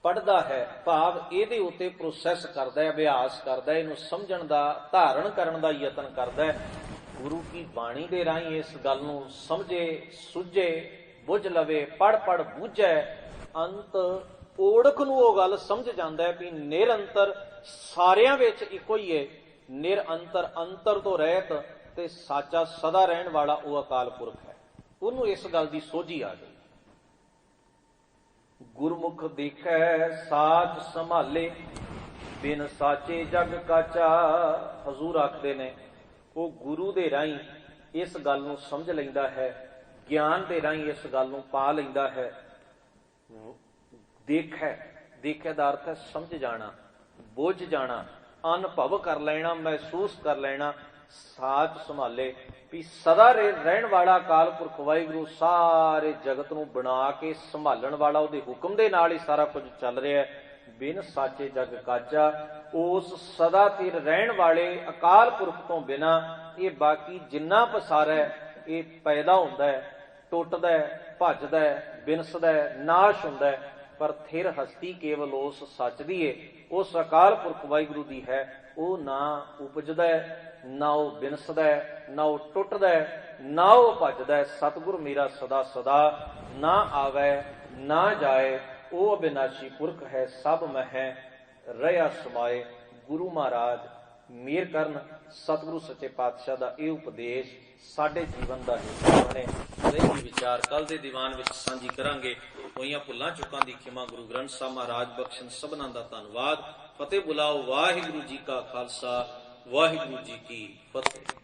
ਪੜ੍ਹਦਾ ਹੈ, ਭਾਵ ਇਹਦੇ ਉੱਤੇ ਪ੍ਰੋਸੈਸ ਕਰਦਾ ਹੈ, ਅਭਿਆਸ ਕਰਦਾ ਹੈ, ਇਹਨੂੰ ਸਮਝਣ ਦਾ, ਧਾਰਨ ਕਰਨ ਦਾ ਯਤਨ ਕਰਦਾ ਹੈ, ਗੁਰੂ ਕੀ ਬਾਣੀ ਦੇ ਰਾਹੀਂ ਇਸ ਗੱਲ ਨੂੰ ਸਮਝੇ, ਸੁਝੇ, ਬੁੱਝ ਲਵੇ, ਪੜ ਪੜ ਬੂਝੈ, ਅੰਤ ਓੜਕ ਨੂੰ ਉਹ ਗੱਲ ਸਮਝ ਜਾਂਦਾ ਹੈ ਵੀ ਨਿਰੰਤਰ ਸਾਰਿਆਂ ਵਿੱਚ ਇੱਕੋ ਹੀ ਹੈ। ਨਿਰੰਤਰ, ਅੰਤਰ ਤੋਂ ਰਹਿਤ ਤੇ ਸਾਚਾ ਸਦਾ ਰਹਿਣ ਵਾਲਾ ਉਹ ਅਕਾਲ ਪੁਰਖ ਹੈ। ਉਹਨੂੰ ਇਸ ਗੱਲ ਦੀ ਸੋਝੀ ਆ ਗਈ। ਗੁਰਮੁਖ ਦੇਖੈ ਸਾਚ ਸੰਭਾਲੇ, ਬਿਨ ਸਾਚੇ ਜਗ ਕਾਚਾ। ਹਜ਼ੂਰ ਆਖਦੇ ਨੇ ਉਹ ਗੁਰੂ ਦੇ ਰਾਹੀਂ ਇਸ ਗੱਲ ਨੂੰ ਸਮਝ ਲੈਂਦਾ ਹੈ, ਗਿਆਨ ਦੇ ਰਾਹੀਂ ਇਸ ਗੱਲ ਨੂੰ ਪਾ ਲੈਂਦਾ ਹੈ। ਦੇਖੈ ਦਾ ਅਰਥ ਹੈ ਸਮਝ ਜਾਣਾ, ਬੁੱਝ ਜਾਣਾ, ਅਨੁਭਵ ਕਰ ਲੈਣਾ, ਮਹਿਸੂਸ ਕਰ ਲੈਣਾ। ਸਾਚ ਸੰਭਾਲੇ ਵੀ ਸਦਾ ਰਹਿਣ ਵਾਲਾ ਅਕਾਲ ਪੁਰਖ ਵਾਹਿਗੁਰੂ ਸਾਰੇ ਜਗਤ ਨੂੰ ਬਣਾ ਕੇ ਸੰਭਾਲਣ ਵਾਲਾ, ਉਹਦੇ ਹੁਕਮ ਦੇ ਨਾਲ ਹੀ ਸਾਰਾ ਕੁਝ ਚੱਲ ਰਿਹਾ ਹੈ। ਬਿਨ ਸਾਚੇ ਜਗ ਕਾਚਾ, ਉਸ ਸਦਾ ਸਥਿਰ ਰਹਿਣ ਵਾਲੇ ਅਕਾਲ ਪੁਰਖ ਤੋਂ ਬਿਨਾ ਇਹ ਬਾਕੀ ਜਿੰਨਾ ਪਸਾਰਾ ਹੈ ਇਹ ਪੈਦਾ ਹੁੰਦਾ ਹੈ, ਟੁੱਟਦਾ ਹੈ, ਭੱਜਦਾ ਹੈ, ਬਿਨਸਦਾ ਹੈ, ਨਾਸ਼ ਹੁੰਦਾ ਹੈ। ਪਰ ਥਿਰ ਹਸਤੀ ਕੇਵਲ ਉਸ ਸੱਚ ਦੀ ਹੈ, ਉਸ ਅਕਾਲ ਪੁਰਖ ਵਾਹਿਗੁਰੂ ਦੀ ਹੈ। ਉਹ ਨਾ ਉਪਜਦਾ ਹੈ, ਨਾ ਉਹ ਬਿਨਸਦਾ ਹੈ, ਨਾ ਉਹ ਟੁੱਟਦਾ ਹੈ, ਨਾ ਉਹ ਭੱਜਦਾ ਹੈ। ਸਤਿਗੁਰ ਮੇਰਾ ਸਦਾ ਸਦਾ ਨਾ ਆਵੈ ਨਾ ਜਾਏ, ਉਹ ਅਬਿਨਾਸ਼ੀ ਪੁਰਖ ਹੈ, ਸਭ ਮਹਿ ਰਹਿਆ ਸਮਾਏ। ਗੁਰੂ ਮਹਾਰਾਜ ਮਿਹਰ ਕਰਨ। ਸਤਿਗੁਰੂ ਸੱਚੇ ਪਾਤਸ਼ਾਹ ਦਾ ਇਹ ਉਪਦੇਸ਼ ਸਾਡੇ ਜੀਵਨ ਦਾ ਹਿੱਸਾ ਬਣੇ। ਇਹ ਵਿਚਾਰ ਕੱਲ ਦੇ ਦੀਵਾਨ ਵਿੱਚ ਸਾਂਝੀ ਕਰਾਂਗੇ। ਹੋਈਆਂ ਭੁੱਲਾਂ ਚੁੱਕਾਂ ਦੀ ਖਿਮਾ ਗੁਰੂ ਗ੍ਰੰਥ ਸਾਹਿਬ ਮਹਾਰਾਜ ਬਖਸ਼ਣ। ਸਭਨਾਂ ਦਾ ਧੰਨਵਾਦ। ਫਤਿਹ ਬੁਲਾਓ। ਵਾਹਿਗੁਰੂ ਜੀ ਕਾ ਖਾਲਸਾ, ਵਾਹਿਗੁਰੂ ਜੀ ਕੀ ਫਤਿਹ।